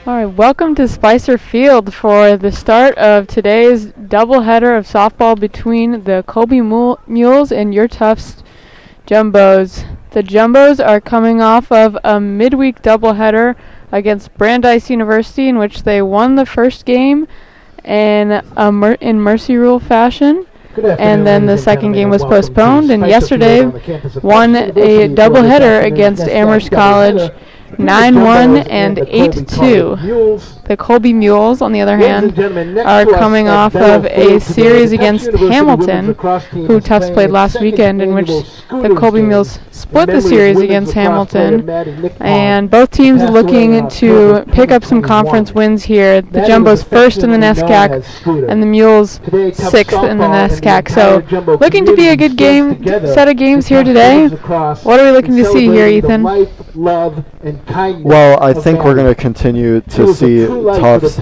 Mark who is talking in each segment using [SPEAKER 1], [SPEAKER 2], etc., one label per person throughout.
[SPEAKER 1] Alright, welcome to Spicer Field for the start of today's doubleheader of softball between the Colby Mules and your Tufts Jumbos. The Jumbos are coming off of a midweek doubleheader against Brandeis University in which they won the first game in mercy rule fashion. And then the second game was postponed, and yesterday won a doubleheader against Amherst College 9-1 and 8-2. The Colby Mules, on the other hand, are coming off of a series against Hamilton, who Tufts played last weekend, in which the Colby Mules split the series against Hamilton. And both teams looking to pick up some conference wins here. The Jumbos first in the NESCAC, and the Mules sixth in the NESCAC. So looking to be a good set of games here today. What are we looking to see here, Ethan?
[SPEAKER 2] Well, I think we're going to continue to see Tufts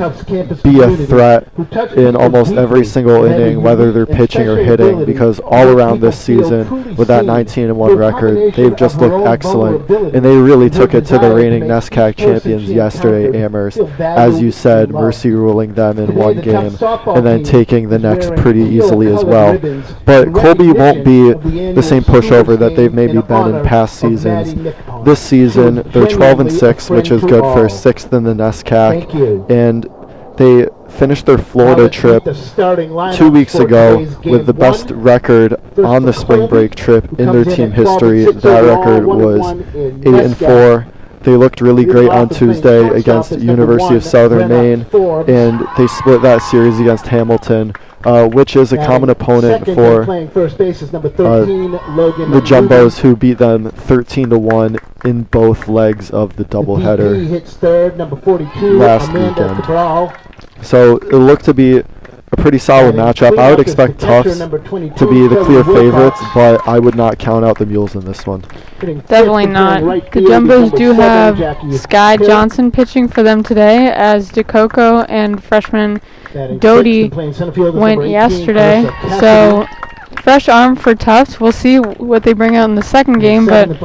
[SPEAKER 2] be a threat in almost every single inning, whether they're pitching or hitting, because all around this season, with that 19-1 record, they've just looked excellent, and they really took it to the reigning NESCAC champions yesterday, Amherst, as you said, mercy ruling them in one game, and then taking the next pretty easily as well. But Colby won't be the same pushover that they've maybe been in past seasons. This season, they're 12-6, which is good for 6th in the NESCAC, and they finished their Florida trip 2 weeks ago with the best record on the spring break trip in their team history. That record was 8-4. They looked really great on Tuesday against University of Southern Maine, and they split that series against Hamilton, which is a common opponent for the Jumbos, who beat them 13-1 in both legs of the doubleheader last weekend. So it looked to be a pretty solid matchup. I would expect Tufts to be the clear favorites, but I would not count out the Mules in this one.
[SPEAKER 1] Definitely not. The Jumbos do have Sky Johnson pitching for them today, as DeCoco and freshman Doty went yesterday. So fresh arm for Tufts. We'll see what they bring out in the second game, but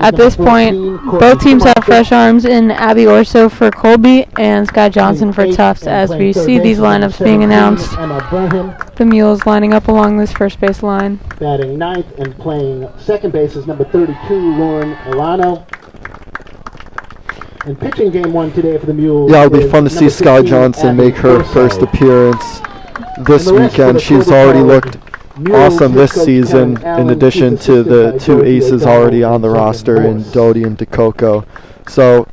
[SPEAKER 1] at this point, both teams have fresh arms in Abby Orso for Colby and Sky Johnson for Tufts, as we see these lineups being announced. The Mules lining up along this first base line.
[SPEAKER 3] Batting ninth and playing second base is number 32, Lauren Elano. And pitching game one today for the Mules.
[SPEAKER 2] Yeah, it'll be fun to see Sky Johnson make her first appearance this weekend. She's already looked awesome this season, in addition to the two aces already on the roster in Doty and DeCoco. So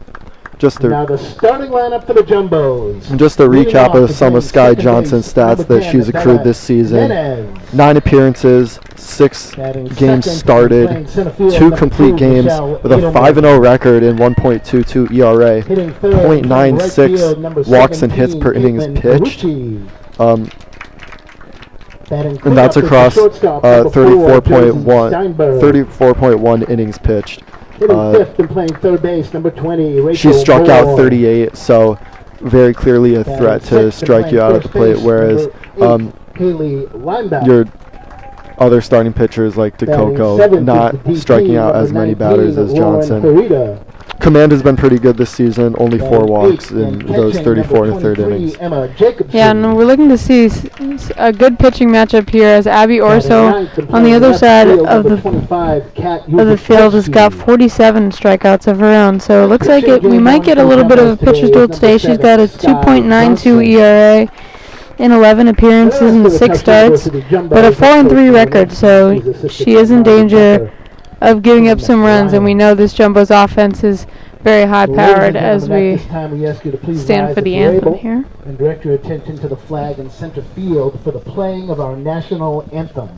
[SPEAKER 3] Now the starting lineup for the Jumbos.
[SPEAKER 2] And just a recap of some of Sky Johnson's stats that she's accrued this season. 9 appearances, 6 games started, 2 complete games with a 5-0 record and 1.22 ERA, 0.96 walks and hits per innings pitched. And that's across 34.1 innings pitched.
[SPEAKER 3] Fifth and playing third base, number 20.
[SPEAKER 2] She struck out 38, so very clearly a threat to strike you out at the plate, whereas your other starting pitchers like DeCoco not striking out as many batters as Johnson. Command has been pretty good this season, only 4 walks in those 34 and a third innings.
[SPEAKER 1] Yeah, and we're looking to see a good pitching matchup here as Abby Orso on the other side of the field has got 47 strikeouts of her own. So it looks like we might get a little bit of a pitcher's duel today. She's got a 2.92 ERA in 11 appearances and 6 starts, but a 4-3 record, so she is in danger of giving up some runs, and we know this Jumbo's offense is very high-powered as we stand for the anthem here.
[SPEAKER 3] And direct your attention to the flag in center field for the playing of our national anthem.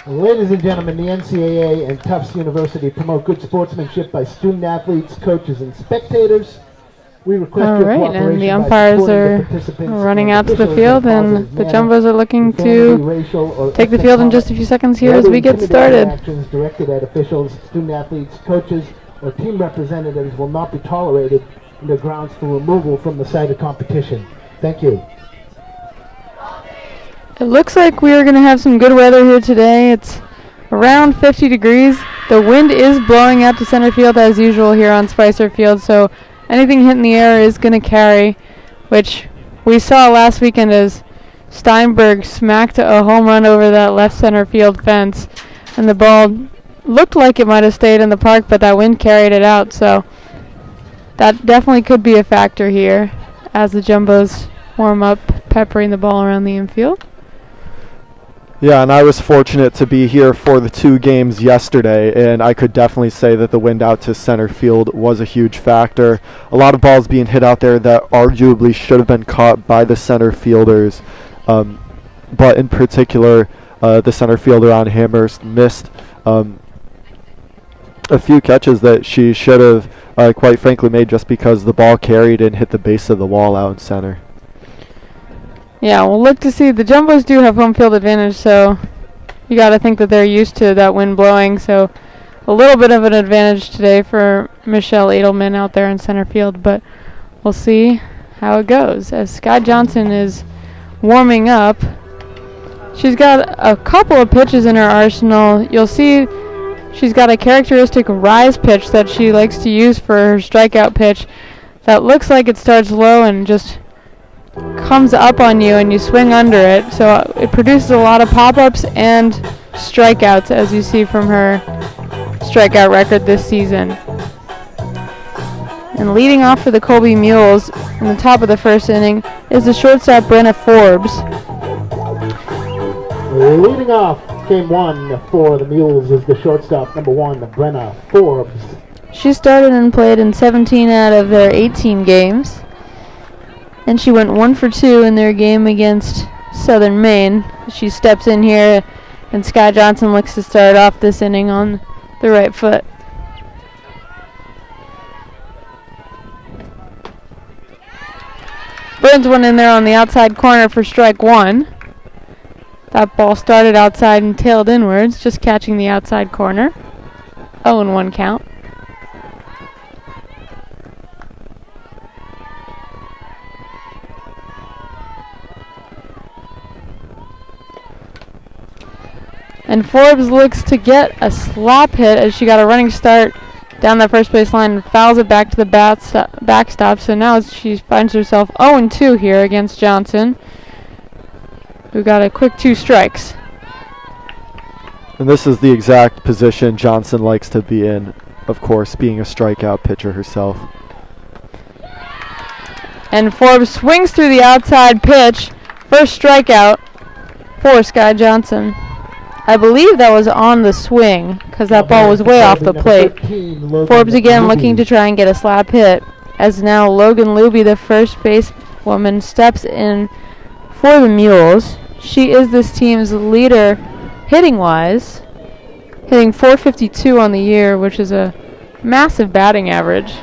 [SPEAKER 3] Ladies and gentlemen, the NCAA and Tufts University promote good sportsmanship by student athletes, coaches, and spectators. We request your cooperation
[SPEAKER 1] and the umpires are running out to the field, and the Jumbos are looking to take the field in just a few seconds here as we get started.
[SPEAKER 3] Actions directed at officials, student athletes, coaches, or team representatives will not be tolerated, and are grounds for removal from the site of competition. Thank you.
[SPEAKER 1] It looks like we are going to have some good weather here today. It's around 50 degrees. The wind is blowing out to center field as usual here on Spicer Field, so anything hitting the air is going to carry, which we saw last weekend as Steinberg smacked a home run over that left center field fence, and the ball looked like it might have stayed in the park, but that wind carried it out, so that definitely could be a factor here as the Jumbos warm up, peppering the ball around the infield.
[SPEAKER 2] Yeah, and I was fortunate to be here for the 2 games yesterday, and I could definitely say that the wind out to center field was a huge factor. A lot of balls being hit out there that arguably should have been caught by the center fielders, but in particular, the center fielder on Amherst missed a few catches that she should have, quite frankly, made just because the ball carried and hit the base of the wall out in center.
[SPEAKER 1] Yeah, we'll look to see. The Jumbos do have home field advantage, so you got to think that they're used to that wind blowing. So a little bit of an advantage today for Michelle Edelman out there in center field, but we'll see how it goes. As Scott Johnson is warming up, she's got a couple of pitches in her arsenal. You'll see she's got a characteristic rise pitch that she likes to use for her strikeout pitch that looks like it starts low and just comes up on you and you swing under it, so it produces a lot of pop-ups and strikeouts, as you see from her strikeout record this season. And leading off for the Colby Mules in the top of the first inning is the shortstop Brenna Forbes.
[SPEAKER 3] Leading off game 1 for the Mules is the shortstop number 1, Brenna Forbes.
[SPEAKER 1] She started and played in 17 out of their 18 games. And she went 1 for 2 in their game against Southern Maine. She steps in here, and Sky Johnson looks to start off this inning on the right foot. Burns went in there on the outside corner for strike 1. That ball started outside and tailed inwards, just catching the outside corner. 0-1 count. And Forbes looks to get a slap hit as she got a running start down that first base line and fouls it back to the backstop. So now she finds herself 0-2 here against Johnson, who got a quick 2 strikes.
[SPEAKER 2] And this is the exact position Johnson likes to be in, of course, being a strikeout pitcher herself.
[SPEAKER 1] And Forbes swings through the outside pitch. First strikeout for Sky Johnson. I believe that was on the swing because that ball was way off the plate. Forbes again looking to try and get a slap hit as now Logan Luby, the first basewoman, steps in for the Mules. She is this team's leader hitting-wise, hitting .452 on the year, which is a massive batting average.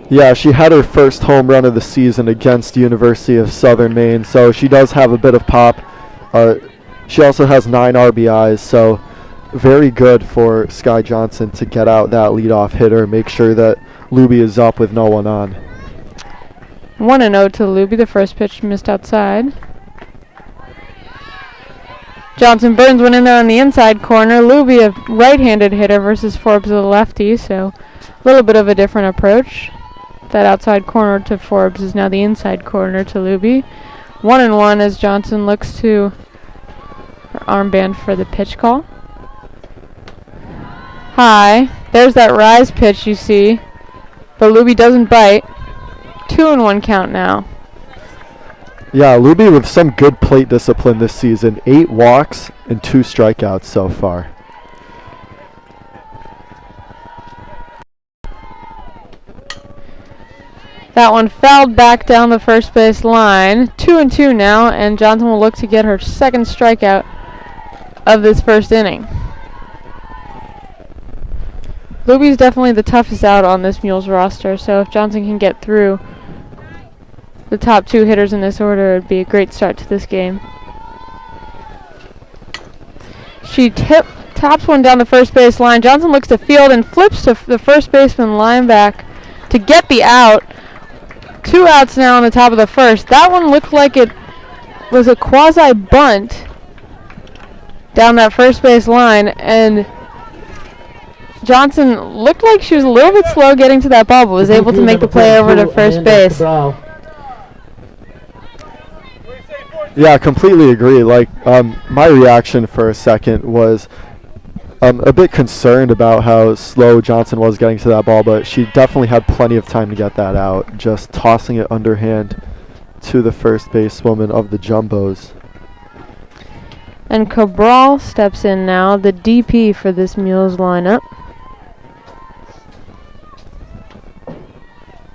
[SPEAKER 2] Yeah, she had her first home run of the season against University of Southern Maine, so she does have a bit of pop. She also has 9 RBIs, so very good for Sky Johnson to get out that leadoff hitter, make sure that Luby is up with no one on.
[SPEAKER 1] 1-0 to Luby. The first pitch missed outside. Johnson Burns went in there on the inside corner. Luby, a right-handed hitter versus Forbes, a lefty, so a little bit of a different approach. That outside corner to Forbes is now the inside corner to Luby. 1-1 as Johnson looks to her armband for the pitch call. High. There's that rise pitch you see, but Luby doesn't bite. 2-1 count now.
[SPEAKER 2] Yeah, Luby with some good plate discipline this season. 8 walks and 2 strikeouts so far.
[SPEAKER 1] That one fouled back down the first base line. 2-2 now, and Johnson will look to get her second strikeout of this first inning. Luby's definitely the toughest out on this Mules roster, so if Johnson can get through the top 2 hitters in this order, it would be a great start to this game. She taps one down the first base line. Johnson looks to field and flips to the first baseman line back to get the out. 2 outs now on the top of the first. That one looked like it was a quasi-bunt down that first base line, and Johnson looked like she was a little bit slow getting to that ball, but was able to make the play over to first base.
[SPEAKER 2] Yeah, completely agree. Like, my reaction for a second was a bit concerned about how slow Johnson was getting to that ball, but she definitely had plenty of time to get that out, just tossing it underhand to the first basewoman of the Jumbos.
[SPEAKER 1] And Cabral steps in now, the DP for this Mules lineup.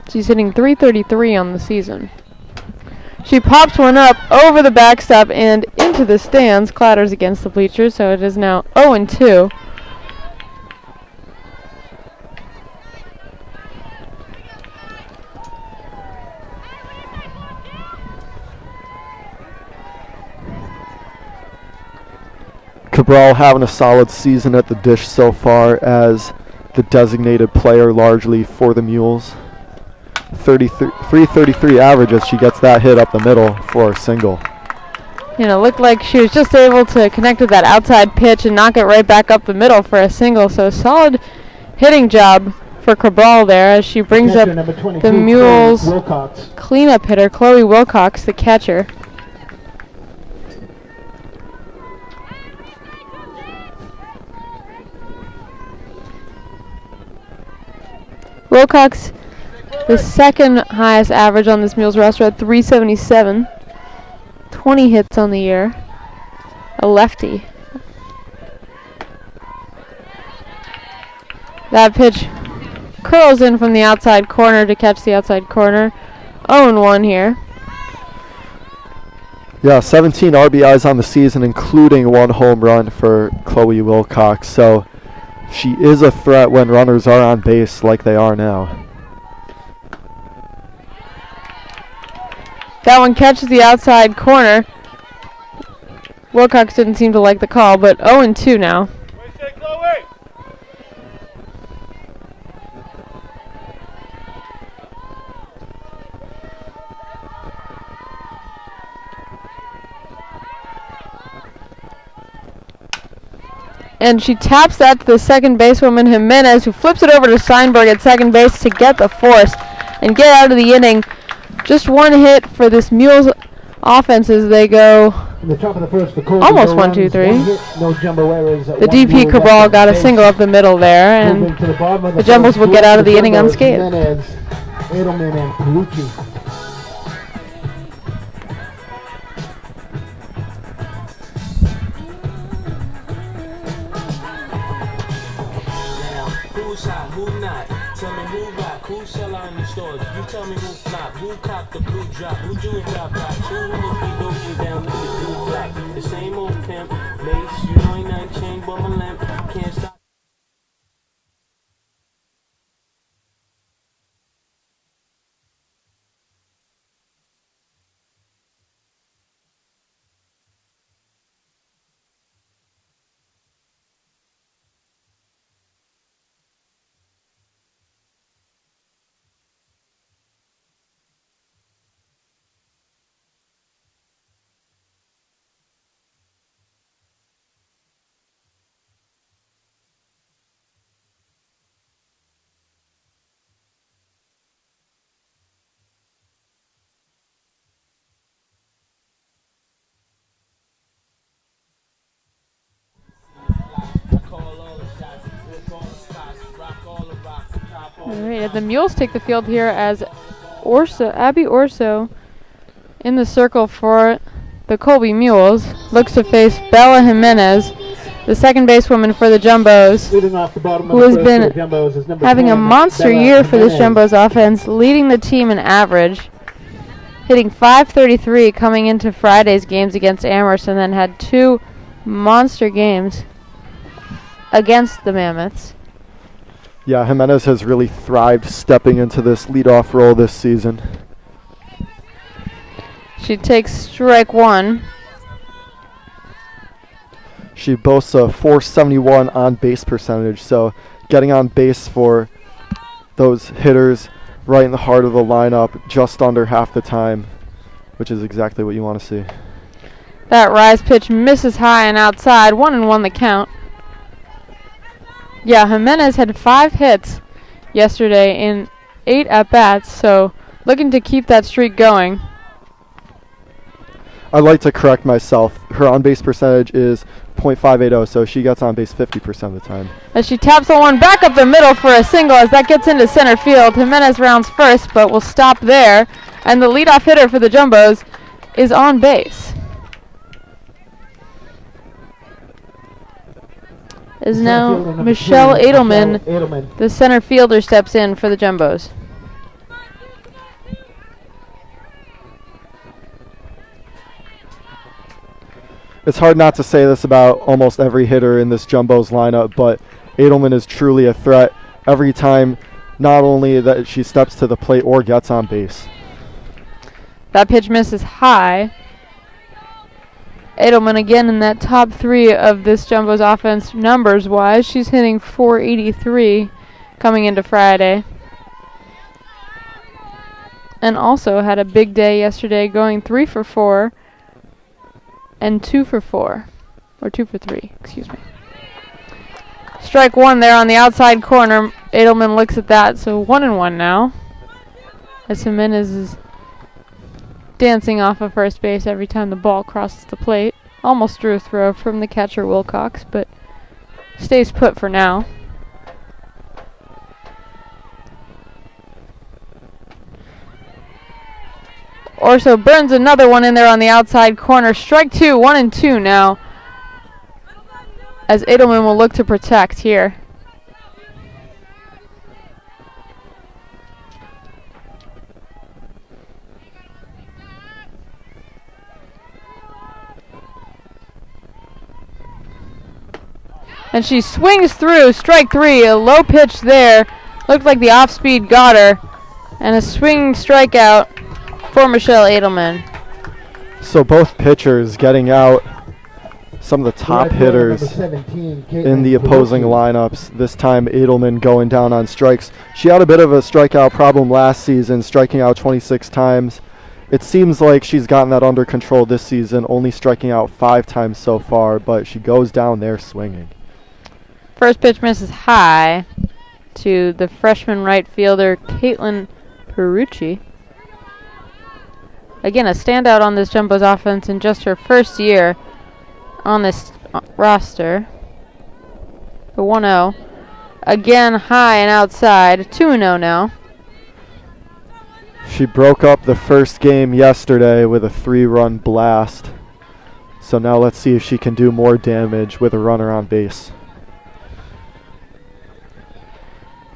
[SPEAKER 1] She's hitting .333 on the season. She pops one up over the backstop and into the stands, clatters against the bleachers, so it is now 0-2.
[SPEAKER 2] Cabral having a solid season at the dish so far as the designated player largely for the Mules. 333 average as she gets that hit up the middle for a single.
[SPEAKER 1] You know, looked like she was just able to connect with that outside pitch and knock it right back up the middle for a single. So solid hitting job for Cabral there as she brings up the Mules cleanup hitter, Chloe Wilcox, the catcher. Wilcox, the second highest average on this Mules roster at .377. 20 hits on the year. A lefty. That pitch curls in from the outside corner to catch the outside corner. 0-1 here.
[SPEAKER 2] Yeah, 17 RBIs on the season, including 1 home run for Chloe Wilcox. So she is a threat when runners are on base like they are now.
[SPEAKER 1] That one catches the outside corner. Wilcox didn't seem to like the call, but 0-2 now. And she taps that to the second basewoman, Jimenez, who flips it over to Steinberg at second base to get the force and get out of the inning. Just 1 hit for this Mules offense as they go
[SPEAKER 3] in the top of the first, the
[SPEAKER 1] almost 1, 2, 3.
[SPEAKER 3] No jumbo errors.
[SPEAKER 1] The DP Cabral got a single up the middle there, and the Jumbos will get out of the inning unscathed.
[SPEAKER 3] Jimenez, Edelman, and Palucci.
[SPEAKER 4] Who's hot, who not? Tell me who rock, who sell out in the stores. You tell me who flop, who cop the blue drop, who do drop box, who will be doing down with the blue block. The same old pimp, mace, you know ain't nothing changed but my limp. Can't stop.
[SPEAKER 1] Alright, the Mules take the field here as Abby Orso in the circle for the Colby Mules. Looks to face Bella Jimenez, the second basewoman for the Jumbos, who has been having a monster year for this Jumbos offense, leading the team in average, hitting .533 coming into Friday's games against Amherst, and then had 2 monster games against the Mammoths.
[SPEAKER 2] Yeah, Jimenez has really thrived stepping into this leadoff role this season.
[SPEAKER 1] She takes strike 1.
[SPEAKER 2] She boasts a .471 on base percentage, so getting on base for those hitters right in the heart of the lineup just under half the time, which is exactly what you want to see.
[SPEAKER 1] That rise pitch misses high and outside. 1-1 the count. Yeah, Jimenez had 5 hits yesterday in 8 at-bats, so looking to keep that streak going.
[SPEAKER 2] I'd like to correct myself. Her on-base percentage is .580, so she gets on base 50% of the time.
[SPEAKER 1] As she taps the one back up the middle for a single as that gets into center field. Jimenez rounds first, but will stop there. And the leadoff hitter for the Jumbos is on base. Is now Michelle Edelman. The center fielder steps in for the Jumbos.
[SPEAKER 2] It's hard not to say this about almost every hitter in this Jumbos lineup, but Edelman is truly a threat every time, not only that she steps to the plate or gets on base.
[SPEAKER 1] That pitch misses high. Edelman again in that top 3 of this Jumbos offense numbers-wise. She's hitting .483 coming into Friday. And also had a big day yesterday, going 3 for 4 and 2 for 4. Or 2 for 3, excuse me. Strike 1 there on the outside corner. Edelman looks at that, so 1-1 now. As Jimenez is dancing off of first base every time the ball crosses the plate. Almost drew a throw from the catcher Wilcox, but stays put for now. Orso burns another one in there on the outside corner. Strike 2, 1-2 now. As Edelman will look to protect here. And she swings through, strike 3, a low pitch there. Looked like the off-speed got her. And a swinging strikeout for Michelle Edelman.
[SPEAKER 2] So both pitchers getting out some of the top hitters in the opposing lineups. This time Edelman going down on strikes. She had a bit of a strikeout problem last season, striking out 26 times. It seems like she's gotten that under control this season, only striking out 5 times so far, but she goes down there swinging.
[SPEAKER 1] First pitch misses high to the freshman right fielder, Caitlin Perucci. Again, a standout on this Jumbo's offense in just her first year on this roster. The 1-0. Again, high and outside. 2-0 now.
[SPEAKER 2] She broke up the first game yesterday with a 3-run blast. So now let's see if she can do more damage with a runner on base.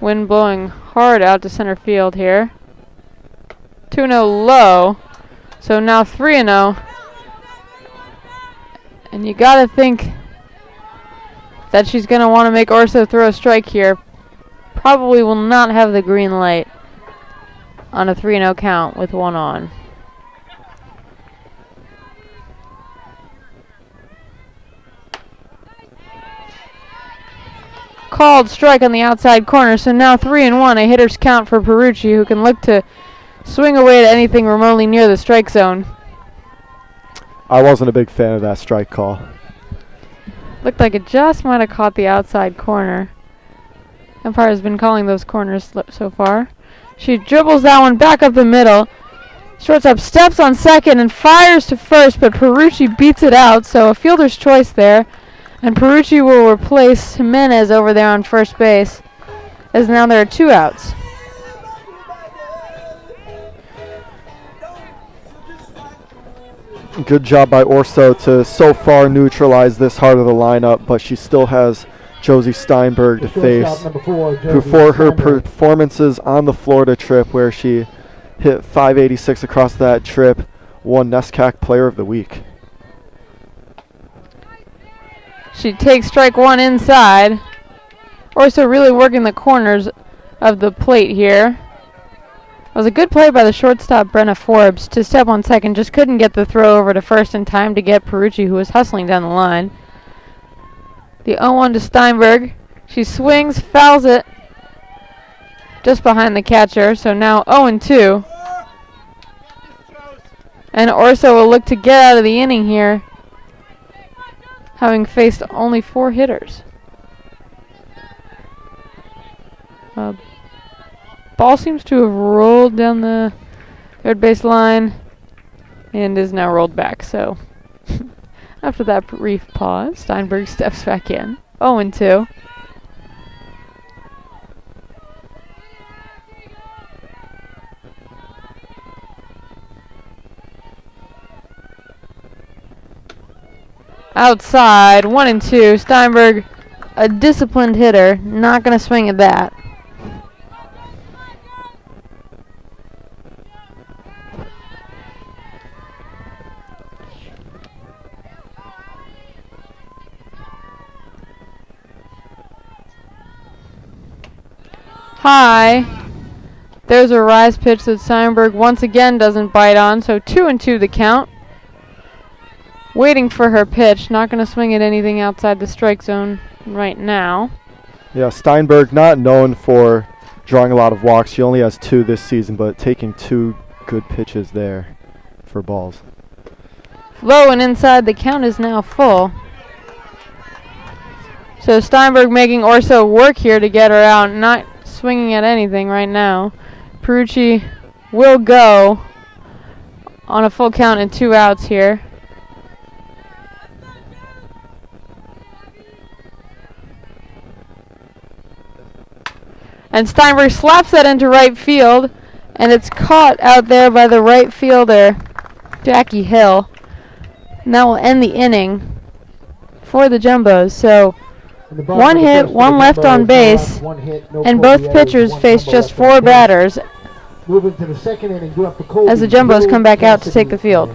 [SPEAKER 1] Wind blowing hard out to center field here. 2-0 low. So now 3-0. And you gotta think that she's gonna want to make Orso throw a strike here. Probably will not have the green light on a 3-0 count with 1 on. Called strike on the outside corner, so now 3-1, a hitter's count for Perucci, who can look to swing away to anything remotely near the strike zone.
[SPEAKER 2] I wasn't a big fan of that strike call.
[SPEAKER 1] Looked like it just might have caught the outside corner. Empire has been calling those corners so far. She dribbles that one back up the middle. Shortstop steps on second and fires to first, but Perucci beats it out, so a fielder's choice there. And Perucci will replace Jimenez over there on first base, as now there are 2 outs.
[SPEAKER 2] Good job by Orso to so far neutralize this heart of the lineup, but she still has Josie Steinberg to face, who for her performances on the Florida trip, where she hit 586 across that trip, won NESCAC Player of the Week.
[SPEAKER 1] She takes strike 1 inside. Orso really working the corners of the plate here. It was a good play by the shortstop, Brenna Forbes, to step on second. Just couldn't get the throw over to first in time to get Perucci, who was hustling down the line. The 0-1 to Steinberg. She swings, fouls it just behind the catcher. So now 0-2. And Orso will look to get out of the inning here, having faced only 4 hitters. Ball seems to have rolled down the third base line and is now rolled back. So after that brief pause, Steinberg steps back in. 0-2. Outside, 1-2. Steinberg, a disciplined hitter, not going to swing at that. High. There's a rise pitch that Steinberg once again doesn't bite on, so 2-2 the count. Waiting for her pitch, not going to swing at anything outside the strike zone right now.
[SPEAKER 2] Yeah, Steinberg not known for drawing a lot of walks. She only has 2 this season, but taking 2 good pitches there for balls.
[SPEAKER 1] Low and inside, the count is now full. So Steinberg making Orso work here to get her out, not swinging at anything right now. Perucci will go on a full count and 2 outs here. And Steinberg slaps that into right field, and it's caught out there by the right fielder, Jackie Hill. And that will end the inning for the Jumbos. So 1 hit, 1 left on base, and both pitchers face just 4 batters as the Jumbos come back out to take the field.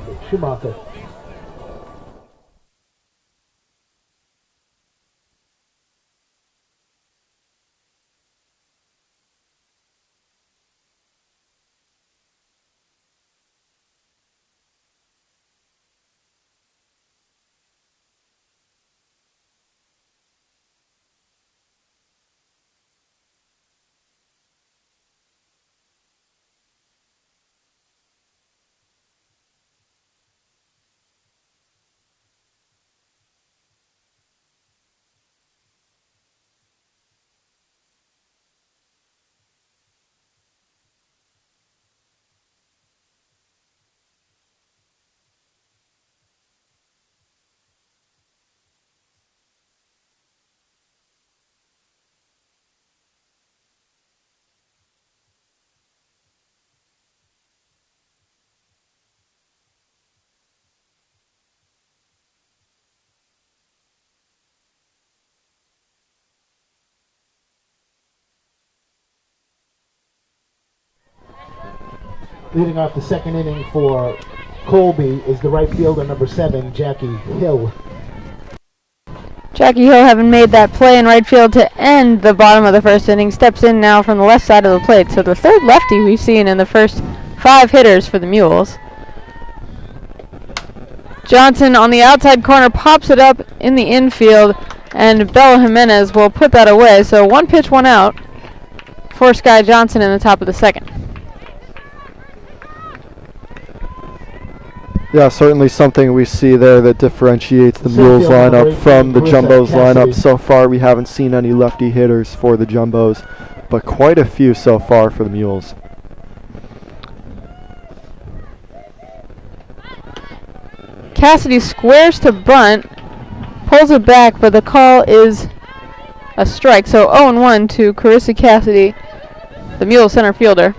[SPEAKER 3] Leading off the second inning for Colby is the right fielder, number 7, Jackie Hill.
[SPEAKER 1] Jackie Hill, having made that play in right field to end the bottom of the first inning, steps in now from the left side of the plate. So the third lefty we've seen in the first 5 hitters for the Mules. Johnson on the outside corner pops it up in the infield, and Bella Jimenez will put that away. So 1 pitch, 1 out for Sky Johnson in the top of the second.
[SPEAKER 2] Yeah, certainly something we see there that differentiates the Mules lineup from the Jumbos lineup. So far, we haven't seen any lefty hitters for the Jumbos, but quite a few so far for the Mules.
[SPEAKER 1] Cassidy squares to bunt, pulls it back, but the call is a strike. So 0-1 to Carissa Cassidy, the Mule center fielder.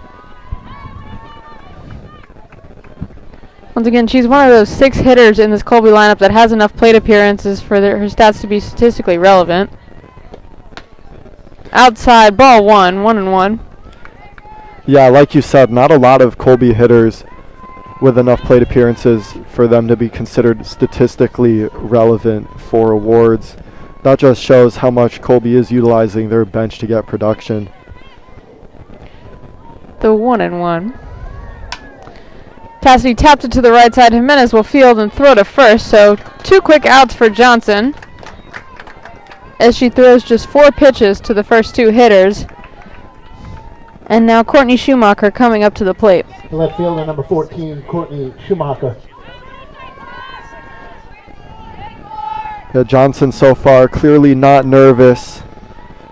[SPEAKER 1] Once again, she's one of those 6 hitters in this Colby lineup that has enough plate appearances for her stats to be statistically relevant. Outside, ball 1-1.
[SPEAKER 2] Yeah, like you said, not a lot of Colby hitters with enough plate appearances for them to be considered statistically relevant for awards. That just shows how much Colby is utilizing their bench to get production.
[SPEAKER 1] The 1-1. Cassidy taps it to the right side. Jimenez will field and throw to first, so 2 quick outs for Johnson as she throws just 4 pitches to the first 2 hitters. And now Courtney Schumacher coming up to the plate.
[SPEAKER 3] Left fielder number 14, Courtney Schumacher.
[SPEAKER 2] Yeah, Johnson so far clearly not nervous,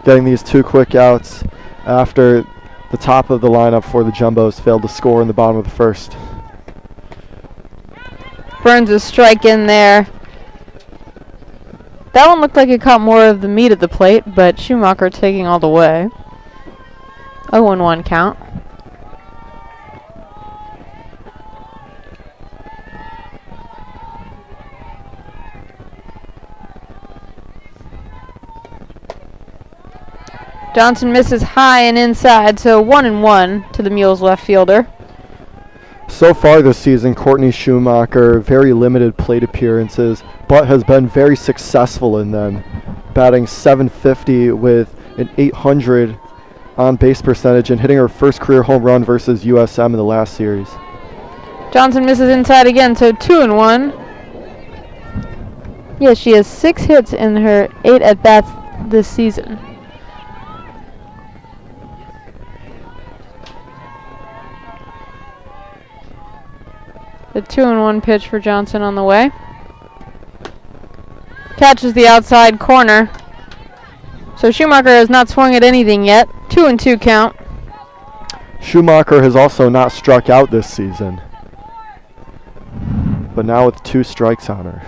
[SPEAKER 2] getting these 2 quick outs after the top of the lineup for the Jumbos failed to score in the bottom of the first.
[SPEAKER 1] Burns a strike in there. That one looked like it caught more of the meat at the plate, but Schumacher taking all the way. 0-1 count. Johnson misses high and inside, so 1-1 to the Mules left fielder.
[SPEAKER 2] So far this season, Courtney Schumacher, very limited plate appearances, but has been very successful in them, batting .750 with an .800 on base percentage and hitting her first career home run versus USM in the last series.
[SPEAKER 1] Johnson misses inside again, so 2-1. Yeah, she has 6 hits in her 8 at-bats this season. The 2-1 pitch for Johnson on the way. Catches the outside corner. So Schumacher has not swung at anything yet. 2-2 count.
[SPEAKER 2] Schumacher has also not struck out this season, but now with 2 strikes on her.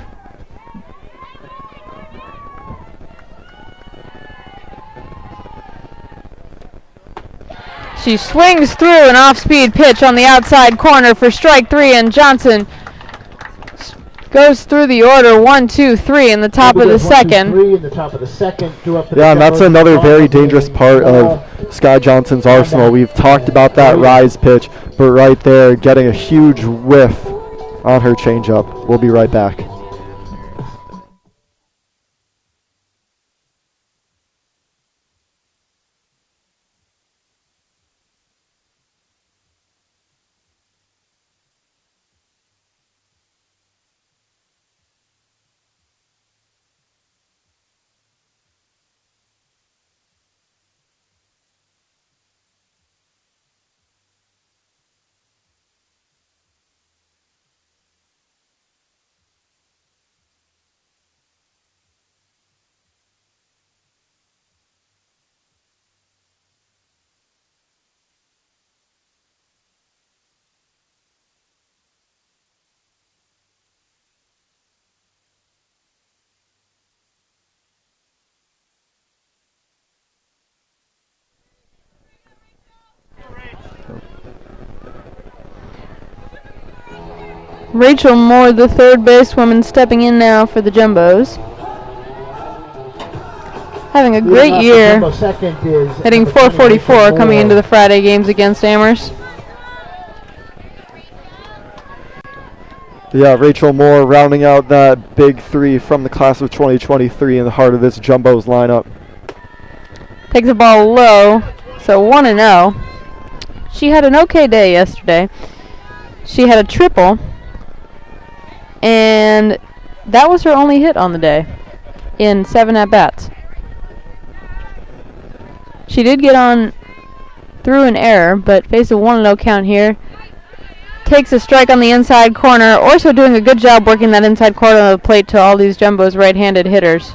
[SPEAKER 1] She swings through an off-speed pitch on the outside corner for strike 3, and Johnson goes through the order 1, 2, 3 in the top of the second.
[SPEAKER 2] Yeah, and that's another very dangerous part of Sky Johnson's arsenal. We've talked about that rise pitch, but right there, getting a huge whiff on her changeup. We'll be right back.
[SPEAKER 1] Rachel Moore, the third basewoman, stepping in now for the Jumbos. Having a great year, hitting .444 coming into the Friday games against Amherst.
[SPEAKER 2] Yeah, Rachel Moore rounding out that big three from the class of 2023 in the heart of this Jumbos lineup.
[SPEAKER 1] Takes the ball low, so 1-0. She had an okay day yesterday. She had a triple, and that was her only hit on the day in 7 at-bats. She did get on through an error, but faced a 1-0 count here. Takes a strike on the inside corner. Also doing a good job working that inside corner of the plate to all these Jumbos right-handed hitters.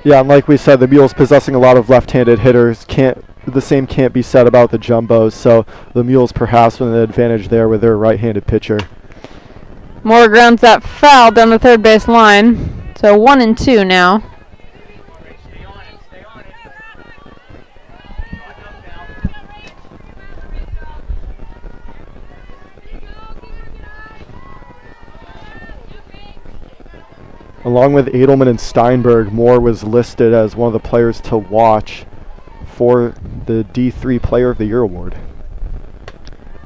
[SPEAKER 2] Yeah, and like we said, the Mules possessing a lot of left-handed hitters. The same can't be said about the Jumbos, so the Mules perhaps with an advantage there with their right-handed pitcher.
[SPEAKER 1] Moore grounds that foul down the third base line. So 1-2 now.
[SPEAKER 2] Along with Edelman and Steinberg, Moore was listed as one of the players to watch for the D3 Player of the Year award.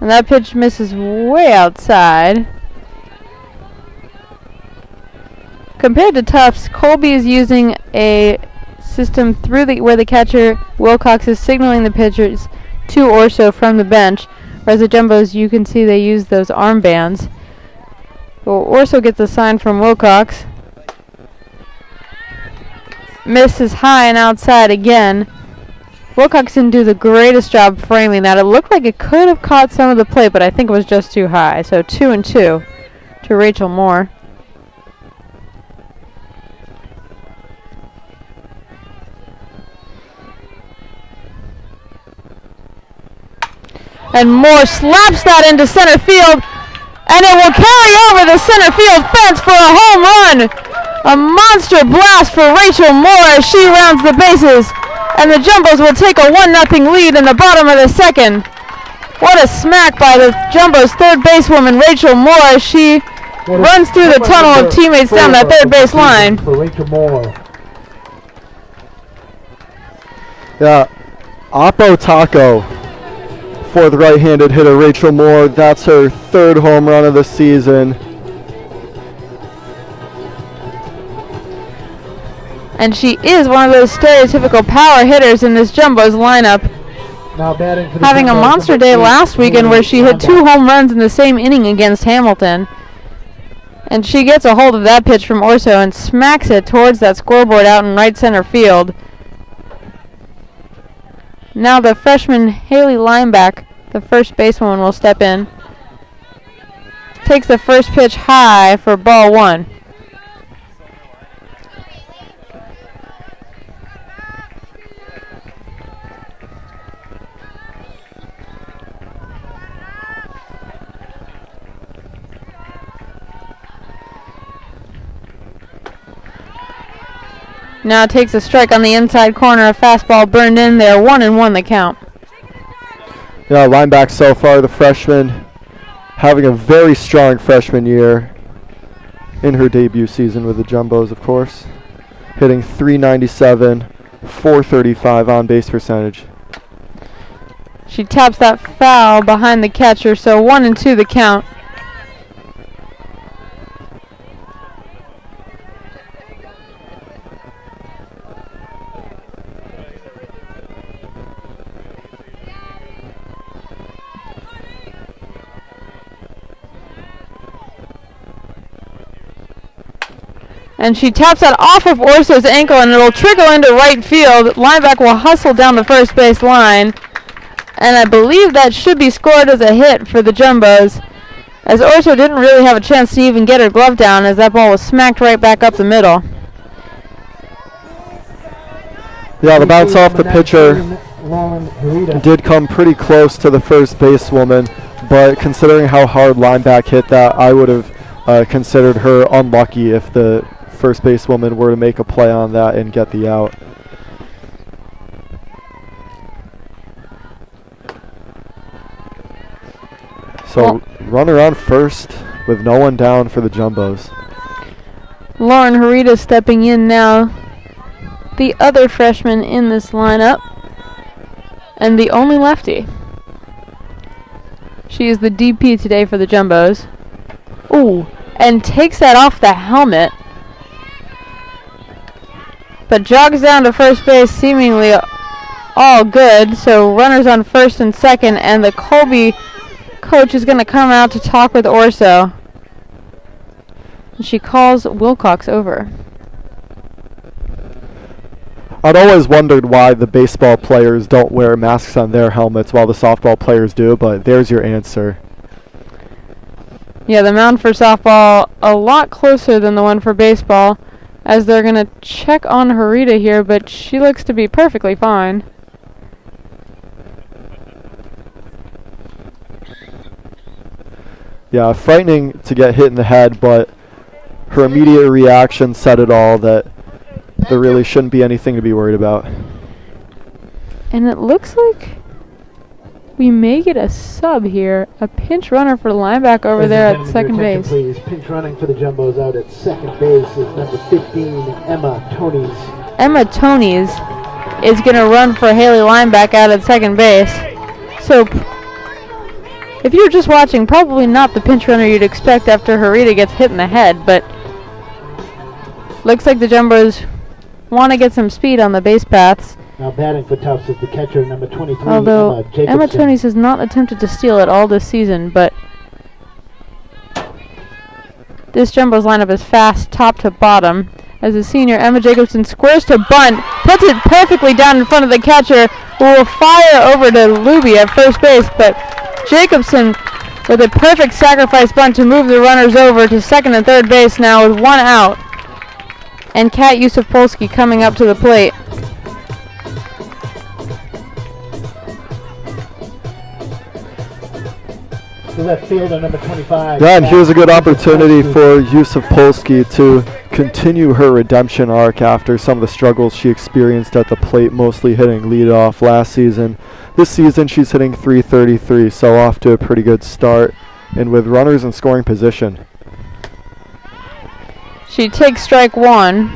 [SPEAKER 1] And that pitch misses way outside. Compared to Tufts, Colby is using a system where the catcher, Wilcox, is signaling the pitchers to Orso from the bench. Whereas the Jumbos, you can see they use those armbands. Well, Orso gets a sign from Wilcox. Misses high and outside again. Wilcox didn't do the greatest job framing that. It looked like it could have caught some of the plate, but I think it was just too high. So 2-2 to Rachel Moore. And Moore slaps that into center field, and it will carry over the center field fence for a home run. A monster blast for Rachel Moore as she rounds the bases, and the Jumbos will take a 1-0 lead in the bottom of the second. What a smack by the Jumbos' third basewoman, Rachel Moore, as she runs through the tunnel of teammates down that third base line.
[SPEAKER 3] For Rachel Moore.
[SPEAKER 2] Yeah, Oppo Taco for the right-handed hitter Rachel Moore. That's her third home run of the season.
[SPEAKER 1] And she is one of those stereotypical power hitters in this Jumbos lineup.
[SPEAKER 3] Now batting for the
[SPEAKER 1] Having a
[SPEAKER 3] Jumbos,
[SPEAKER 1] monster day last weekend where she hit 2 home runs in the same inning against Hamilton. And she gets a hold of that pitch from Orso and smacks it towards that scoreboard out in right center field. Now the freshman Haley Lineback, the first basewoman, will step in. Takes the first pitch high for ball 1. Now takes a strike on the inside corner. A fastball burned in there. 1-1 the count.
[SPEAKER 2] Yeah, Lineback so far, the freshman, having a very strong freshman year in her debut season with the Jumbos, of course. Hitting .397, .435 on base percentage.
[SPEAKER 1] She taps that foul behind the catcher, so 1-2 the count. And she taps that off of Orso's ankle, and it'll trickle into right field. Lineback will hustle down the first base line. And I believe that should be scored as a hit for the Jumbos, as Orso didn't really have a chance to even get her glove down, as that ball was smacked right back up the middle.
[SPEAKER 2] Yeah, the bounce off the pitcher did come pretty close to the first basewoman, but considering how hard Lineback hit that, I would have considered her unlucky if the first basewoman were to make a play on that and get the out. So runner on first with no one down for the Jumbos.
[SPEAKER 1] Lauren Harita stepping in now, the other freshman in this lineup, and the only lefty. She is the DP today for the Jumbos. Ooh, and takes that off the helmet. But jogs down to first base, seemingly all good. So runners on first and second, and the Colby coach is going to come out to talk with Orso. And she calls Wilcox over.
[SPEAKER 2] I'd always wondered why the baseball players don't wear masks on their helmets while the softball players do, but there's your answer.
[SPEAKER 1] Yeah, the mound for softball a lot closer than the one for baseball, as they're going to check on Harita here, but she looks to be perfectly fine.
[SPEAKER 2] Yeah, frightening to get hit in the head, but her immediate reaction said it all, that there really shouldn't be anything to be worried about.
[SPEAKER 1] And it looks like we may get a sub here. A pinch runner for the linebacker over there at second base.
[SPEAKER 3] Please. Pinch running for the Jumbos out at second base is number 15, Emma Tonys.
[SPEAKER 1] Emma Tonys is going to run for Haley Lineback out at second base. So if you're just watching, probably not the pinch runner you'd expect after Harita gets hit in the head, but looks like the Jumbos want to get some speed on the base paths.
[SPEAKER 3] Now batting for Tufts is the catcher, number 23,
[SPEAKER 1] although
[SPEAKER 3] Emma
[SPEAKER 1] Tonys has not attempted to steal at all this season, but this Jumbos lineup is fast top to bottom. As the senior, Emma Jacobson squares to bunt, puts it perfectly down in front of the catcher, who will fire over to Luby at first base, but Jacobson with a perfect sacrifice bunt to move the runners over to second and third base now with one out. And Kat Yusuf-Polsky coming up to the plate.
[SPEAKER 3] The left fielder, number 25.
[SPEAKER 2] Yeah, and here's a good opportunity for Yusuf-Polsky to continue her redemption arc after some of the struggles she experienced at the plate, mostly hitting leadoff last season. This season she's hitting .333, so off to a pretty good start, and with runners in scoring position.
[SPEAKER 1] She takes strike one.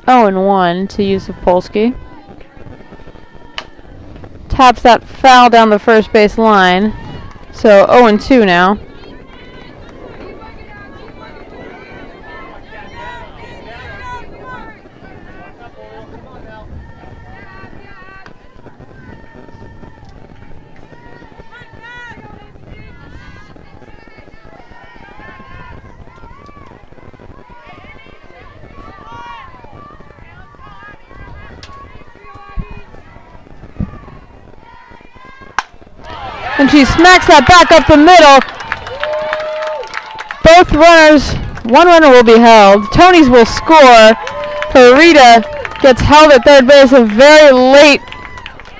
[SPEAKER 1] Oh, and 1 to Yusuf-Polsky. Taps that foul down the first base line. So 0-2 now. And she smacks that back up the middle. Both runners, one runner will be held. Tonys will score. Harita gets held at third base. A very late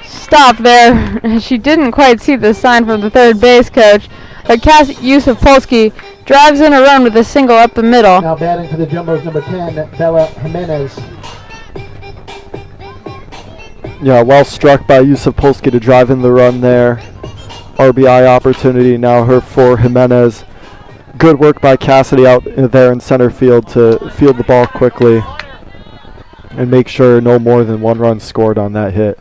[SPEAKER 1] stop there. She didn't quite see the sign from the third base coach. But Kat Yusuf-Polsky drives in a run with a single up the middle.
[SPEAKER 3] Now batting for the Jumbos, number 10, Bella Jimenez.
[SPEAKER 2] Yeah, well struck by Yusuf-Polsky to drive in the run there. RBI opportunity now for Jimenez. Good work by Cassidy out there in center field to field the ball quickly and make sure no more than one run scored on that hit.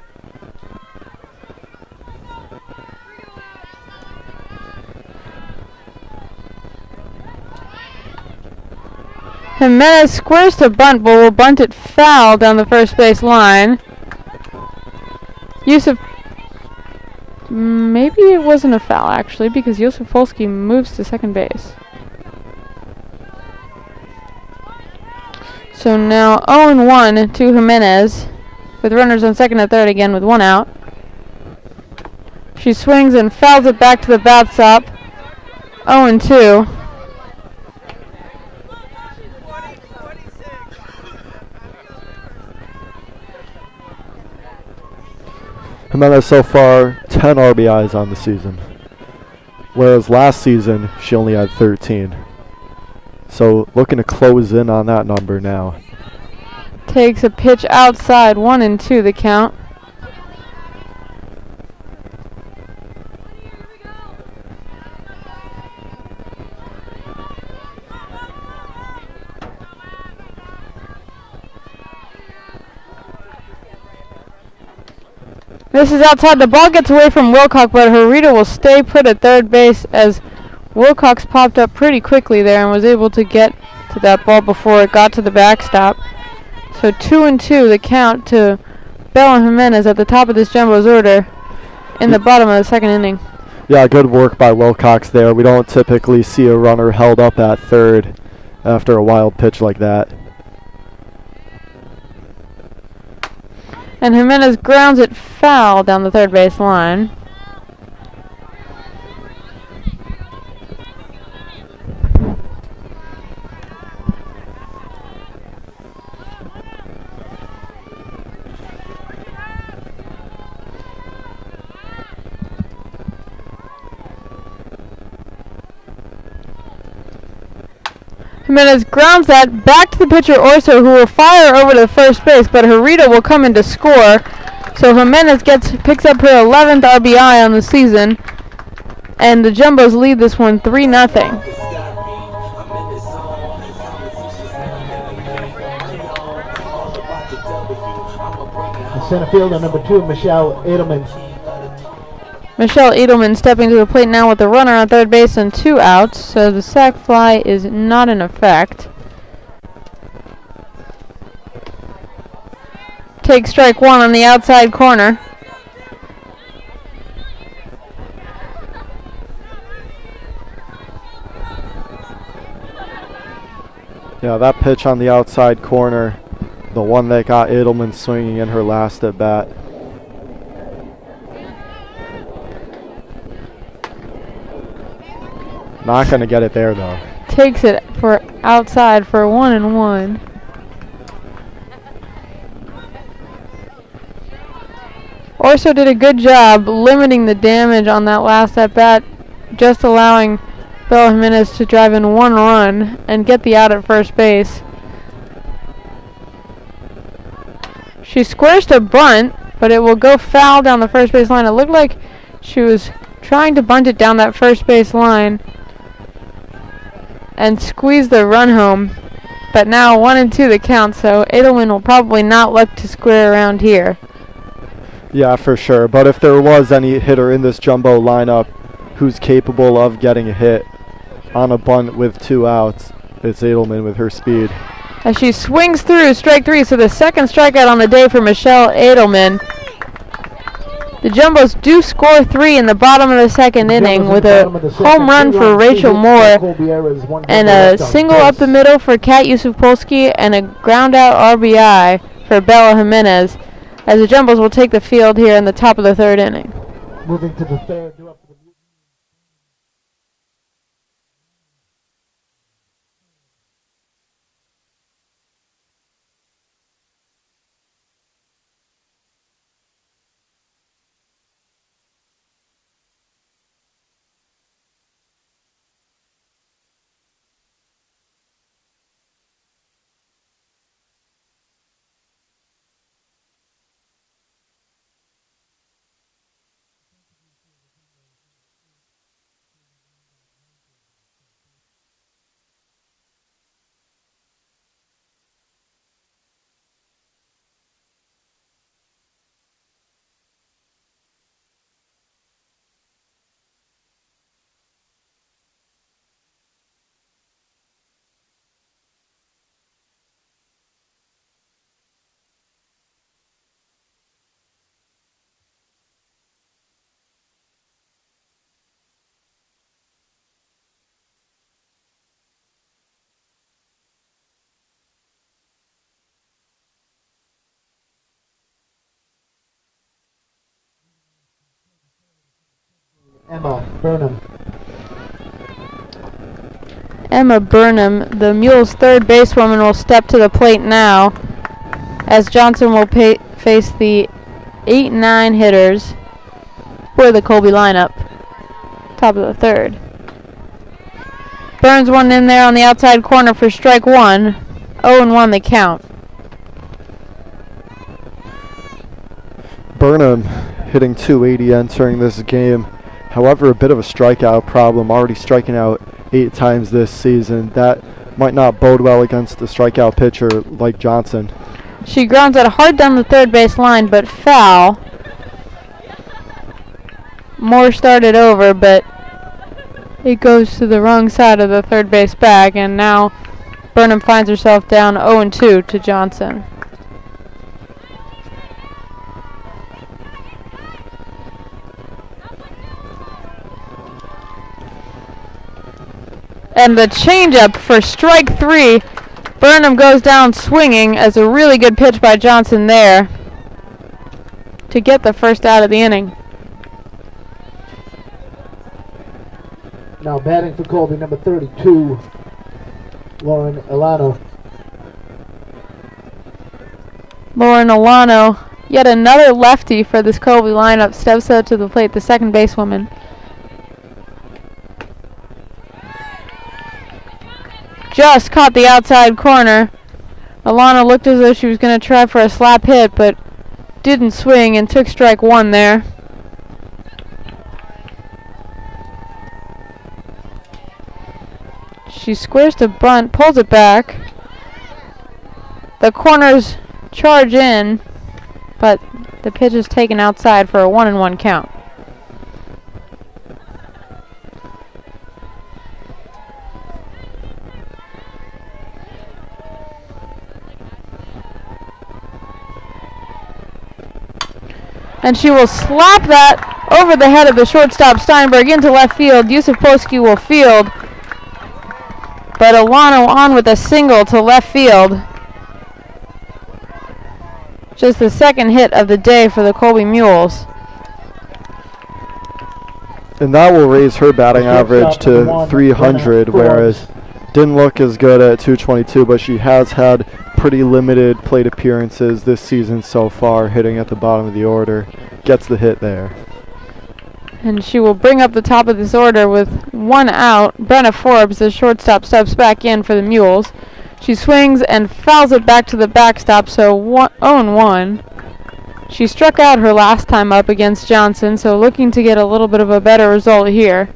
[SPEAKER 1] Jimenez squares to bunt, but will bunt it foul down the first base line. Maybe it wasn't a foul, actually, because Yusuf-Polsky moves to second base. So now 0-1 to Jimenez, with runners on second and third again with one out. She swings and fouls it back to the backstop. 0-2.
[SPEAKER 2] Jimenez so far 10 RBIs on the season, whereas last season she only had 13. So looking to close in on that number now.
[SPEAKER 1] Takes a pitch outside, 1-2 the count. This is outside. The ball gets away from Wilcox, but Harita will stay put at third base as Wilcox popped up pretty quickly there and was able to get to that ball before it got to the backstop. So 2-2 the count to Bell and Jimenez at the top of this Jumbo's order in the bottom of the second inning.
[SPEAKER 2] Yeah, good work by Wilcox there. We don't typically see a runner held up at third after a wild pitch like that.
[SPEAKER 1] And Jimenez grounds it foul down the third base line. Jimenez grounds that back to the pitcher Orso, who will fire over to first base, but Harita will come in to score. So Jimenez picks up her 11th RBI on the season, and the Jumbos lead this one 3-0.
[SPEAKER 3] Center fielder number 2, Michelle Edelman.
[SPEAKER 1] Michelle Edelman stepping to the plate now with the runner on third base and 2 outs, so the sac fly is not in effect. Take strike 1 on the outside corner.
[SPEAKER 2] Yeah, that pitch on the outside corner, the one that got Edelman swinging in her last at bat. Not going to get it there, though.
[SPEAKER 1] Takes it for outside for 1-1. Orso did a good job limiting the damage on that last at bat, just allowing Bella Jimenez to drive in 1 run and get the out at first base. She squares a bunt, but it will go foul down the first base line. It looked like she was trying to bunt it down that first base line and squeeze the run home, but now 1-2 the count, so Edelman will probably not look to square around here.
[SPEAKER 2] Yeah, for sure, but if there was any hitter in this Jumbo lineup who's capable of getting a hit on a bunt with 2 outs, it's Edelman with her speed.
[SPEAKER 1] As she swings through strike 3, so the second strikeout on the day for Michelle Edelman. The Jumbos do score 3 in the bottom of the second inning with a home run for Rachel Moore and a single up the middle for Kat Yusufpolsky and a ground out RBI for Bella Jimenez, as the Jumbos will take the field here in the top of the third inning.
[SPEAKER 3] Moving to the third. Emma Burnham.
[SPEAKER 1] Emma Burnham, the Mules' third basewoman, will step to the plate now, as Johnson will face the 8-9 hitters for the Colby lineup. Top of the third. Burns one in there on the outside corner for strike 1. 0-1 the count.
[SPEAKER 2] Burnham hitting .280 entering this game. However, a bit of a strikeout problem, already striking out 8 times this season. That might not bode well against a strikeout pitcher like Johnson.
[SPEAKER 1] She grounds it hard down the third base line, but foul. Moore started over, but it goes to the wrong side of the third base bag, and now Burnham finds herself down 0-2 to Johnson. And the changeup for strike 3. Burnham goes down swinging as a really good pitch by Johnson there to get the first out of the inning.
[SPEAKER 3] Now batting for Colby, number 32, Lauren Alano.
[SPEAKER 1] Lauren Alano, yet another lefty for this Colby lineup, steps up to the plate, the second basewoman. Just caught the outside corner. Alana looked as though she was going to try for a slap hit, but didn't swing and took strike 1 there. She squares to bunt, pulls it back. The corners charge in, but the pitch is taken outside for a 1-1 count. And she will slap that over the head of the shortstop Steinberg into left field. Yusuf Poski will field, but Alano on with a single to left field. Just the second hit of the day for the Colby Mules.
[SPEAKER 2] And that will raise her batting average to 300, whereas didn't look as good at 222, but she has had pretty limited plate appearances this season so far, hitting at the bottom of the order. Gets the hit there.
[SPEAKER 1] And she will bring up the top of this order with 1 out. Brenna Forbes, the shortstop, steps back in for the Mules. She swings and fouls it back to the backstop, so 0-1. She struck out her last time up against Johnson, so looking to get a little bit of a better result here.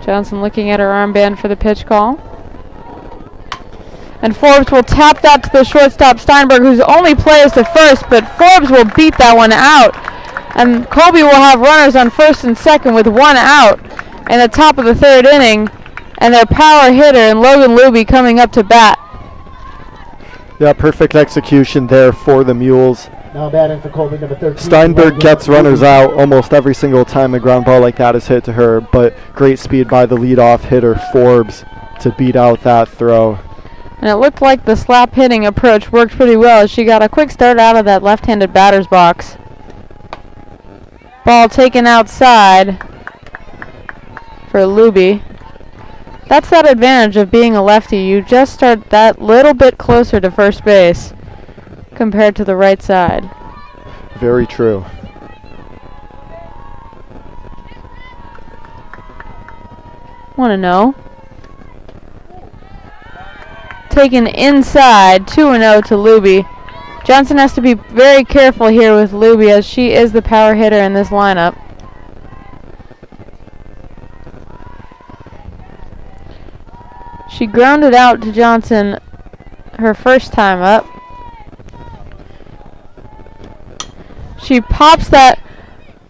[SPEAKER 1] Johnson looking at her armband for the pitch call. And Forbes will tap that to the shortstop Steinberg, whose only play is to first, but Forbes will beat that one out. And Colby will have runners on first and second with 1 out in the top of the third inning, and their power hitter and Logan Luby coming up to bat.
[SPEAKER 2] Yeah, perfect execution there for the Mules.
[SPEAKER 3] Now batting for Colby, number 13.
[SPEAKER 2] Steinberg gets runners out almost every single time a ground ball like that is hit to her, but great speed by the leadoff hitter Forbes to beat out that throw.
[SPEAKER 1] And it looked like the slap hitting approach worked pretty well as she got a quick start out of that left-handed batter's box. Ball taken outside for Luby. That's that advantage of being a lefty. You just start that little bit closer to first base compared to the right side.
[SPEAKER 2] Very true.
[SPEAKER 1] Want to know? Taken inside, 2-0 to Luby. Johnson has to be very careful here with Luby as she is the power hitter in this lineup. She grounded out to Johnson her first time up. She pops that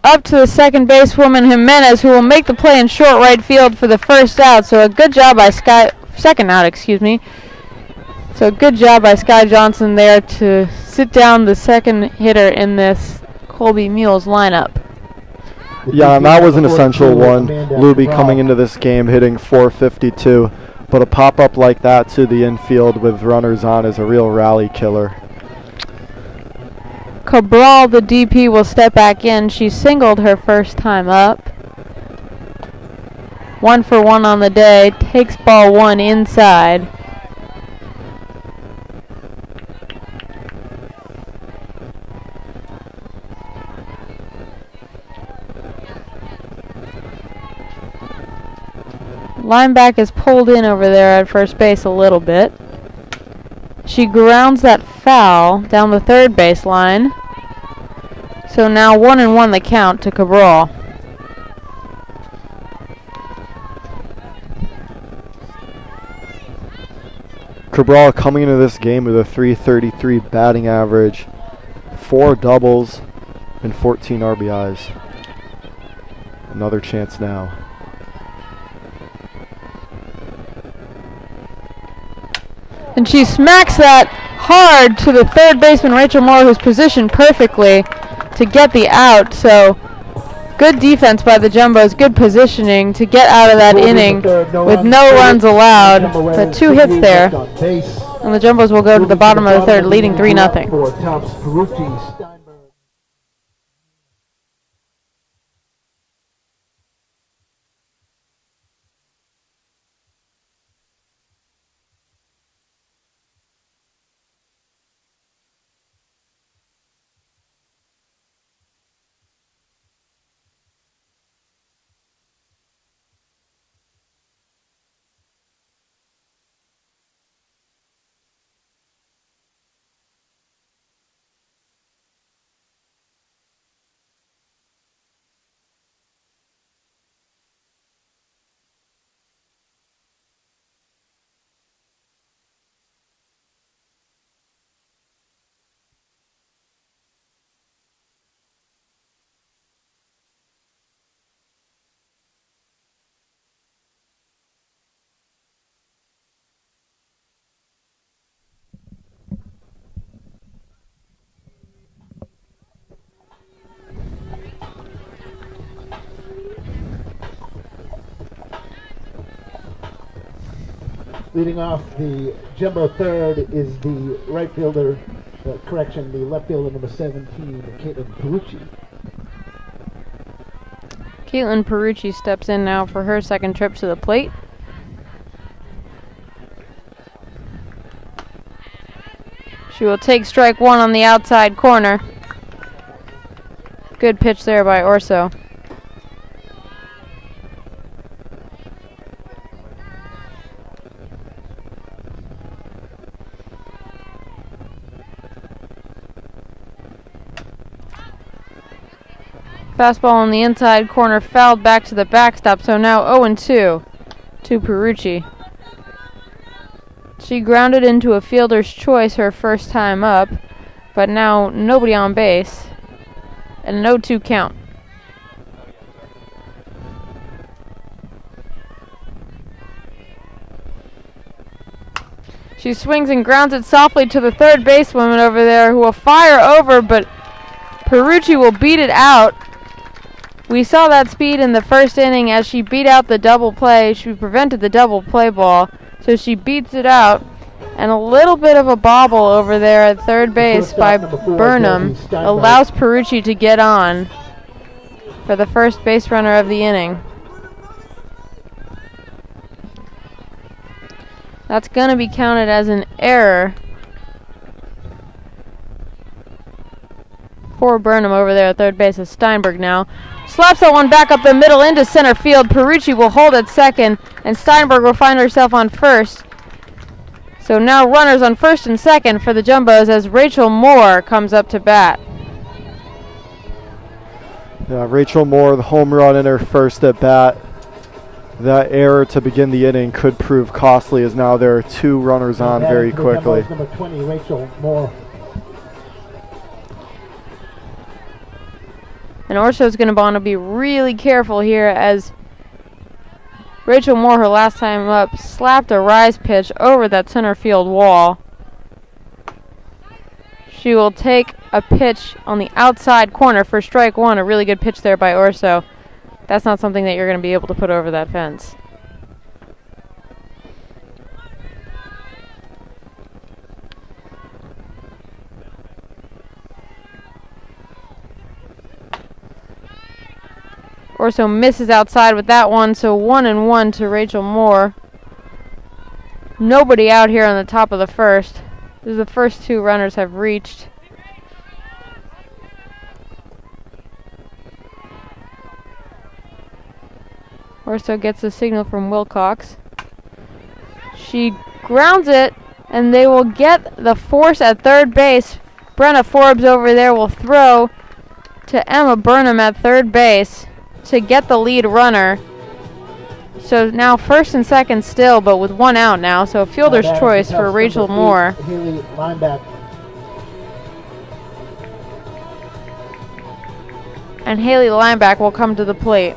[SPEAKER 1] up to the second basewoman Jimenez, who will make the play in short right field for the first out. So a good job by second out, excuse me. So good job by Sky Johnson there to sit down the second hitter in this Colby Mules lineup.
[SPEAKER 2] Yeah, and that was an essential one. Luby coming into this game hitting .452, but a pop-up like that to the infield with runners on is a real rally killer.
[SPEAKER 1] Cabral, the DP, will step back in. She singled her first time up. 1 for 1 on the day. Takes ball 1 inside. Lineback is pulled in over there at first base a little bit. She grounds that foul down the third base line. So now 1-1 the count to Cabral.
[SPEAKER 2] Cabral coming into this game with a .333 batting average, 4 doubles, and 14 RBIs. Another chance now.
[SPEAKER 1] And she smacks that hard to the third baseman, Rachel Moore, who's positioned perfectly to get the out. So good defense by the Jumbos, good positioning to get out of that inning with no runs allowed. But 2 hits there. And the Jumbos will go to the bottom of the third, leading 3-0.
[SPEAKER 3] Leading off the Jumbo third is the right fielder, the left fielder number 17, Caitlin Perucci.
[SPEAKER 1] Caitlin Perucci steps in now for her second trip to the plate. She will take strike 1 on the outside corner. Good pitch there by Orso. Fastball on the inside corner fouled back to the backstop, so now 0-2 to Perucci. She grounded into a fielder's choice her first time up, but now nobody on base, and an 0-2 count. She swings and grounds it softly to the third basewoman over there, who will fire over, but Perucci will beat it out. We saw that speed in the first inning as she beat out the double play. She prevented the double play ball, so she beats it out. And a little bit of a bobble over there at third base by Burnham allows Perucci to get on for the first base runner of the inning. That's going to be counted as an error for Burnham over there at third base. Is Steinberg now. Slaps that one back up the middle into center field. Perucci will hold at second, and Steinberg will find herself on first. So now runners on first and second for the Jumbos as Rachel Moore comes up to bat.
[SPEAKER 2] Yeah, Rachel Moore, the home run in her first at bat. That error to begin the inning could prove costly, as now there are 2 runners on very quickly.
[SPEAKER 3] Number 20, Rachel Moore.
[SPEAKER 1] And Orso's going to want to be really careful here as Rachel Moore, her last time up, slapped a rise pitch over that center field wall. She will take a pitch on the outside corner for strike 1. A really good pitch there by Orso. That's not something that you're going to be able to put over that fence. Orso misses outside with that one, so 1-1 to Rachel Moore. Nobody out here on the top of the first. This is the first 2 runners have reached. Orso gets a signal from Wilcox. She grounds it, and they will get the force at third base. Brenna Forbes over there will throw to Emma Burnham at third base to get the lead runner. So now first and second still, but with one out now. So fielder's choice for Rachel Moore.
[SPEAKER 3] Haley Lineback.
[SPEAKER 1] And Haley Lineback will come to the plate.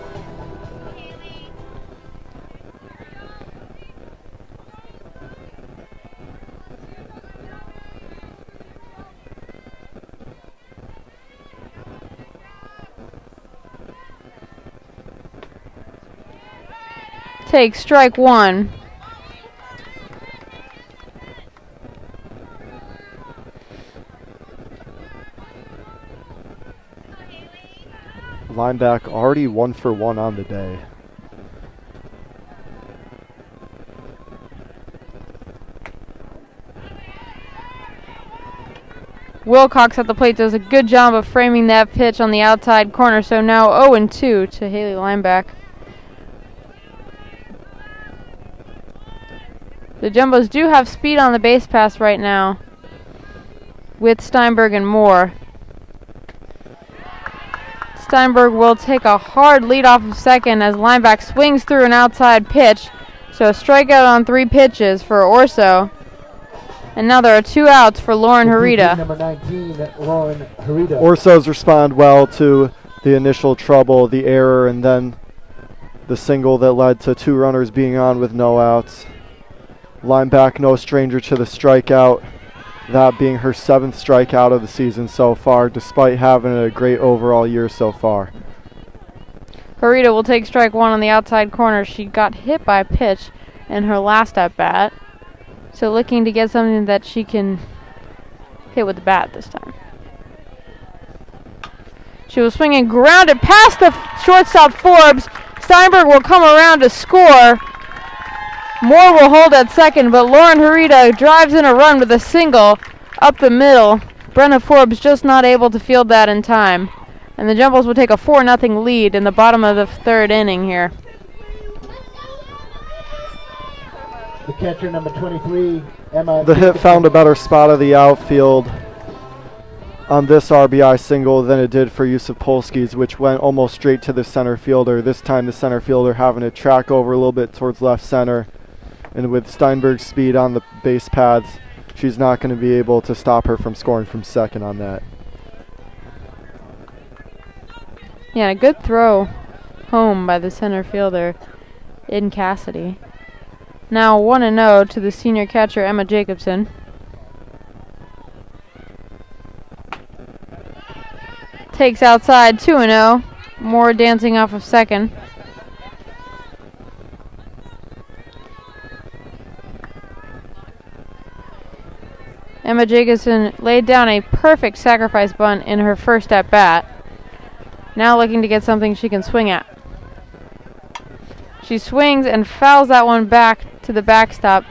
[SPEAKER 1] Take strike one.
[SPEAKER 2] Lineback already 1 for 1 on the day.
[SPEAKER 1] Wilcox at the plate does a good job of framing that pitch on the outside corner. So now 0-2 to Haley Lineback. The Jumbos do have speed on the base pass right now with Steinberg and Moore. Steinberg will take a hard lead off of second as Lineback swings through an outside pitch. So a strikeout on 3 pitches for Orso. And now there are 2 outs for Lauren Harita.
[SPEAKER 3] Number 19, Lauren Harita.
[SPEAKER 2] Orsos respond well to the initial trouble, the error, and then the single that led to 2 runners being on with no outs. Lineback no stranger to the strikeout, that being her 7th strikeout of the season so far, despite having a great overall year so far.
[SPEAKER 1] Harita will take strike one on the outside corner. She got hit by a pitch in her last at-bat, so looking to get something that she can hit with the bat this time. She will swing and ground it past the shortstop Forbes. Steinberg will come around to score. Moore will hold at second, but Lauren Harita drives in a run with a single up the middle. Brenna Forbes just not able to field that in time. And the Jumbos will take a 4-0 lead in the bottom of the 3rd inning here.
[SPEAKER 3] The catcher, number 23, Emma.
[SPEAKER 2] The hit found a better spot of the outfield on this RBI single than it did for Yusuf Polski's, which went almost straight to the center fielder. This time the center fielder having to track over a little bit towards left center. And with Steinberg's speed on the base paths, she's not going to be able to stop her from scoring from second on that.
[SPEAKER 1] Yeah, a good throw home by the center fielder in Cassidy. Now 1-0 to the senior catcher, Emma Jacobson. Takes outside, 2-0. Moore dancing off of second. Emma Jacobson laid down a perfect sacrifice bunt in her first at-bat. Now looking to get something she can swing at. She swings and fouls that one back to the backstop.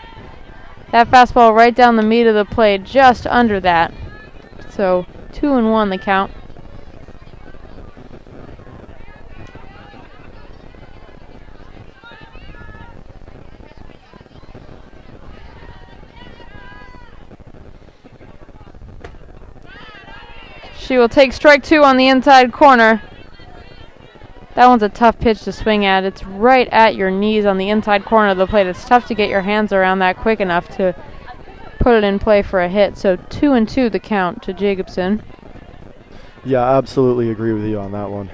[SPEAKER 1] That fastball right down the meat of the plate, just under that. So 2-1 the count. She will take strike 2 on the inside corner. That one's a tough pitch to swing at. It's right at your knees on the inside corner of the plate. It's tough to get your hands around that quick enough to put it in play for a hit. So 2-2 the count to Jacobson.
[SPEAKER 2] Yeah, absolutely agree with you on that one.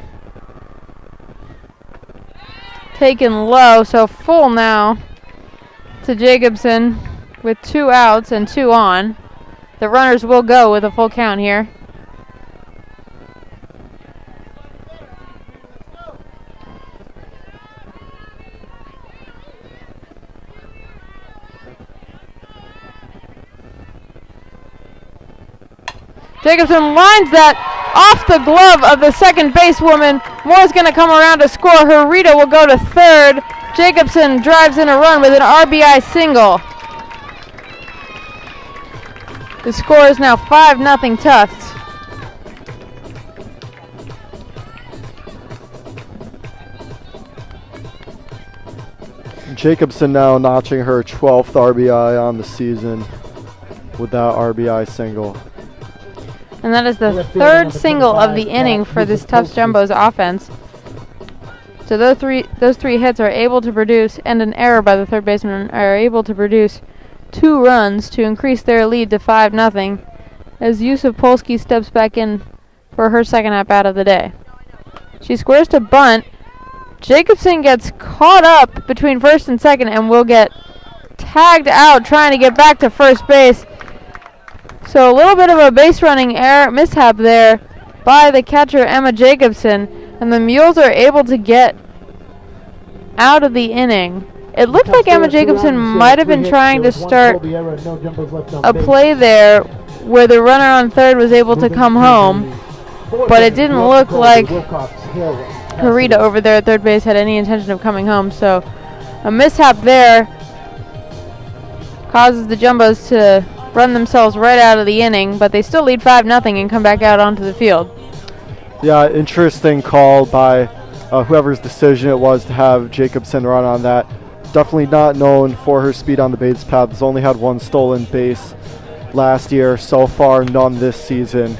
[SPEAKER 1] Taken low, so full now to Jacobson with 2 outs and 2 on. The runners will go with a full count here. Jacobson lines that off the glove of the second basewoman. Moore's going to come around to score. Harita will go to third. Jacobson drives in a run with an RBI single. The score is now 5-0 Tufts.
[SPEAKER 2] Jacobson now notching her 12th RBI on the season with that RBI single.
[SPEAKER 1] And that is the 3rd single of the inning for this Tufts Jumbos offense. So those three hits are able to produce, and an error by the third baseman, are able to produce 2 runs to increase their lead to 5-0 as Yusuf Polsky steps back in for her second at-bat of the day. She squares to bunt. Jacobson gets caught up between first and second and will get tagged out trying to get back to first base. So a little bit of a base running error mishap there by the catcher Emma Jacobson, and the Mules are able to get out of the inning. It looked like Emma Jacobson might have been trying to start a play there where the runner on third was able to come home, but it didn't look like Harita over there at third base had any intention of coming home. So a mishap there causes the Jumbos to run themselves right out of the inning, but they still lead 5-0 and come back out onto the field.
[SPEAKER 2] Yeah, interesting call by whoever's decision it was to have Jacobson run on that. Definitely not known for her speed on the base path. Has only had 1 stolen base last year. So far, none this season,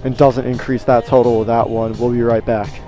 [SPEAKER 2] and doesn't increase that total with that one. We'll be right back.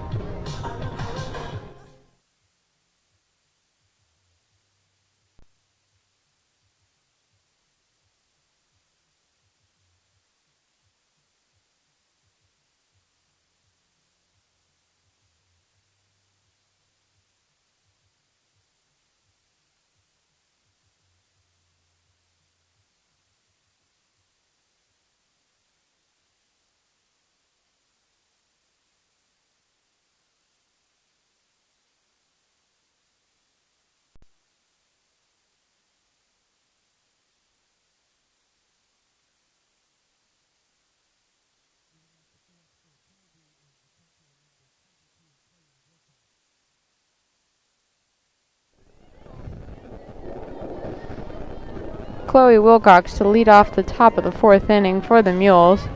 [SPEAKER 1] Chloe Wilcox to lead off the top of the 4th inning for the Mules.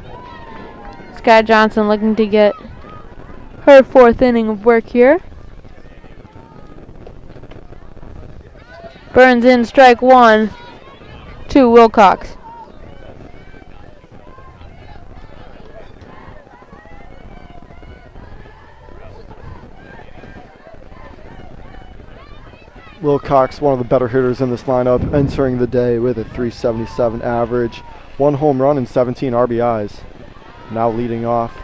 [SPEAKER 1] Sky Johnson looking to get her 4th inning of work here. Burns in, strike 1 to Wilcox.
[SPEAKER 2] Wilcox, one of the better hitters in this lineup, entering the day with a .377 average, 1 home run and 17 RBIs. Now leading off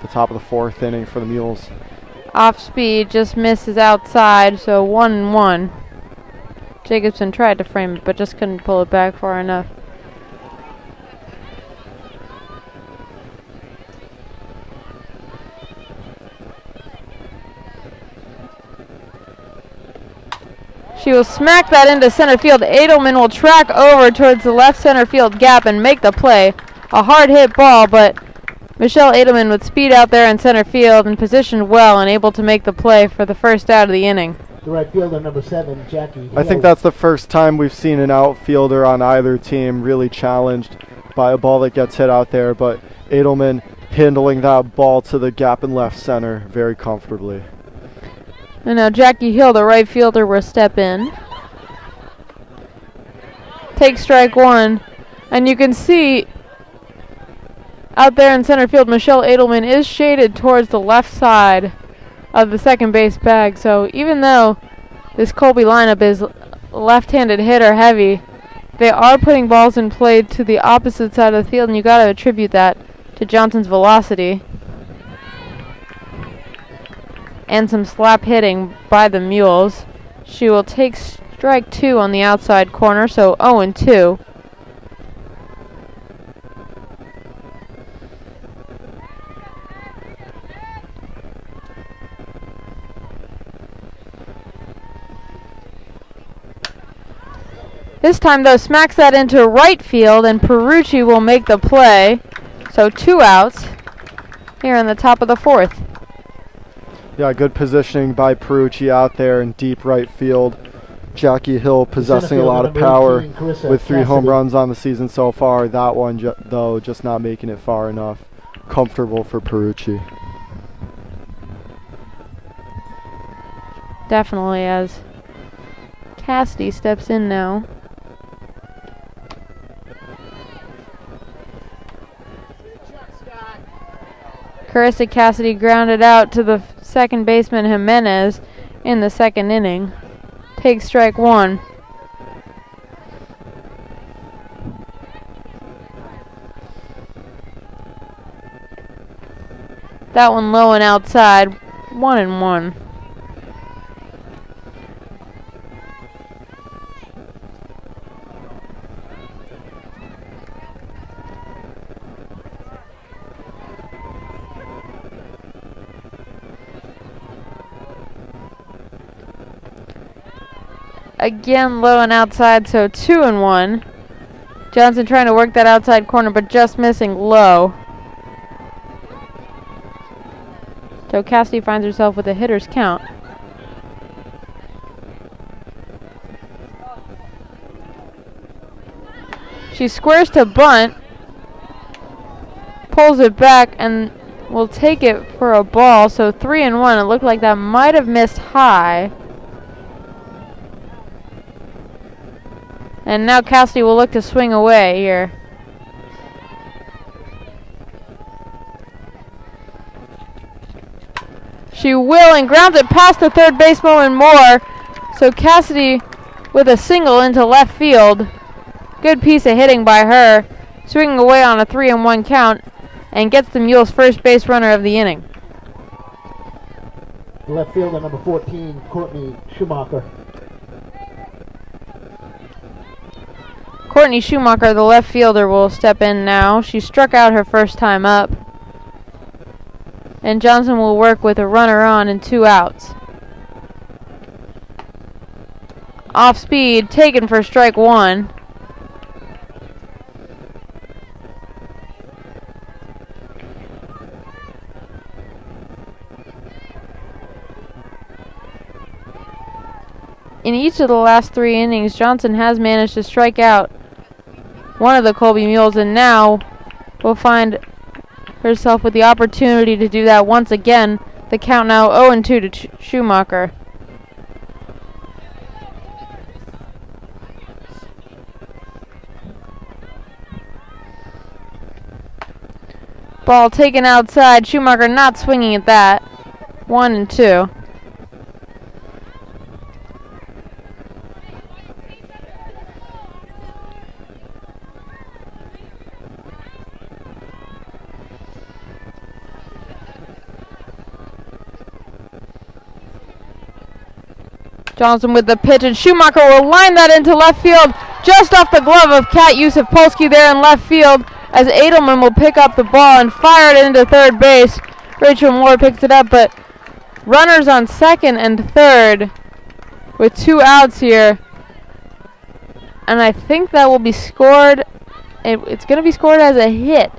[SPEAKER 2] the top of the 4th inning for the Mules.
[SPEAKER 1] Off speed, just misses outside, so 1-1. Jacobson tried to frame it, but just couldn't pull it back far enough. She will smack that into center field. Edelman will track over towards the left center field gap and make the play. A hard hit ball, but Michelle Edelman with speed out there in center field and positioned well and able to make the play for the first out of the inning.
[SPEAKER 3] The right fielder, number 7, Jackie Hill.
[SPEAKER 2] I think that's the first time we've seen an outfielder on either team really challenged by a ball that gets hit out there, but Edelman handling that ball to the gap in left center very comfortably.
[SPEAKER 1] And now Jackie Hill, the right fielder, will step in. Take strike 1. And you can see out there in center field, Michelle Edelman is shaded towards the left side of the second base bag. So even though this Colby lineup is left-handed hitter heavy, they are putting balls in play to the opposite side of the field, and you got to attribute that to Johnson's velocity and some slap hitting by the Mules. She will take strike 2 on the outside corner, so 0-2. This time, though, smacks that into right field, and Perucci will make the play. So 2 outs here in the top of the 4th.
[SPEAKER 2] Yeah, good positioning by Perucci out there in deep right field. Jackie Hill possessing a lot of power with 3 home runs on the season so far. That one, though, just not making it far enough. Comfortable for Perucci.
[SPEAKER 1] Definitely, as Cassidy steps in now. Carissa Cassidy grounded out to the second baseman Jimenez in the second inning. Takes strike one. That one low and outside. 1-1. Again, low and outside, so 2-1. Johnson trying to work that outside corner, but just missing low. So Cassidy finds herself with a hitter's count. She squares to bunt, pulls it back, and will take it for a ball. So 3-1. It looked like that might have missed high. And now Cassidy will look to swing away here. She will, and grounds it past the third baseman and more. So Cassidy with a single into left field. Good piece of hitting by her. Swinging away on a 3-1 count and gets the Mules' first base runner of the inning.
[SPEAKER 3] Left fielder number 14, Courtney Schumacher.
[SPEAKER 1] Courtney Schumacher, the left fielder, will step in now. She struck out her first time up. And Johnson will work with a runner on and 2 outs. Off speed, taken for strike one. In each of the last 3 innings, Johnson has managed to strike out one of the Colby Mules, and now will find herself with the opportunity to do that once again. The count now 0-2 to Schumacher. Ball taken outside. Schumacher not swinging at that. 1-2. Johnson with the pitch, and Schumacher will line that into left field, just off the glove of Kat Yusuf-Polsky there in left field, as Edelman will pick up the ball and fire it into third base. Rachel Moore picks it up, but runners on second and third with 2 outs here. And I think that will be scored. It's going to be scored as a hit,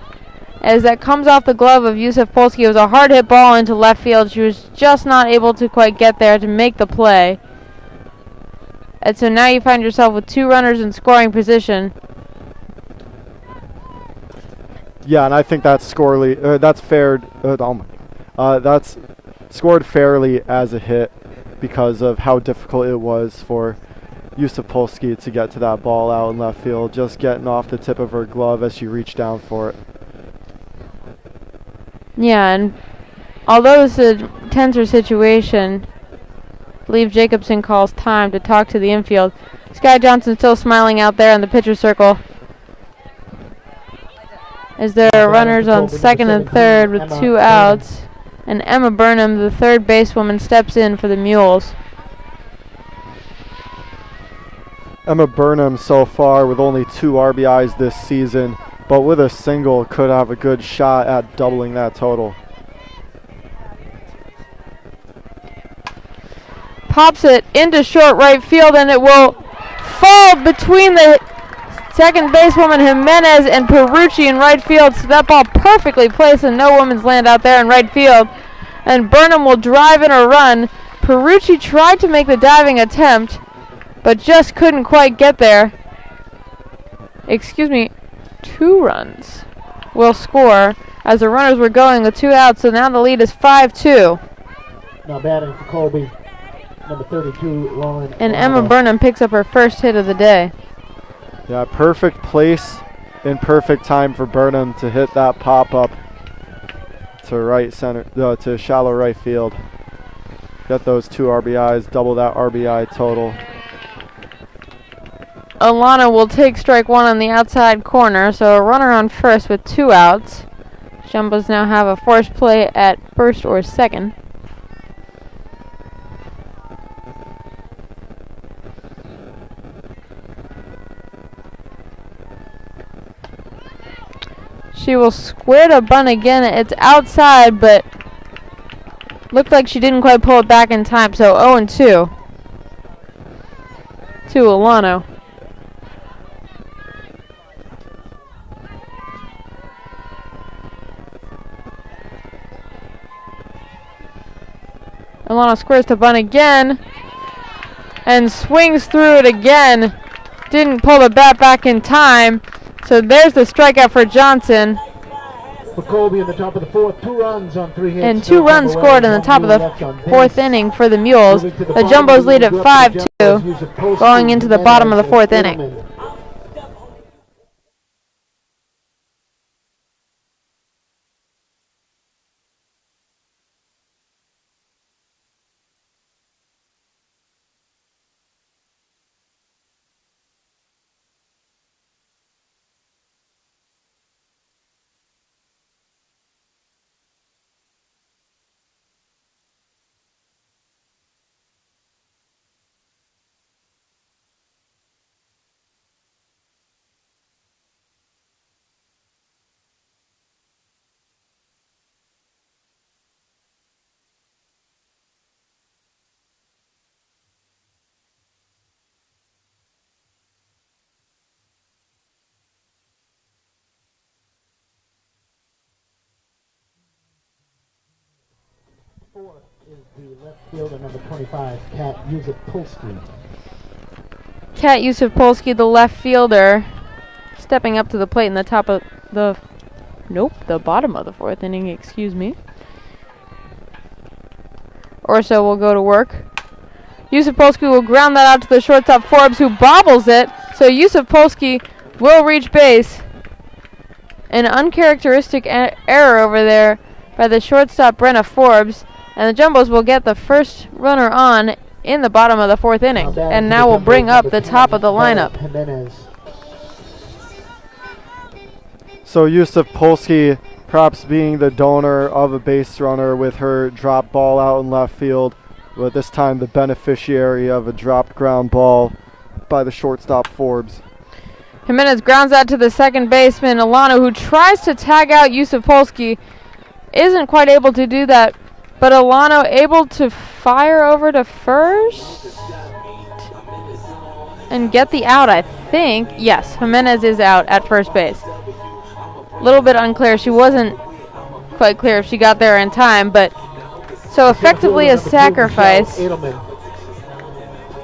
[SPEAKER 1] as that comes off the glove of Yusuf-Polsky. It was a hard hit ball into left field. She was just not able to quite get there to make the play. And so now you find yourself with 2 runners in scoring position.
[SPEAKER 2] Yeah, and I think that's that's fair. That's scored fairly as a hit because of how difficult it was for Yusuf-Polsky to get to that ball out in left field, just getting off the tip of her glove as she reached down for it.
[SPEAKER 1] Yeah, and although it's a tenser situation, I believe Jacobson calls time to talk to the infield. Sky Johnson still smiling out there in the pitcher's circle. As there are runners on second and third with 2 outs. And Emma Burnham, the third basewoman, steps in for the Mules.
[SPEAKER 2] Emma Burnham so far with only 2 RBIs this season, but with a single could have a good shot at doubling that total.
[SPEAKER 1] Pops it into short right field, and it will fall between the second basewoman Jimenez and Perucci in right field. So that ball perfectly placed in no woman's land out there in right field. And Burnham will drive in a run. Perucci tried to make the diving attempt, but just couldn't quite get there. 2 runs will score as the runners were going with 2 outs. So now the lead is 5-2.
[SPEAKER 3] Now batting for Colby, number 32, Lauren.
[SPEAKER 1] And Emma Burnham picks up her first hit of the day.
[SPEAKER 2] Yeah, perfect place in perfect time for Burnham to hit that pop-up to right center, to shallow right field. get those 2 RBIs, double that RBI total.
[SPEAKER 1] Alana will take strike 1 on the outside corner, so a runner on first with 2 outs. Jumbos now have a forced play at first or second. She will square to bunt again. It's outside, but looked like she didn't quite pull it back in time, so 0-2 to Alano. Alano squares to bunt again and swings through it again. Didn't pull the bat back in time. So there's the strikeout for Johnson.
[SPEAKER 3] For Colby in the top of the 4th, 2 runs on 3 hits.
[SPEAKER 1] And 2 runs scored in the top of the 4th inning for the Mules. The Jumbos lead at 5-2 going into the bottom of the 4th inning.
[SPEAKER 3] Is the left fielder, number 25, Kat Yusupolsky.
[SPEAKER 1] Kat Yusupolsky, the left fielder, stepping up to the plate in the top of the bottom of the 4th inning, excuse me. Orso will go to work. Yusupolsky will ground that out to the shortstop Forbes, who bobbles it, so Yusupolsky will reach base. An uncharacteristic error over there by the shortstop Brenna Forbes. And the Jumbos will get the first runner on in the bottom of the 4th inning. And now we'll bring up the top of the lineup.
[SPEAKER 2] So Yusupolsky perhaps being the donor of a base runner with her drop ball out in left field, but this time the beneficiary of a dropped ground ball by the shortstop Forbes.
[SPEAKER 1] Jimenez grounds out to the second baseman, Alano, who tries to tag out Yusupolsky. Isn't quite able to do that. But Alano able to fire over to first and get the out, I think. Yes, Jimenez is out at first base. A little bit unclear. She wasn't quite clear if she got there in time, but so effectively a sacrifice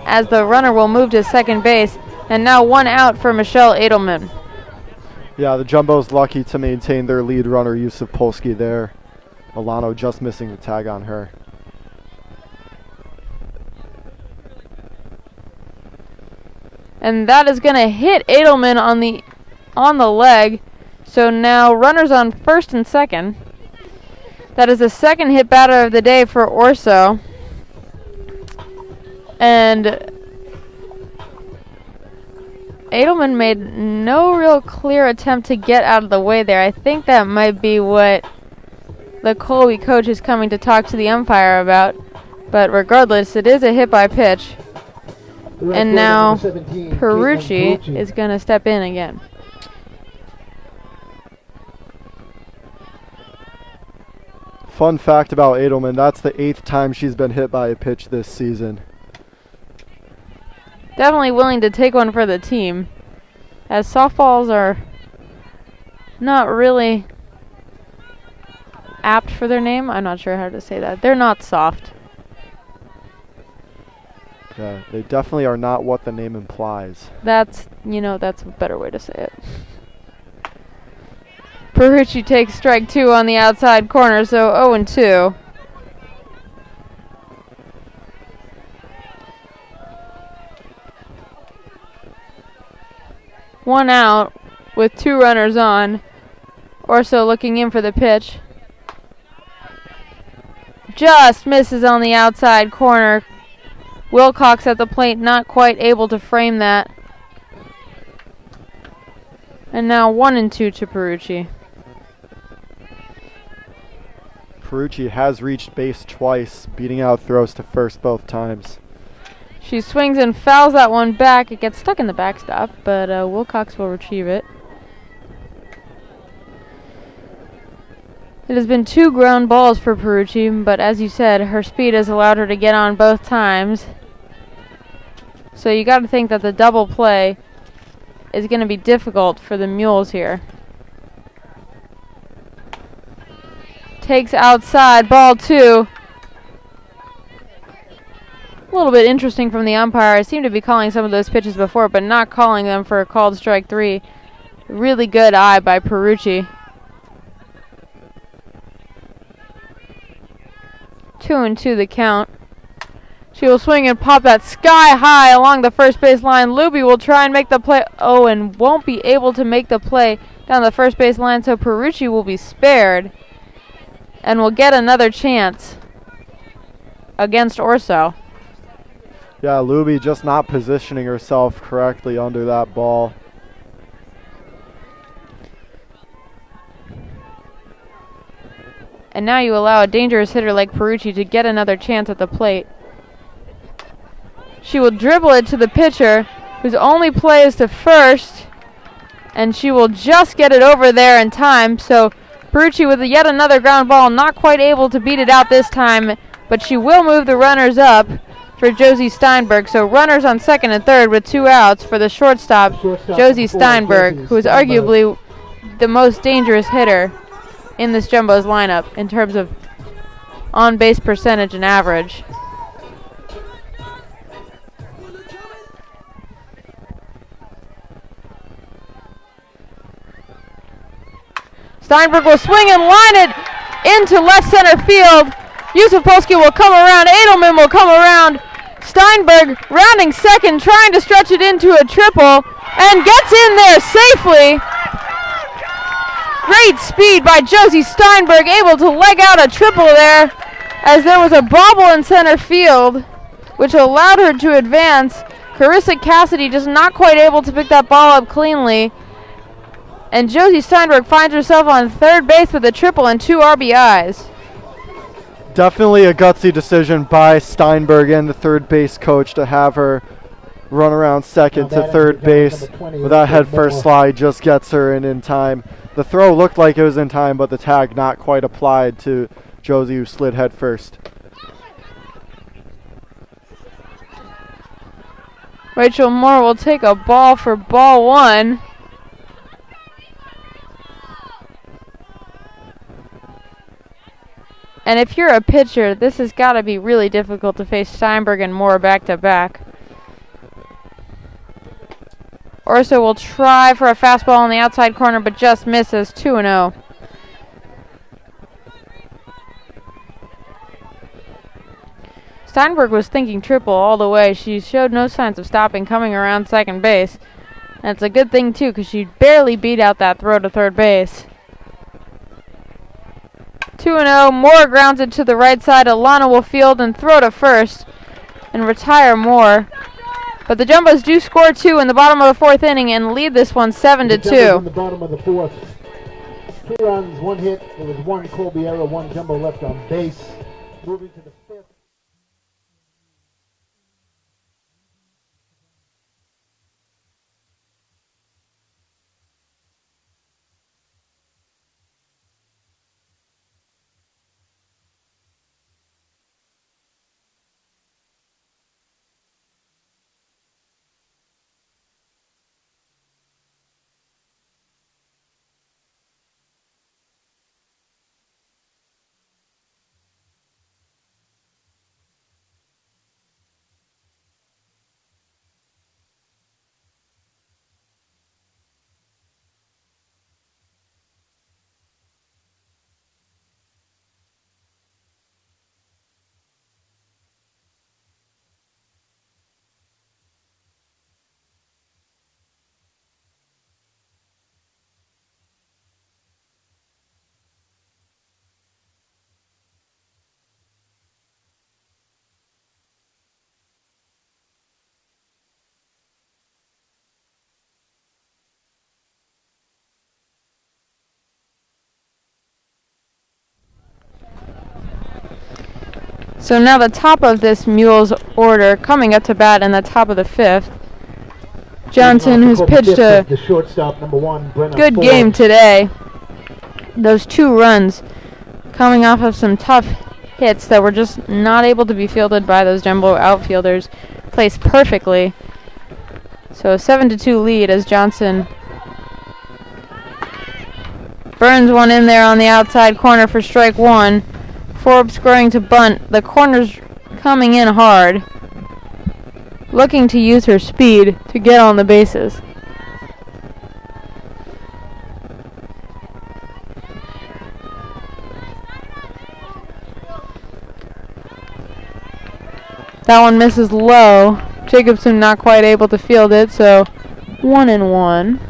[SPEAKER 1] as the runner will move to second base. And now 1 out for Michelle Edelman.
[SPEAKER 2] Yeah, the Jumbos lucky to maintain their lead runner, Yusupolsky, there. Alano just missing the tag on her.
[SPEAKER 1] And that is going to hit Edelman on the leg. So now runners on first and second. That is the second hit batter of the day for Orso. And Edelman made no real clear attempt to get out of the way there. I think that might be what the Colby coach is coming to talk to the umpire about. But regardless, it is a hit by pitch. And now Perucci is going to step in again.
[SPEAKER 2] Fun fact about Edelman, that's the 8th time she's been hit by a pitch this season.
[SPEAKER 1] Definitely willing to take one for the team, as softballs are not really apt for their name. I'm not sure how to say that. They're not soft.
[SPEAKER 2] Yeah, they definitely are not what the name implies.
[SPEAKER 1] That's a better way to say it. Perucci takes strike 2 on the outside corner, so 0-2. One out with 2 runners on. Orso looking in for the pitch. just misses on the outside corner. Wilcox at the plate, not quite able to frame that. And now 1-2 to Perucci.
[SPEAKER 2] Perucci has reached base twice, beating out throws to first both times.
[SPEAKER 1] She swings and fouls that one back. It gets stuck in the backstop, but Wilcox will retrieve it. It has been 2 ground balls for Perucci, but as you said, her speed has allowed her to get on both times. So you got to think that the double play is going to be difficult for the Mules here. Takes outside, ball 2. A little bit interesting from the umpire. I seem to be calling some of those pitches before, but not calling them for a called strike 3. Really good eye by Perucci. 2-2 the count. She will swing and pop that sky high along the first base line. Luby will try and make the play. Oh, and won't be able to make the play down the first base line, so Perucci will be spared and will get another chance against Orso.
[SPEAKER 2] Yeah, Luby just not positioning herself correctly under that ball.
[SPEAKER 1] And now you allow a dangerous hitter like Perucci to get another chance at the plate. She will dribble it to the pitcher, whose only play is to first, and she will just get it over there in time. So Perucci with yet another ground ball, not quite able to beat it out this time, but she will move the runners up for Josie Steinberg. So runners on second and third with 2 outs for the shortstop Josie Steinberg, who is arguably the most dangerous hitter in this Jumbo's lineup in terms of on-base percentage and average. Steinberg will swing and line it into left center field. Yusuf Polsky will come around. Edelman will come around. Steinberg rounding second, trying to stretch it into a triple, and gets in there safely. Great speed by Josie Steinberg, able to leg out a triple there, as there was a bobble in center field, which allowed her to advance. Carissa Cassidy just not quite able to pick that ball up cleanly. And Josie Steinberg finds herself on third base with a triple and 2 RBIs.
[SPEAKER 2] Definitely a gutsy decision by Steinberg and the third base coach to have her run around second to third base with that head first slide. Just gets her in time. The throw looked like it was in time, but the tag not quite applied to Josie, who slid head first.
[SPEAKER 1] Rachel Moore will take a ball for ball 1. And if you're a pitcher, this has got to be really difficult to face Steinberg and Moore back-to-back. Orso will try for a fastball on the outside corner, but just misses. 2-0. Steinberg was thinking triple all the way. She showed no signs of stopping, coming around second base. And it's a good thing, too, because she barely beat out that throw to third base. 2-0. Moore grounds it to the right side. Alana will field and throw to first and retire Moore. But the Jumbos do score 2 in the bottom of the 4th inning and lead this one 7-2.
[SPEAKER 3] In the bottom of the 4th. 2 runs, 1 hit. There was 1 Colby error, 1 Jumbo left on base. Moving to the 5th.
[SPEAKER 1] So now the top of this Mules order coming up to bat in the top of the 5th. Johnson, who's pitched a
[SPEAKER 3] the shortstop, number 1,
[SPEAKER 1] good game today. Those 2 runs coming off of some tough hits that were just not able to be fielded by those Jumbo outfielders. Placed perfectly. So a 7-2 lead as Johnson burns one in there on the outside corner for strike 1. Forbes scoring to bunt. The corner's coming in hard, looking to use her speed to get on the bases. That one misses low. Jacobson not quite able to field it, so 1-1.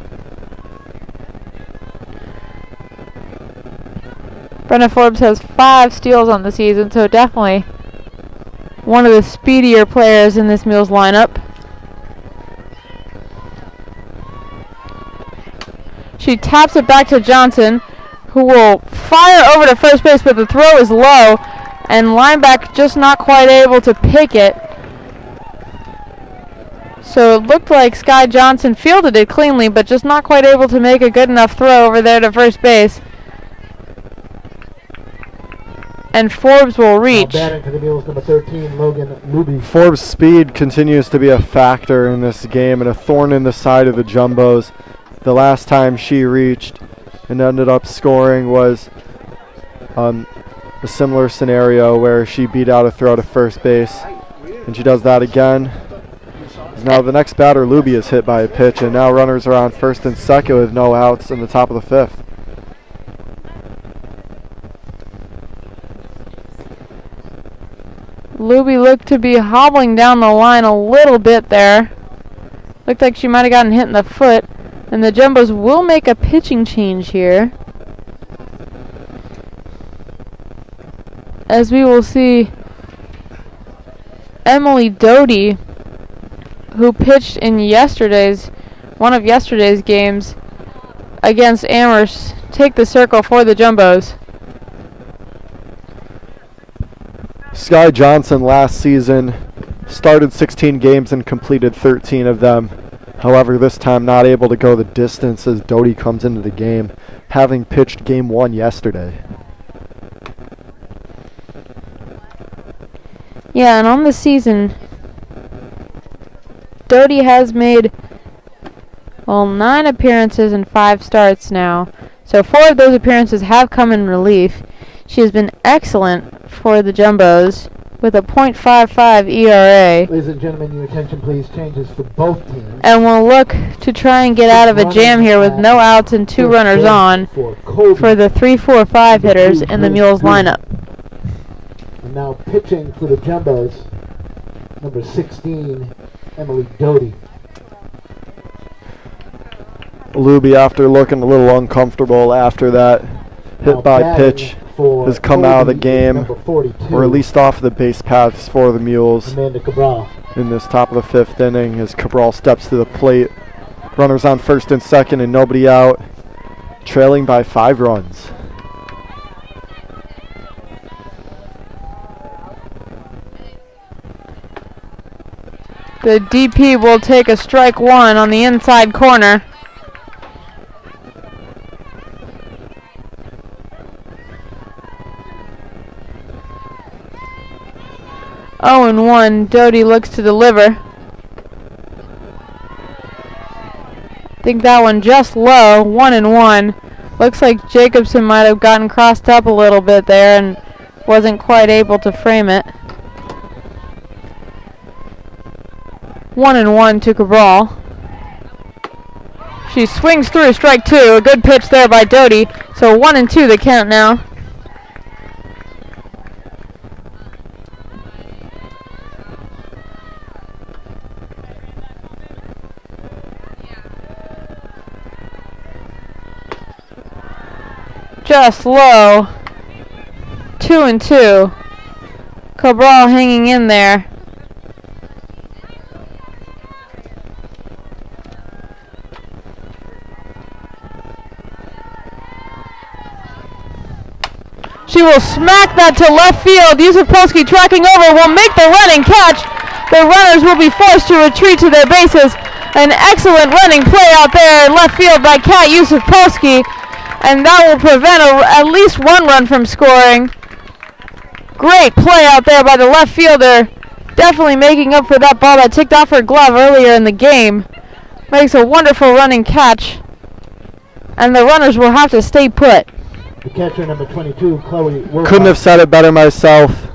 [SPEAKER 1] Brenna Forbes has 5 steals on the season, so definitely one of the speedier players in this Mules lineup. She taps it back to Johnson, who will fire over to first base, but the throw is low, and linebacker just not quite able to pick it. So it looked like Sky Johnson fielded it cleanly, but just not quite able to make a good enough throw over there to first base. And Forbes will reach.
[SPEAKER 3] Batting for the Mules, number 13, Logan Luby.
[SPEAKER 2] Forbes' speed continues to be a factor in this game and a thorn in the side of the Jumbos. The last time she reached and ended up scoring was a similar scenario where she beat out a throw to first base, and she does that again. Now the next batter, Luby, is hit by a pitch, and now runners are on first and second with no outs in the top of the 5th.
[SPEAKER 1] Luby looked to be hobbling down the line a little bit there. Looked like she might have gotten hit in the foot. And the Jumbos will make a pitching change here, as we will see Emily Doty, who pitched in one of yesterday's games against Amherst, take the circle for the Jumbos.
[SPEAKER 2] Sky Johnson last season started 16 games and completed 13 of them. However, this time not able to go the distance as Doty comes into the game, having pitched game 1 yesterday.
[SPEAKER 1] Yeah, and on the season, Doty has made 9 appearances and 5 starts now. So 4 of those appearances have come in relief. She has been excellent for the Jumbos with a .55 ERA.
[SPEAKER 3] Ladies and gentlemen, your attention please. Changes for both teams.
[SPEAKER 1] And we'll look to try and get out of a jam here with no outs and 2 runners on for the 3-4-5 hitters in the Mules lineup.
[SPEAKER 3] And now pitching for the Jumbos, number 16, Emily Doty.
[SPEAKER 2] Luby, after looking a little uncomfortable after that hit by pitch, has come out of the game, or at least off the base paths for the Mules in this top of the 5th inning as Cabral steps to the plate. Runners on first and second and nobody out, trailing by 5 runs.
[SPEAKER 1] The DP will take a strike 1 on the inside corner. Oh, and 1. Doty looks to deliver. Think that one just low. 1-1. Looks like Jacobson might have gotten crossed up a little bit there and wasn't quite able to frame it. 1-1 to Cabral. She swings through strike 2. A good pitch there by Doty. So 1-2 the count now. Just low. 2-2. Cabral hanging in there. She will smack that to left field. Yusuf Polsky tracking over will make the running catch. The runners will be forced to retreat to their bases. An excellent running play out there in left field by Kat Yusuf Polsky, and that will prevent at least one run from scoring. Great play out there by the left fielder. Definitely making up for that ball that ticked off her glove earlier in the game. Makes a wonderful running catch, and the runners will have to stay put.
[SPEAKER 3] The catcher, number 22, Chloe Wilcox.
[SPEAKER 2] Couldn't have said it better myself.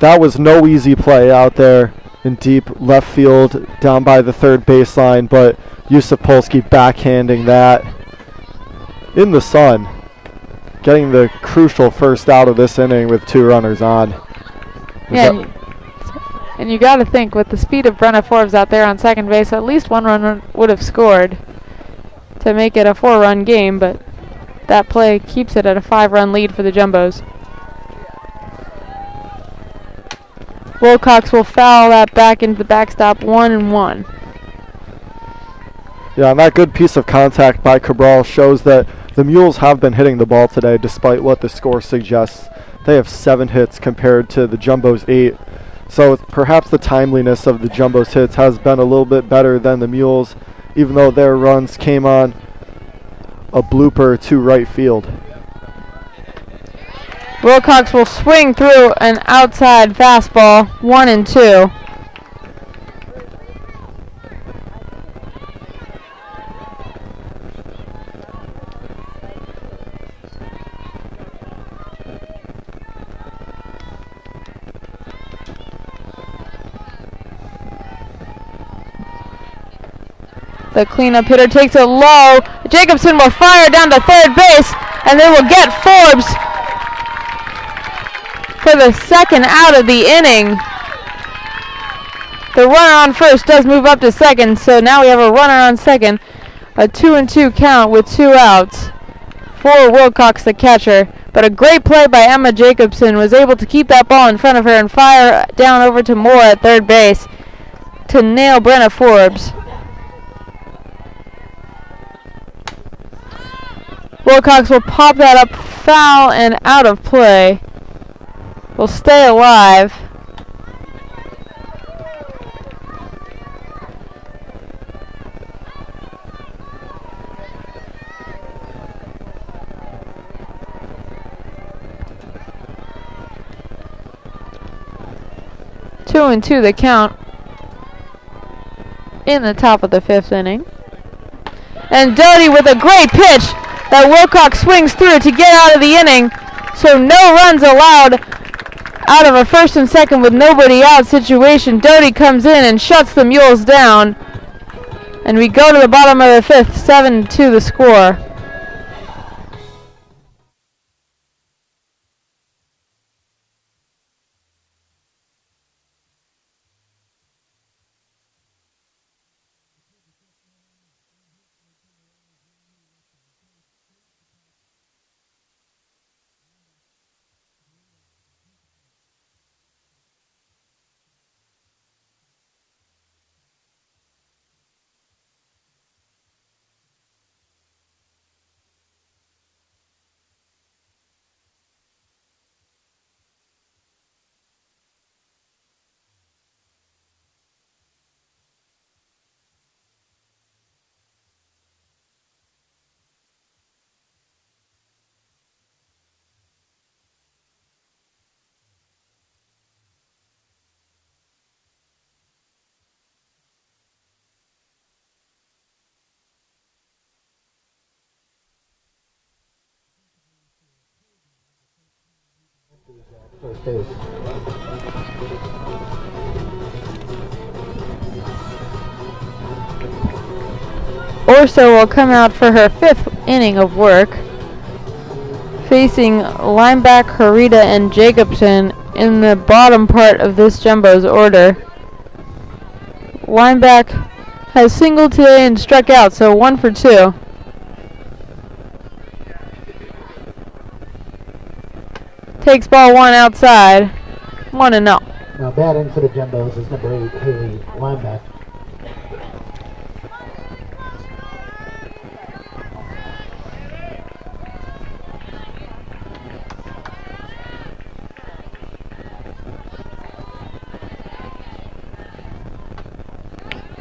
[SPEAKER 2] That was no easy play out there in deep left field down by the third baseline, but Yusuf Polsky backhanding that in the sun, getting the crucial first out of this inning with 2 runners on.
[SPEAKER 1] Yeah, and you got to think, with the speed of Brenna Forbes out there on second base, at least one runner would have scored to make it a 4-run game, but that play keeps it at a 5-run lead for the Jumbos. Wilcox will foul that back into the backstop, 1-1.
[SPEAKER 2] Yeah, and that good piece of contact by Cabral shows that the Mules have been hitting the ball today, despite what the score suggests. They have 7 hits compared to the Jumbos' 8. So perhaps the timeliness of the Jumbos' hits has been a little bit better than the Mules, even though their runs came on a blooper to right field.
[SPEAKER 1] Wilcox will swing through an outside fastball, 1-2. The cleanup hitter takes it low. Jacobson will fire down to third base, and they will get Forbes for the second out of the inning. The runner on first does move up to second, so now we have a runner on second. A 2-2 count with 2 outs for Wilcox, the catcher. But a great play by Emma Jacobson was able to keep that ball in front of her and fire down over to Moore at third base to nail Brenna Forbes. Wilcox will pop that up foul and out of play. Will stay alive. Two and two the count in the top of the 5th inning. And Doty with a great pitch that Wilcox swings through to get out of the inning. So no runs allowed out of a first and second with nobody out situation. Doty comes in and shuts the Mules down. And we go to the bottom of the 5th, 7-2 the score.
[SPEAKER 3] First base.
[SPEAKER 1] Orso will come out for her 5th inning of work, facing Lineback, Harita, and Jacobson in the bottom part of this Jumbo's order. Lineback has singled today and struck out, so 1 for 2. Takes ball 1 outside, 1-0.
[SPEAKER 3] Now batting for the Jumbos is number 8, Haley Lineback.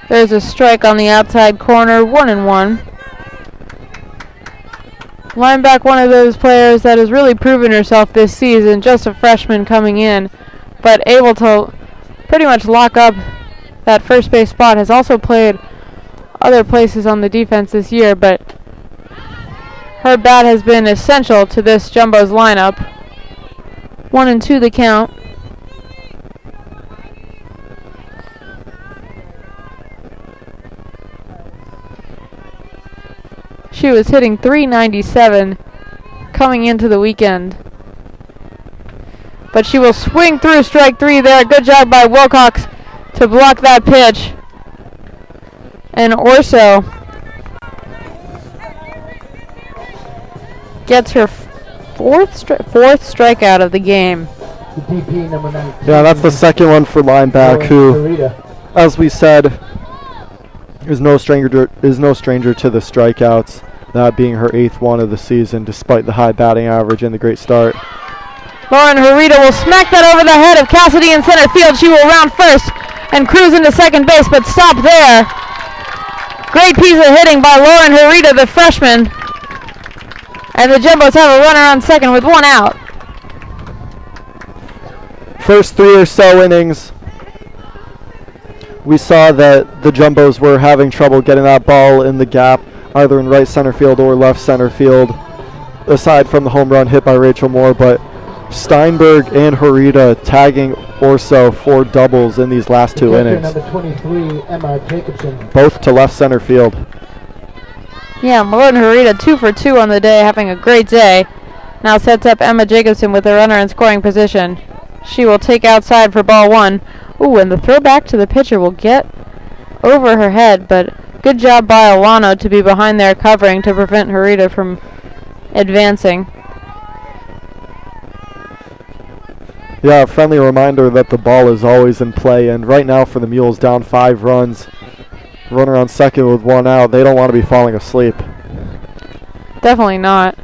[SPEAKER 1] There's a strike on the outside corner, 1-1. Lineback, one of those players that has really proven herself this season, just a freshman coming in, but able to pretty much lock up that first base spot. Has also played other places on the defense this year, but her bat has been essential to this Jumbo's lineup. 1-2 the count. She was hitting .397 coming into the weekend. But she will swing through strike 3 there. Good job by Wilcox to block that pitch. And Orso gets her fourth strikeout of the game.
[SPEAKER 3] The DP number 19.
[SPEAKER 2] Yeah, that's the second one for lineback, who, as we said, is no stranger to the strikeouts, that being her 8th one of the season, despite the high batting average and the great start.
[SPEAKER 1] Lauren Harita will smack that over the head of Cassidy in center field. She will round first and cruise into second base, but stop there. Great piece of hitting by Lauren Harita, the freshman. And the Jumbos have a runner on second with 1 out.
[SPEAKER 2] First 3 or so innings, we saw that the Jumbos were having trouble getting that ball in the gap, either in right center field or left center field, aside from the home run hit by Rachel Moore. But Steinberg and Harita tagging Orso for doubles in these last 2 innings.
[SPEAKER 3] Number 23, Emma Jacobson.
[SPEAKER 2] Both to left center field.
[SPEAKER 1] Yeah, Lauren Harita 2 for 2 on the day, having a great day. Now sets up Emma Jacobson with a runner in scoring position. She will take outside for ball 1. Ooh, and the throw back to the pitcher will get over her head, but good job by Alano to be behind there covering to prevent Harita from advancing.
[SPEAKER 2] Yeah, a friendly reminder that the ball is always in play, and right now for the Mules, down 5 runs, runner on second with 1 out, they don't want to be falling asleep.
[SPEAKER 1] Definitely not.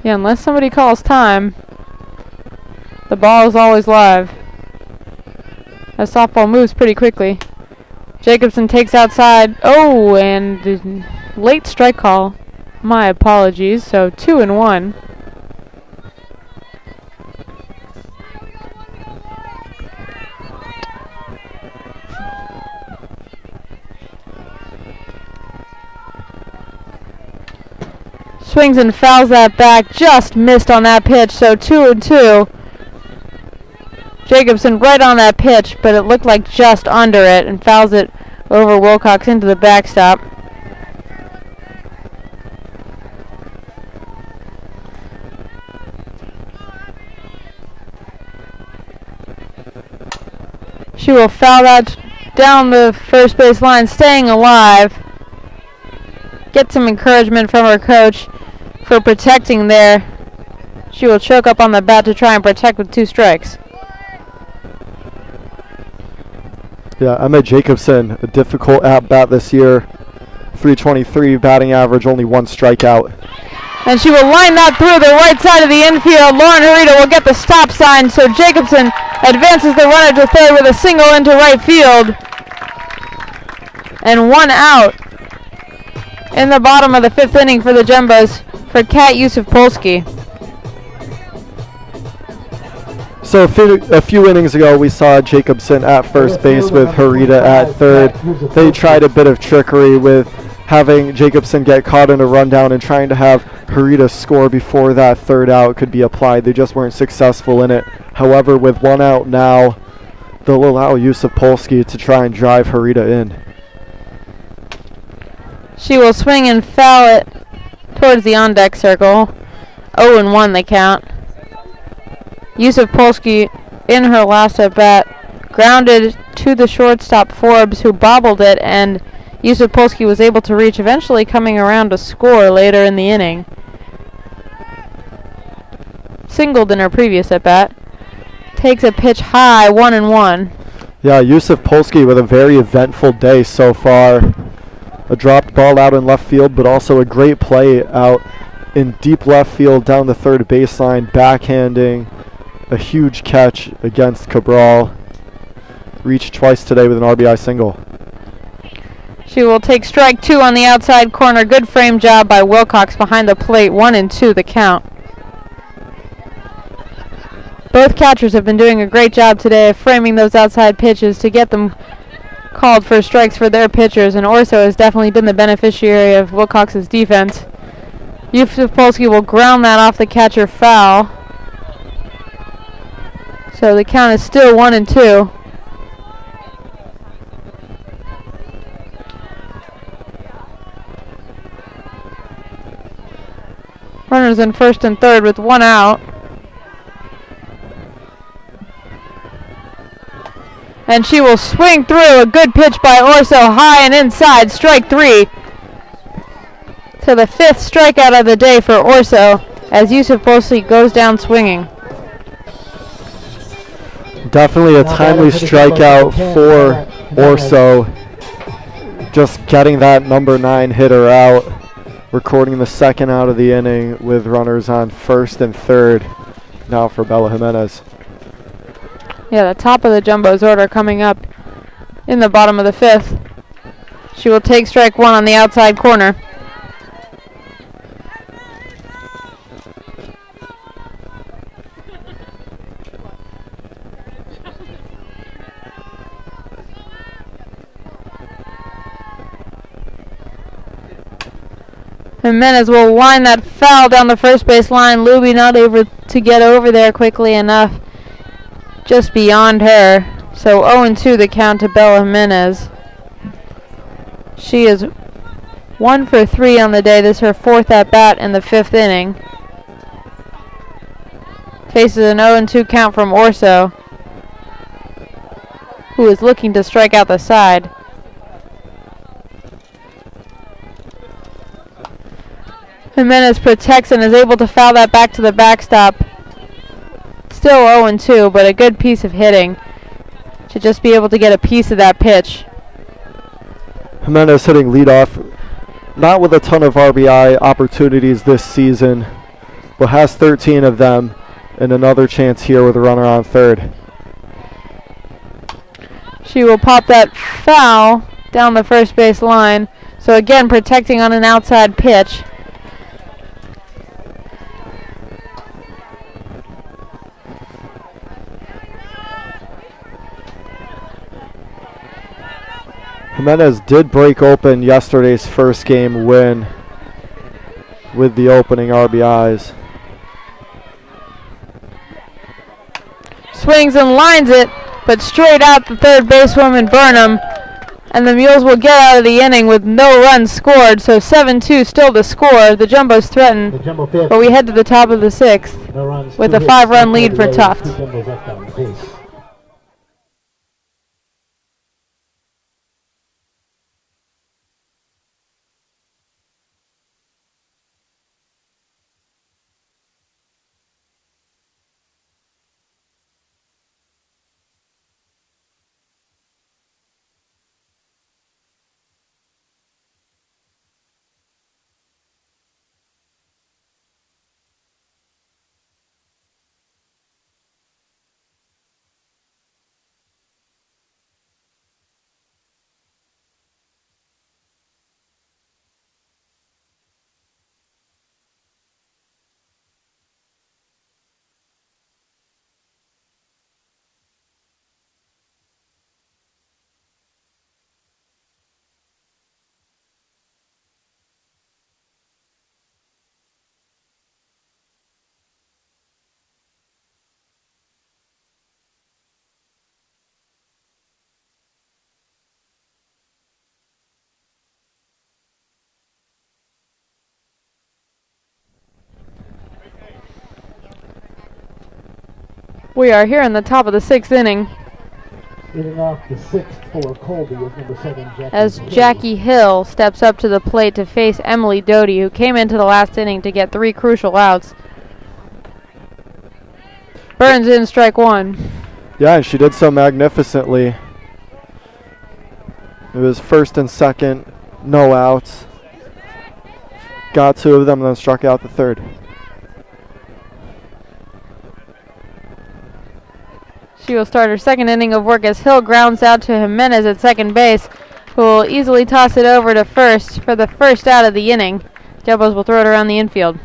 [SPEAKER 1] Yeah, unless somebody calls time, the ball is always live. As softball moves pretty quickly. Jacobson takes outside. Oh, and late strike call. My apologies. So 2-1. Swings and fouls that back. Just missed on that pitch. So 2-2. Jacobson right on that pitch, but it looked like just under it, and fouls it over Wilcox into the backstop. She will foul that down the first base line, staying alive. Get some encouragement from her coach for protecting there. She will choke up on the bat to try and protect with 2 strikes.
[SPEAKER 2] Yeah, Emma Jacobson, a difficult at-bat this year. .323 batting average, only 1 strikeout.
[SPEAKER 1] And she will line that through the right side of the infield. Lauren Harita will get the stop sign, so Jacobson advances the runner to third with a single into right field. And 1 out in the bottom of the 5th inning for the Jumbos for Kat Yusuf-Polsky.
[SPEAKER 2] So a few innings ago, we saw Jacobson at first base with Harita at third. They tried a bit of trickery with having Jacobson get caught in a rundown and trying to have Harita score before that 3rd out could be applied. They just weren't successful in it. However, with 1 out now, they'll allow Yusuf-Polsky to try and drive Harita in.
[SPEAKER 1] She will swing and foul it towards the on-deck circle. 0-1 the count. Yusuf-Polsky in her last at-bat grounded to the shortstop Forbes, who bobbled it, and Yusuf-Polsky was able to reach, eventually coming around to score later in the inning. Singled in her previous at-bat. Takes a pitch high, 1-1.
[SPEAKER 2] Yeah, Yusuf-Polsky with a very eventful day so far. A dropped ball out in left field, but also a great play out in deep left field down the 3rd baseline, backhanding a huge catch against Cabral. Reached twice today with an RBI single.
[SPEAKER 1] She will take strike 2 on the outside corner. Good frame job by Wilcox behind the plate. 1-2 the count. Both catchers have been doing a great job today of framing those outside pitches to get them called for strikes for their pitchers, and Orso has definitely been the beneficiary of Wilcox's defense. Yusuf Polsky will ground that off the catcher foul. So the count is still 1-2. Runners in first and third with 1 out. And she will swing through. A good pitch by Orso, high and inside, strike 3. So the 5th strikeout of the day for Orso as Yusuf Polsky goes down swinging.
[SPEAKER 2] Definitely a timely strikeout for Orso. Just getting that number 9 hitter out. Recording the 2nd out of the inning with runners on first and third now for Bella Jimenez.
[SPEAKER 1] Yeah, the top of the Jumbo's order coming up in the bottom of the 5th. She will take strike 1 on the outside corner. Jimenez will wind that foul down the first base line. Luby not able to get over there quickly enough. Just beyond her. So 0-2 the count to Bella Jimenez. She is 1 for 3 on the day. This is her 4th at bat in the 5th inning. Faces an 0-2 count from Orso, who is looking to strike out the side. Jimenez protects and is able to foul that back to the backstop. Still 0-2, but a good piece of hitting to just be able to get a piece of that pitch.
[SPEAKER 2] Jimenez hitting leadoff, not with a ton of RBI opportunities this season, but has 13 of them, and another chance here with a runner on third.
[SPEAKER 1] She will pop that foul down the first base line. So again, protecting on an outside pitch.
[SPEAKER 2] Jimenez did break open yesterday's first game win with the opening RBIs.
[SPEAKER 1] Swings and lines it, but straight out the third basewoman Burnham. And the Mules will get out of the inning with no runs scored, so 7-2 still the score. The Jumbos threaten, but we head to the top of the 6th with a 5-run lead for Tufts. We are here in the top of the 6th inning.
[SPEAKER 3] Leading off the 6th for Colby is number 7, Jackie
[SPEAKER 1] as Jackie Hill steps up to the plate to face Emily Doty, who came into the last inning to get 3 crucial outs. Burns in strike 1.
[SPEAKER 2] Yeah, and she did so magnificently. It was first and second, no outs. Got 2 of them and then struck out the third.
[SPEAKER 1] She will start her second inning of work as Hill grounds out to Jimenez at second base, who will easily toss it over to first for the first out of the inning. Jumbos will throw it around the infield.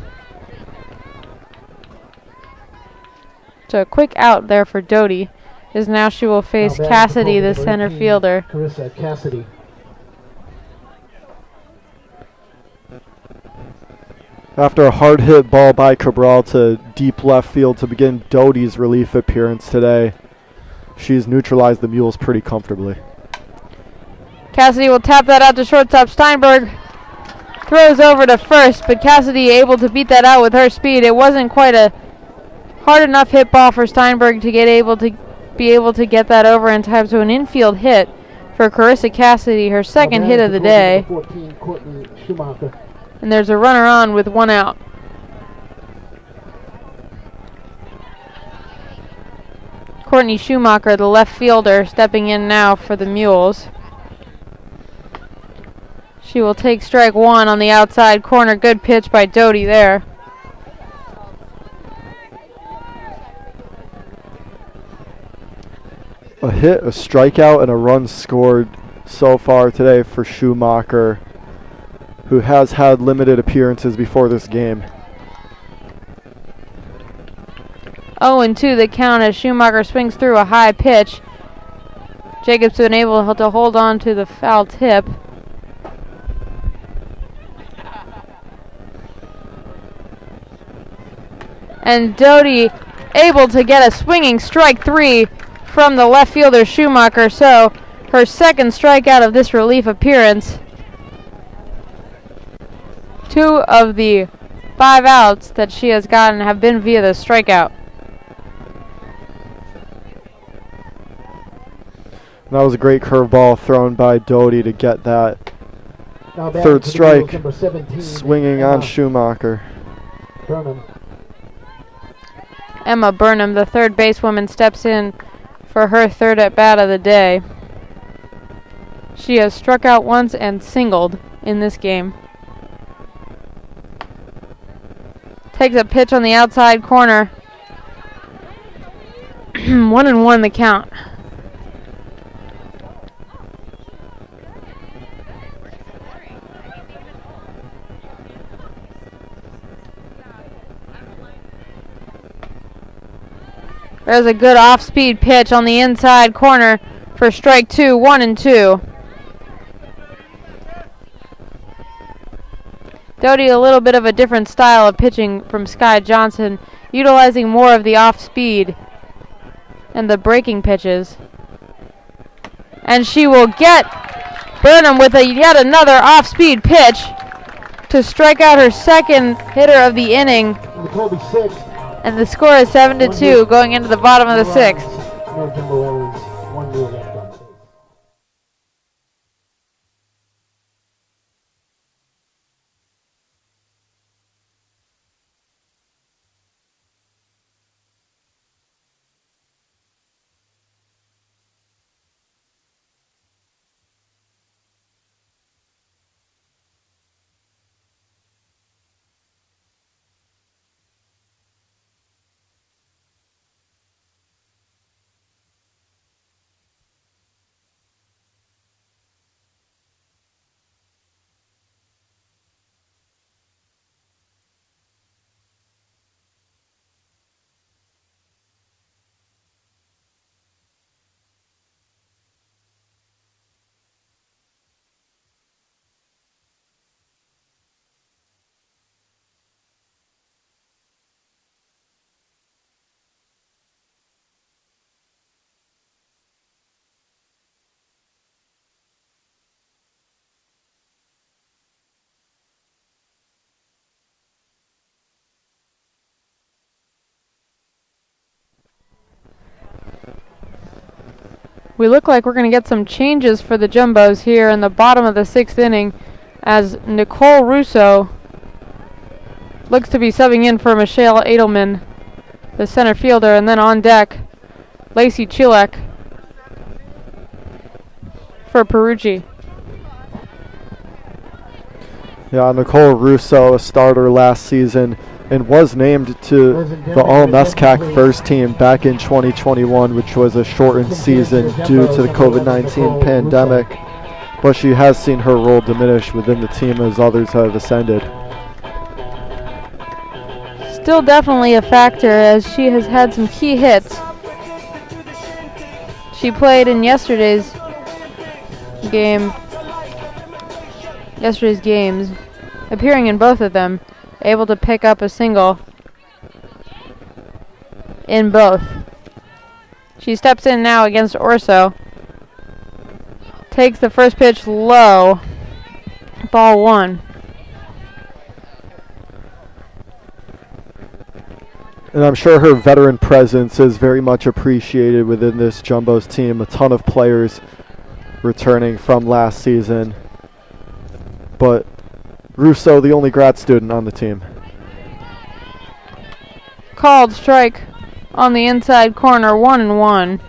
[SPEAKER 1] So a quick out there for Doty, as now she will face Cassidy, the center fielder.
[SPEAKER 3] Carissa Cassidy.
[SPEAKER 2] After a hard hit ball by Cabral to deep left field to begin Doty's relief appearance today, she's neutralized the Mules pretty comfortably.
[SPEAKER 1] Cassidy will tap that out to shortstop. Steinberg throws over to first, but Cassidy able to beat that out with her speed. It wasn't quite a hard enough hit ball for Steinberg to be able to get that over in time. So an infield hit for Carissa Cassidy, her second hit of the day.
[SPEAKER 3] 14, Courtney Schumacher.
[SPEAKER 1] And there's a runner on with one out. Courtney Schumacher, the left fielder, stepping in now for the Mules. She will take strike one on the outside corner. Good pitch by Doty there.
[SPEAKER 2] A hit, a strikeout, and a run scored so far today for Schumacher, who has had limited appearances before this game.
[SPEAKER 1] 0-2 the count as Schumacher swings through a high pitch. Jacobs been able to hold on to the foul tip. And Doty able to get a swinging strike three from the left fielder Schumacher. So her second strikeout of this relief appearance. 2 of the 5 outs that she has gotten have been via the strikeout.
[SPEAKER 2] That was a great curveball thrown by Doty to get that third strike, swinging on Schumacher.
[SPEAKER 3] Burnham.
[SPEAKER 1] Emma Burnham, the third basewoman, steps in for her third at-bat of the day. She has struck out once and singled in this game. Takes a pitch on the outside corner. 1-1 the count. There's a good off-speed pitch on the inside corner for strike two, 1-2. Doty, a little bit of a different style of pitching from Sky Johnson, utilizing more of the off-speed and the breaking pitches. And she will get Burnham with yet another off-speed pitch to strike out her second hitter of the inning.
[SPEAKER 3] Colby 6.
[SPEAKER 1] And the score is 7-2 going into the bottom of the sixth.
[SPEAKER 3] No jumbo errors, 1 rule left on base.
[SPEAKER 1] We look like we're going to get some changes for the Jumbos here in the bottom of the sixth inning as Nicole Russo looks to be subbing in for Michelle Edelman, the center fielder, and then on deck, Lacey Chilek for Perucci.
[SPEAKER 2] Yeah, Nicole Russo, a starter last season, and was named to the All-NESCAC first team back in 2021, which was a shortened season due to the COVID-19 pandemic. But she has seen her role diminish within the team as others have ascended.
[SPEAKER 1] Still definitely a factor as she has had some key hits. She played in yesterday's games, appearing in both of them, able to pick up a single in both. She steps in now against Orso. Takes the first pitch low. Ball 1.
[SPEAKER 2] And I'm sure her veteran presence is very much appreciated within this Jumbos team. A ton of players returning from last season. But Russo, the only grad student on the team.
[SPEAKER 1] Called strike on the inside corner, 1-1.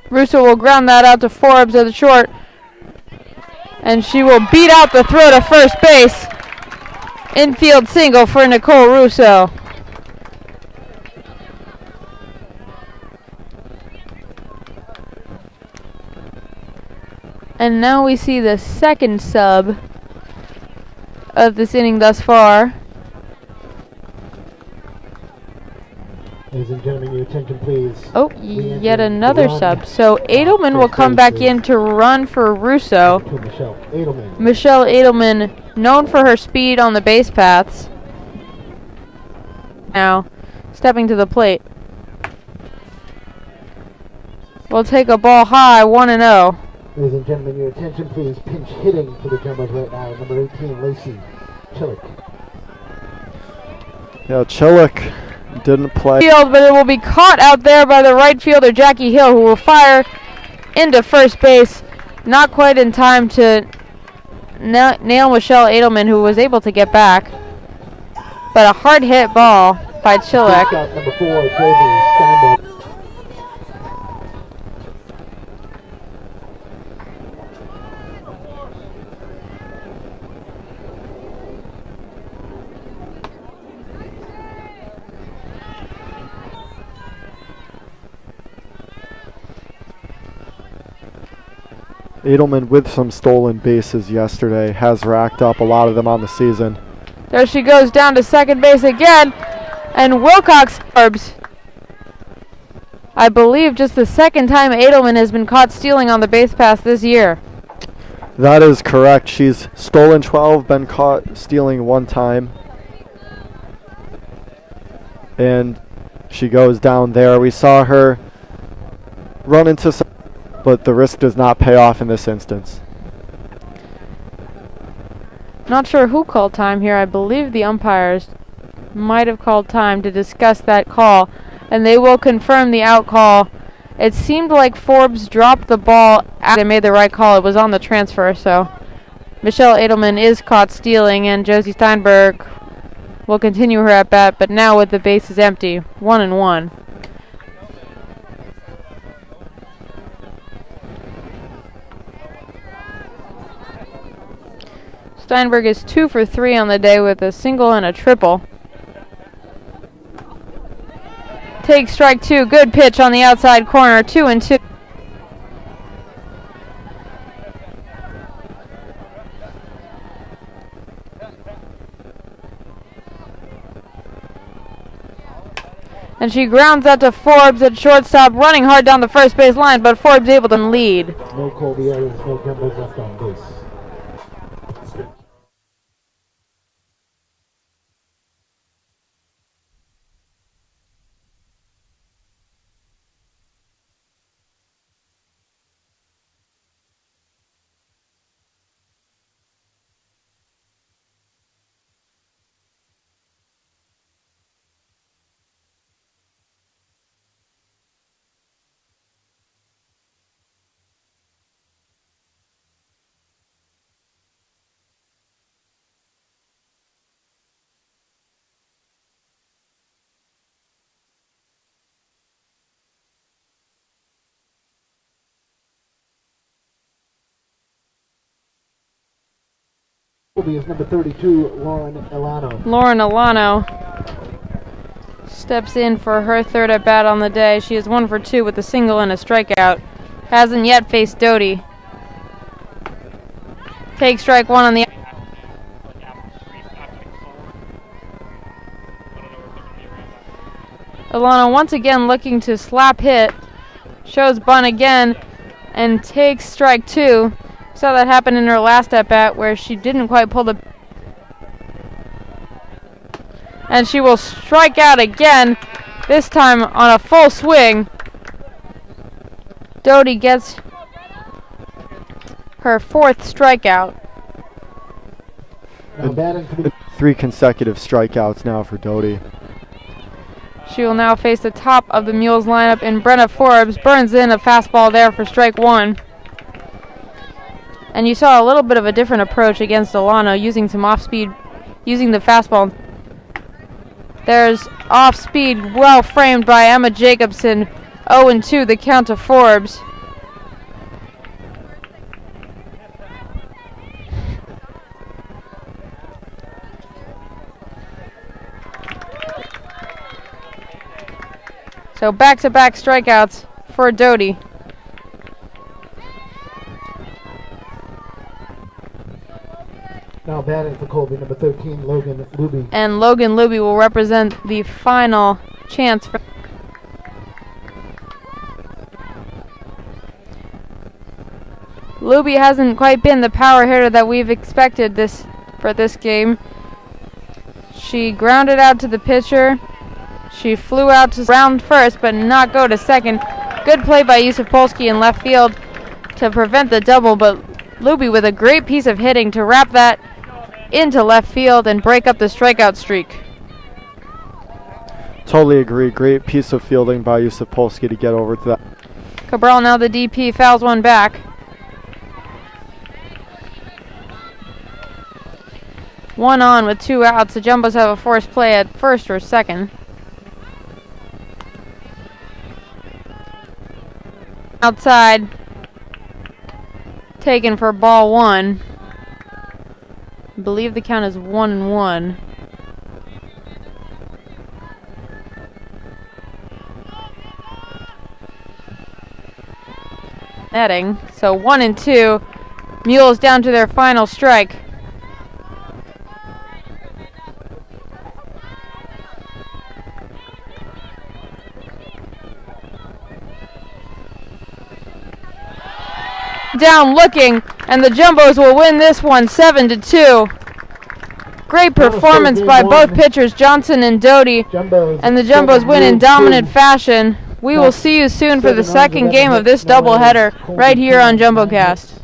[SPEAKER 1] Russo will ground that out to Forbes at the short. And she will beat out the throw to first base. Infield single for Nicole Russo. And now we see the second sub of this inning thus far.
[SPEAKER 3] Ladies and gentlemen, your attention please.
[SPEAKER 1] Oh, yet another sub. So Edelman will come back in to run for Russo. Michelle Edelman, known for her speed on the base paths. Now, stepping to the plate. We'll take a ball high, 1-0.
[SPEAKER 3] Ladies and gentlemen, your attention please. Pinch hitting for the Jumbos right now. Number 18, Lacey Chillick.
[SPEAKER 2] Yeah, Chillick didn't play.
[SPEAKER 1] Field, but it will be caught out there by the right fielder, Jackie Hill, who will fire into first base. Not quite in time to nail Michelle Edelman, who was able to get back. But a hard hit ball by Chillick.
[SPEAKER 3] Number 4, Colby Steinberg.
[SPEAKER 2] Edelman with some stolen bases yesterday has racked up a lot of them on the season.
[SPEAKER 1] There she goes down to second base again. And Wilcox Forbes. I believe just the second time Edelman has been caught stealing on the base pass this year.
[SPEAKER 2] That is correct. She's stolen 12, been caught stealing 1 time. And she goes down there. We saw her run into some, but the risk does not pay off in this instance.
[SPEAKER 1] Not sure who called time here. I believe the umpires might have called time to discuss that call, and they will confirm the out call. It seemed like Forbes dropped the ball after they made the right call. It was on the transfer, so Michelle Edelman is caught stealing, and Josie Steinberg will continue her at bat, but now with the bases empty, 1-1. Steinberg is 2 for 3 on the day with a single and a triple. Takes strike 2. Good pitch on the outside corner. 2-2. And she grounds out to Forbes at shortstop, running hard down the first base line, but Forbes able to lead.
[SPEAKER 3] No Colby errors, no Jumbos left on base. Colby is number 32, Lauren Elano.
[SPEAKER 1] Lauren Elano steps in for her third at bat on the day. She is 1 for 2 with a single and a strikeout. Hasn't yet faced Doty. Takes strike 1 on the. Elano once again looking to slap hit. Shows bunt again and takes strike 2. Saw that happen in her last at bat where she didn't quite pull the. And she will strike out again, this time on a full swing. Doty gets her 4th strikeout.
[SPEAKER 2] 3 consecutive strikeouts now for Doty.
[SPEAKER 1] She will now face the top of the Mules lineup, and Brenna Forbes burns in a fastball there for strike 1. And you saw a little bit of a different approach against Elano, using some off-speed, using the fastball. There's off-speed, well framed by Emma Jacobson. 0-2, the count to Forbes. So back-to-back strikeouts for Doty.
[SPEAKER 3] Now batting for Colby, number 13, Logan Luby.
[SPEAKER 1] And Logan Luby will represent the final chance for. Luby hasn't quite been the power hitter that we've expected for this game. She grounded out to the pitcher. She flew out to round first, but not go to second. Good play by Yusuf Polsky in left field to prevent the double, but Luby with a great piece of hitting to wrap that into left field and break up the strikeout streak.
[SPEAKER 2] Totally agree. Great piece of fielding by Yusuf Polsky to get over to that.
[SPEAKER 1] Cabral, now the DP, fouls one back. One on with 2 outs. The Jumbos have a forced play at first or second. Outside, taken for ball 1. I believe the count is 1-1. Netting, so 1-2. Mules down to their final strike. Down looking, and the Jumbos will win this one 7-2. Great performance by both pitchers, Johnson and Doty, and the Jumbos win in dominant fashion. We will see you soon for the second game of this doubleheader right here on JumboCast.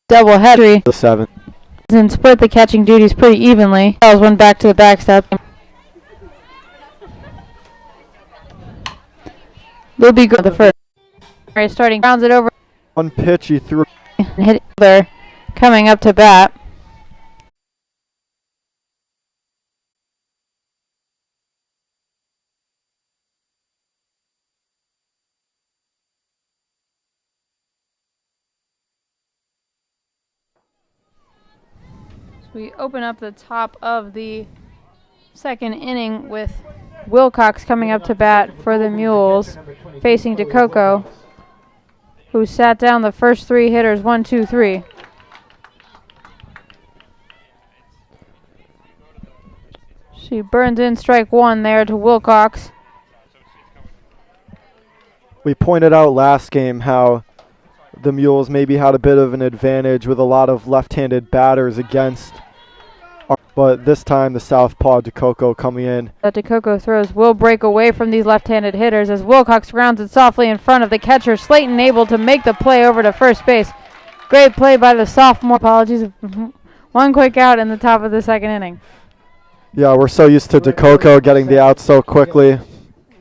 [SPEAKER 1] doubleheader.
[SPEAKER 2] The 7th.
[SPEAKER 1] And split the catching duties pretty evenly. Charles went back to the backstep. Will be good the first. Starting rounds it over.
[SPEAKER 2] One pitch he threw.
[SPEAKER 1] And hit there. Coming up to bat. We open up the top of the second inning with Wilcox coming up to bat for the Mules, facing DeCoco, who sat down the first 3 hitters, 1, 2, 3. She burns in strike 1 there to Wilcox.
[SPEAKER 2] We pointed out last game how the Mules maybe had a bit of an advantage with a lot of left-handed batters against, but this time the southpaw DeCoco coming in.
[SPEAKER 1] That DeCoco throws will break away from these left-handed hitters as Wilcox grounds it softly in front of the catcher. Slayton able to make the play over to first base. Great play by the sophomore. Apologies. 1 quick out in the top of the second inning.
[SPEAKER 2] Yeah, we're so used to DeCoco getting the out so quickly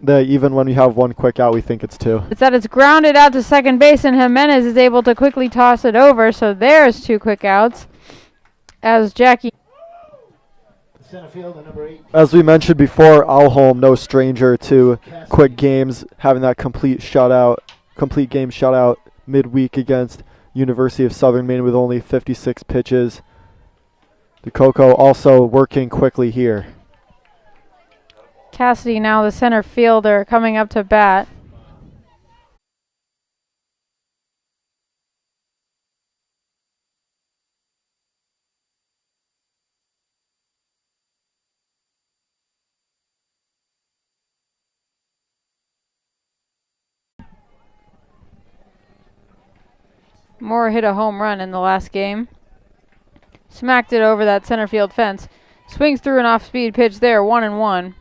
[SPEAKER 2] that even when we have 1 quick out, we think it's 2.
[SPEAKER 1] It's grounded out to second base, and Jimenez is able to quickly toss it over. So there's 2 quick outs as Jackie.
[SPEAKER 3] Center field, number 8.
[SPEAKER 2] As we mentioned before, Alholm, no stranger to quick games, having that complete game shutout midweek against University of Southern Maine with only 56 pitches. DeCoco also working quickly here.
[SPEAKER 1] Cassidy now the center fielder coming up to bat. Moore hit a home run in the last game. Smacked it over that center field fence. Swings through an off-speed pitch there, 1-1.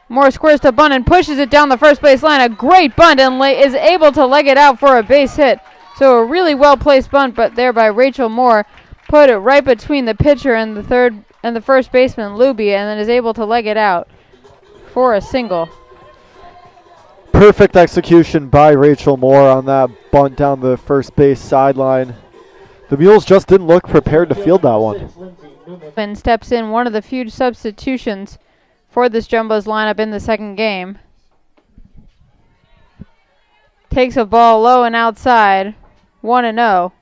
[SPEAKER 1] Moore squares to bunt and pushes it down the first base line. A great bunt and is able to leg it out for a base hit. So a really well-placed bunt, but there by Rachel Moore. Put it right between the pitcher and the first baseman, Luby, and then is able to leg it out for a single.
[SPEAKER 2] Perfect execution by Rachel Moore on that bunt down the first base sideline. The Mules just didn't look prepared to field that one.
[SPEAKER 1] And steps in, one of the few substitutions for this Jumbos lineup in the second game. Takes a ball low and outside, 1-0.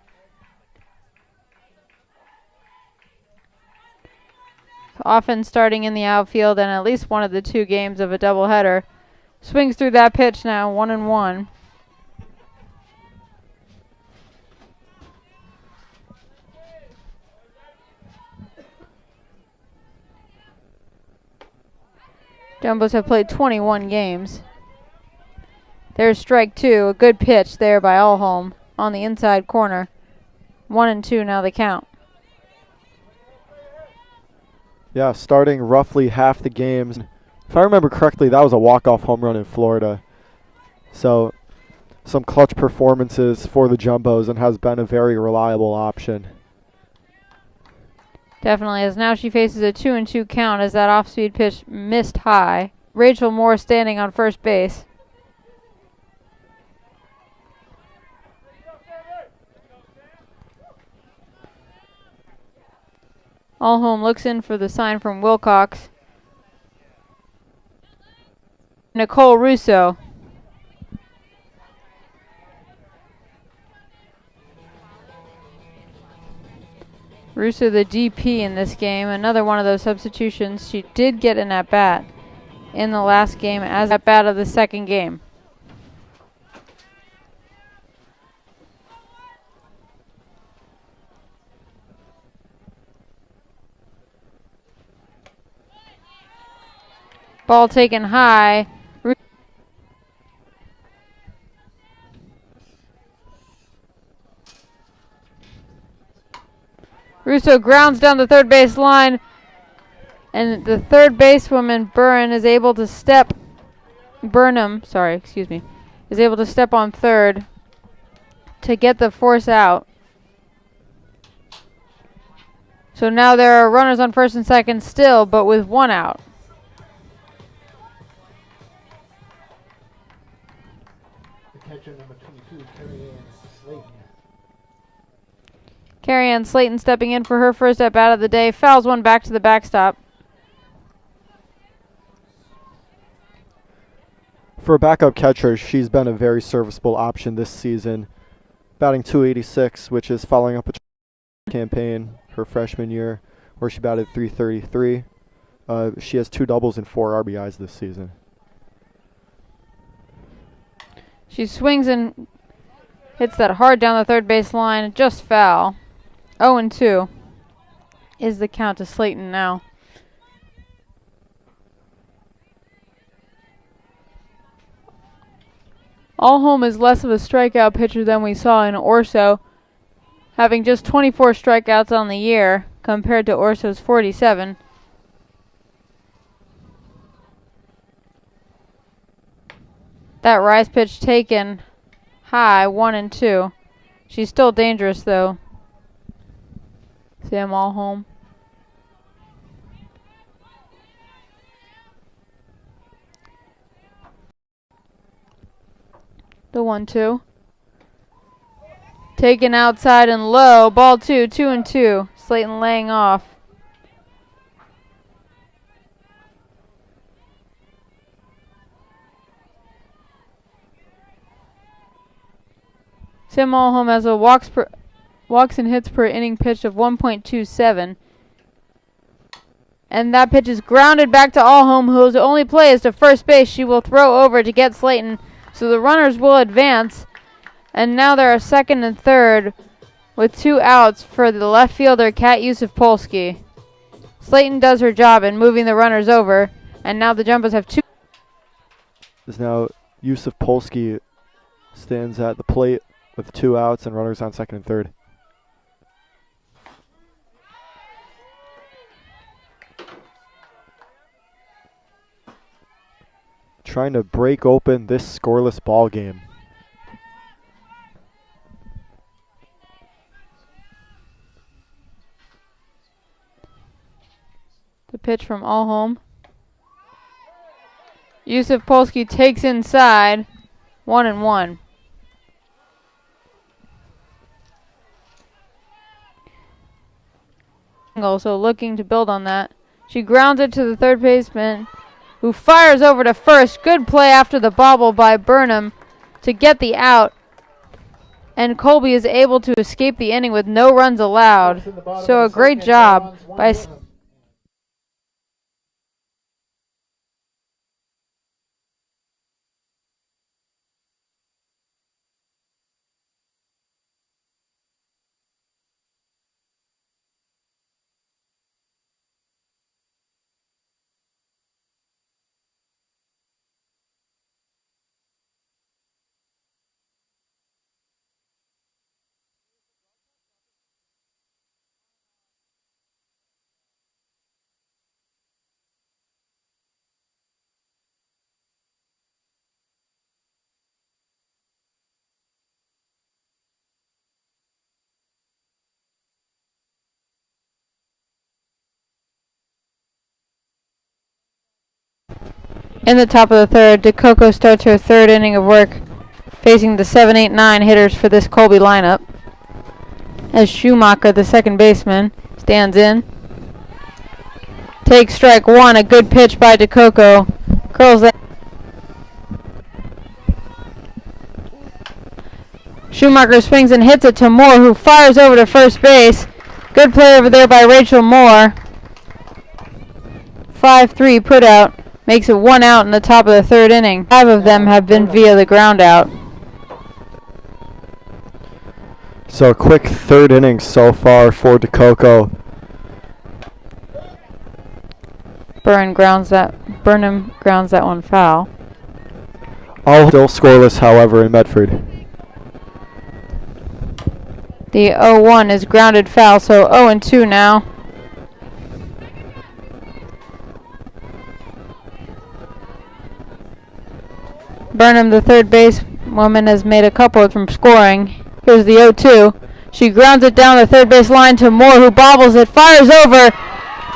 [SPEAKER 1] Often starting in the outfield in at least one of the 2 games of a doubleheader. Swings through that pitch now, 1-1. Jumbos have played 21 games. There's strike 2, a good pitch there by Alholm on the inside corner. 1-2 now the count.
[SPEAKER 2] Yeah, starting roughly half the games. If I remember correctly, that was a walk-off home run in Florida. So some clutch performances for the Jumbos and has been a very reliable option.
[SPEAKER 1] Definitely, as now she faces a 2-2 count as that off-speed pitch missed high. Rachel Moore standing on first base. Alholm looks in for the sign from Wilcox. Nicole Russo. Russo the DP in this game. Another one of those substitutions. She did get an at-bat in the last game as at-bat of the second game. Ball taken high. Russo grounds down the third base line, and the third basewoman Burnham is able to step on third to get the force out. So now there are runners on first and second still, but with one out.
[SPEAKER 3] The catcher number 22, Carrie-Ann Slayton.
[SPEAKER 1] Carrie-Ann Slayton stepping in for her first at bat of the day. Fouls one back to the backstop.
[SPEAKER 2] For a backup catcher, she's been a very serviceable option this season. Batting .286, which is following up a campaign her freshman year where she batted .333. She has 2 doubles and 4 RBIs this season.
[SPEAKER 1] She swings and hits that hard down the third base line. Just foul. 0-2 is the count to Slayton now. Alholm is less of a strikeout pitcher than we saw in Orso, having just 24 strikeouts on the year compared to Orso's 47. That rise pitch taken high, 1-2. She's still dangerous though. Sam Alholm. The 1-2. Taken outside and low. Ball 2, 2-2. Slayton laying off. Sam Alholm has a walks and hits per inning pitch of 1.27. And that pitch is grounded back to Alholm, whose only play is to first base. She will throw over to get Slayton. So the runners will advance, and now there are second and third with 2 outs for the left fielder, Kat Yusuf-Polsky. Slayton does her job in moving the runners over, and now the Jumbos have 2.
[SPEAKER 2] Is now Yusuf-Polsky stands at the plate with 2 outs and runners on second and third. Trying to break open this scoreless ball game.
[SPEAKER 1] The pitch from Alholm. Yusuf-Polsky takes inside. 1-1. Also looking to build on that. She grounds it to the third baseman, who fires over to first. Good play after the bobble by Burnham to get the out. And Colby is able to escape the inning with no runs allowed. So a great job by... In the top of the third, DeCoco starts her third inning of work, facing the 7, 8, 9 hitters for this Colby lineup. As Schumacher, the second baseman, stands in. Takes strike 1, a good pitch by DeCoco. Curls that. Schumacher swings and hits it to Moore, who fires over to first base. Good play over there by Rachel Moore. 5-3 put out. Makes it 1 out in the top of the third inning. 5 of them have been via the ground out.
[SPEAKER 2] So a quick third inning so far for DeCoco.
[SPEAKER 1] Burnham grounds that one foul.
[SPEAKER 2] All still scoreless, however, in Medford.
[SPEAKER 1] The 0-1 is grounded foul, so 0-2 now. Burnham, the third basewoman, has made a couple from scoring. Here's the 0-2. She grounds it down the third base line to Moore, who bobbles it, fires over.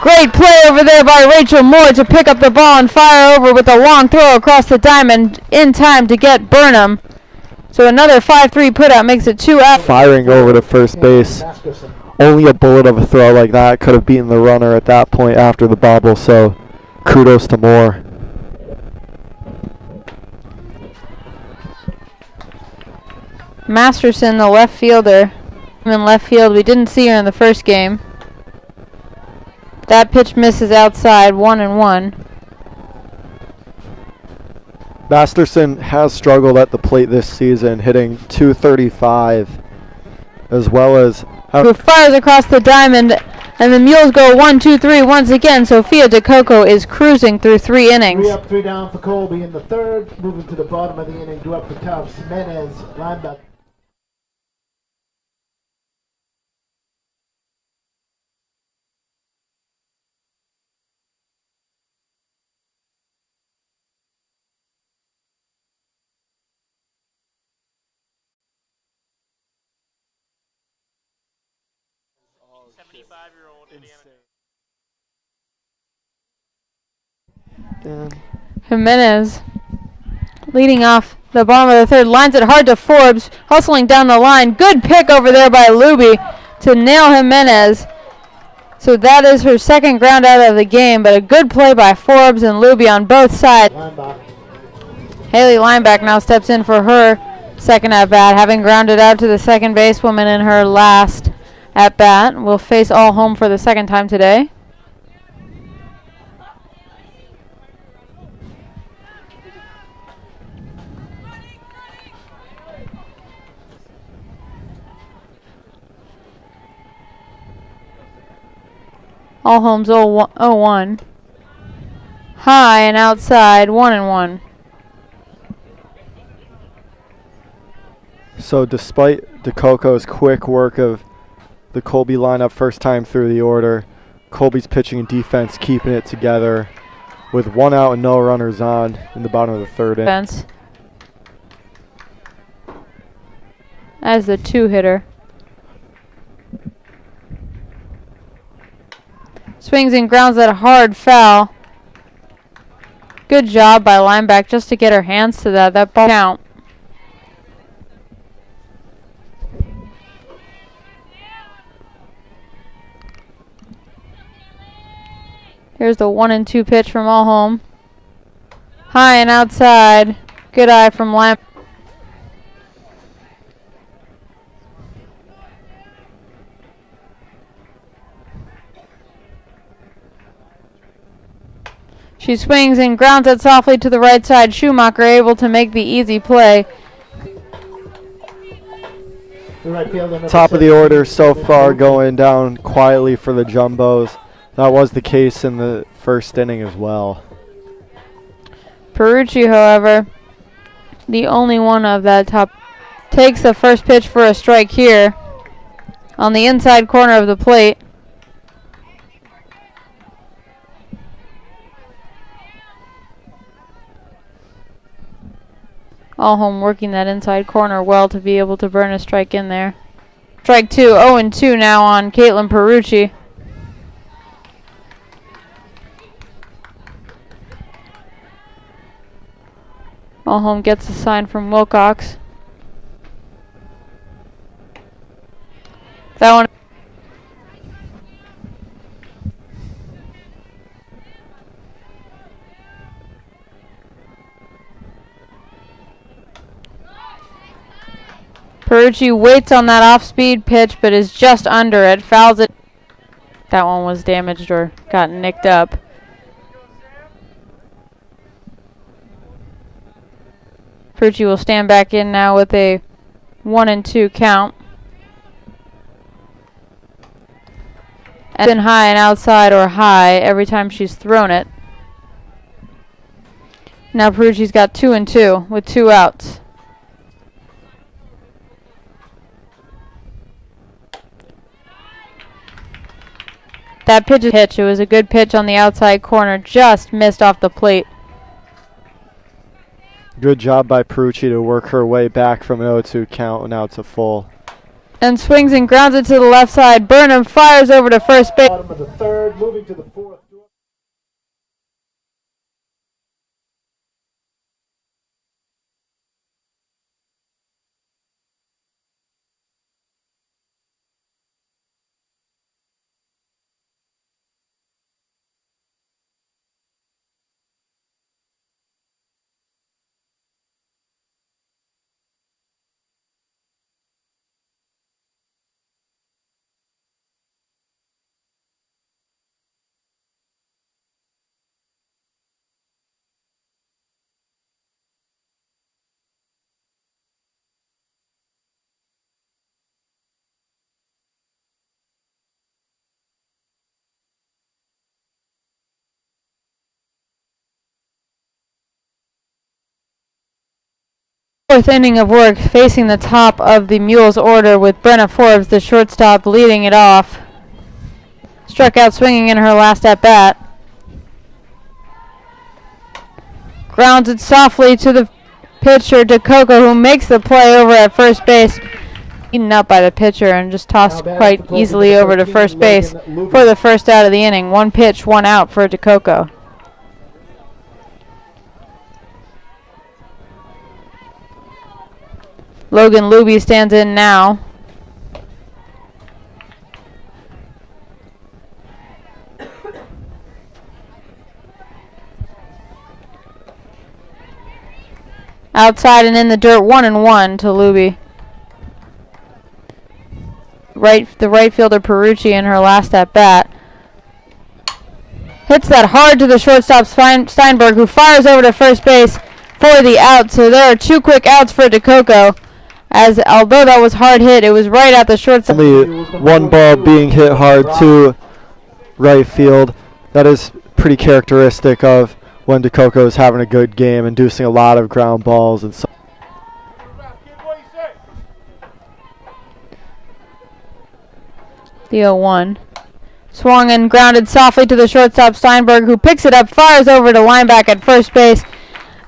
[SPEAKER 1] Great play over there by Rachel Moore to pick up the ball and fire over with a long throw across the diamond in time to get Burnham. So another 5-3 putout makes it 2 out.
[SPEAKER 2] Firing over to first base. Only a bullet of a throw like that could have beaten the runner at that point after the bobble, so kudos to Moore.
[SPEAKER 1] Masterson, the left fielder. In left field, we didn't see her in the first game. That pitch misses outside, 1-1.
[SPEAKER 2] Masterson has struggled at the plate this season, hitting .235, as well as...
[SPEAKER 1] Who fires across the diamond, and the Mules go 1-2-3 once again. Sophia DeCoco is cruising through 3 innings.
[SPEAKER 3] 3 up, 3 down for Colby in the third. Moving to the bottom of the inning, due up for Tufts. Menez, linebacker.
[SPEAKER 1] Jimenez leading off the bottom of the third, lines it hard to Forbes, hustling down the line. Good pick over there by Luby to nail Jimenez. So that is her second ground out of the game, but a good play by Forbes and Luby on both sides. Haley Lineback now steps in for her second at bat, having grounded out to the second basewoman in her last at bat. Will face all home for the second time today. All homes 0-1. High and outside, 1-1.
[SPEAKER 2] So despite DeCoco's quick work of the Colby lineup first time through the order, Colby's pitching and defense keeping it together with 1 out and no runners on in the bottom of the third inning.
[SPEAKER 1] As the 2-hitter. Swings and grounds that hard foul. Good job by Lineback just to get her hands to that. That ball count. Here's the 1-2 pitch from all home. High and outside. Good eye from Lineback. She swings and grounds it softly to the right side. Schumacher able to make the easy play.
[SPEAKER 2] Top of the order so far, going down quietly for the Jumbos. That was the case in the first inning as well.
[SPEAKER 1] Perucci, however, the only one of that top, takes the first pitch for a strike here on the inside corner of the plate. All home working that inside corner well to be able to burn a strike in there. Strike 2, 0-2 now on Caitlin Perucci. All home gets a sign from Wilcox. That one. Perucci waits on that off-speed pitch, but is just under it. Fouls it. That one was damaged or got nicked up. Perucci will stand back in now with a 1-2 count. And been high and outside or high every time she's thrown it. Now Perucci's got 2-2 with 2 outs. That pitch. It was a good pitch on the outside corner. Just missed off the plate.
[SPEAKER 2] Good job by Perucci to work her way back from an 0-2 count now to full.
[SPEAKER 1] And swings and grounds it to the left side. Burnham fires over to first base.
[SPEAKER 3] Bottom of the third, moving to the fourth.
[SPEAKER 1] Fourth inning of work, facing the top of the Mules order with Brenna Forbes, the shortstop, leading it off. Struck out swinging in her last at-bat. Grounds it softly to the pitcher, DeCoco, who makes the play over at first base. Eaten up by the pitcher and just tossed quite easily over to first base for the first out of the inning. One pitch, one out for DeCoco. Logan Luby stands in now. Outside and in the dirt, 1-1 to Luby. The right fielder Perucci in her last at bat. Hits that hard to the shortstop Steinberg, who fires over to first base for the out. So there are two quick outs for DeCoco. As although that was hard hit, it was right at the shortstop.
[SPEAKER 2] Only one ball being hit hard to right field. That is pretty characteristic of when DeCoco is having a good game, inducing a lot of ground balls and so.
[SPEAKER 1] The 0-1. Swung and grounded softly to the shortstop Steinberg, who picks it up, fires over to lineback at first base.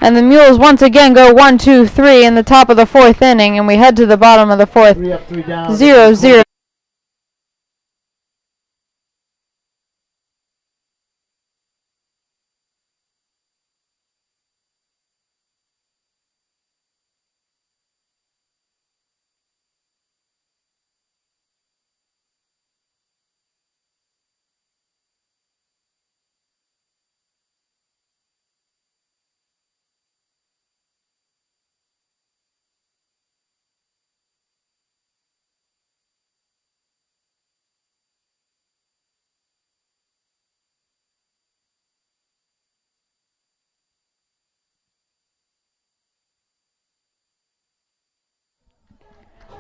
[SPEAKER 1] And the Mules once again go 1-2-3 in the top of the fourth inning, and we head to the bottom of the fourth. 0-0.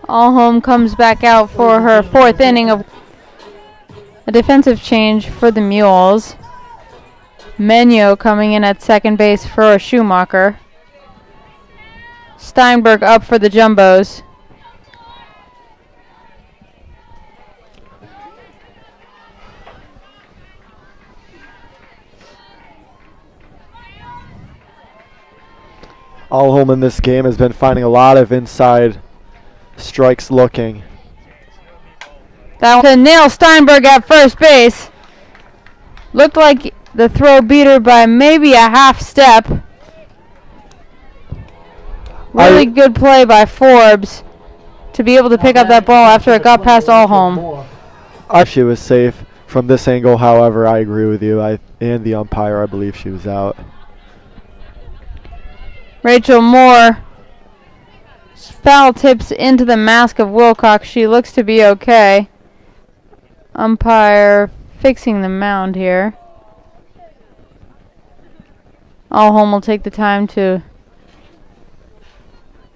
[SPEAKER 1] Allhome comes back out for her fourth inning of a defensive change for the Mules. Menyo coming in at second base for Schumacher. Steinberg up for the Jumbos.
[SPEAKER 2] Allhome in this game has been finding a lot of inside strikes looking.
[SPEAKER 1] That was to nail Steinberg at first base. Looked like the throw beat her by maybe a half step. Really good play by Forbes to be able to pick up that ball after it got past Allhome.
[SPEAKER 2] She was safe from this angle, however, I agree with you. And the umpire, I believe she was out.
[SPEAKER 1] Rachel Moore foul tips into the mask of Wilcox. She looks to be okay. Umpire fixing the mound here. Allhome will take the time to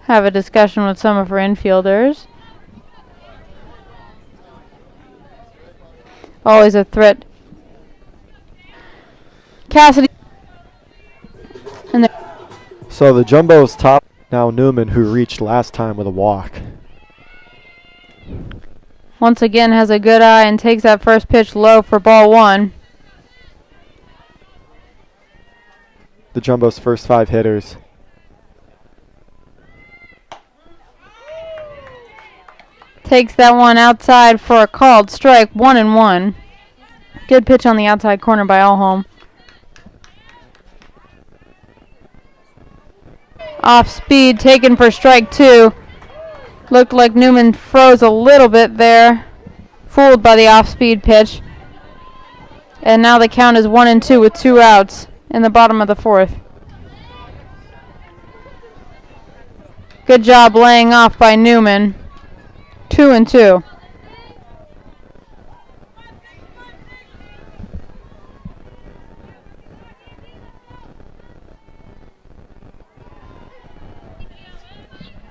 [SPEAKER 1] have a discussion with some of her infielders. Always a threat. Cassidy. And
[SPEAKER 2] so the Jumbos top now Newman, who reached last time with a walk.
[SPEAKER 1] Once again has a good eye and takes that first pitch low for ball 1.
[SPEAKER 2] The Jumbo's first 5 hitters.
[SPEAKER 1] Takes that one outside for a called strike, 1-1. Good pitch on the outside corner by Allhome. Off speed, taken for strike 2. Looked like Newman froze a little bit there, fooled by the off-speed pitch. And now the count is 1-2 with 2 outs in the bottom of the 4th. Good job laying off by Newman. 2-2.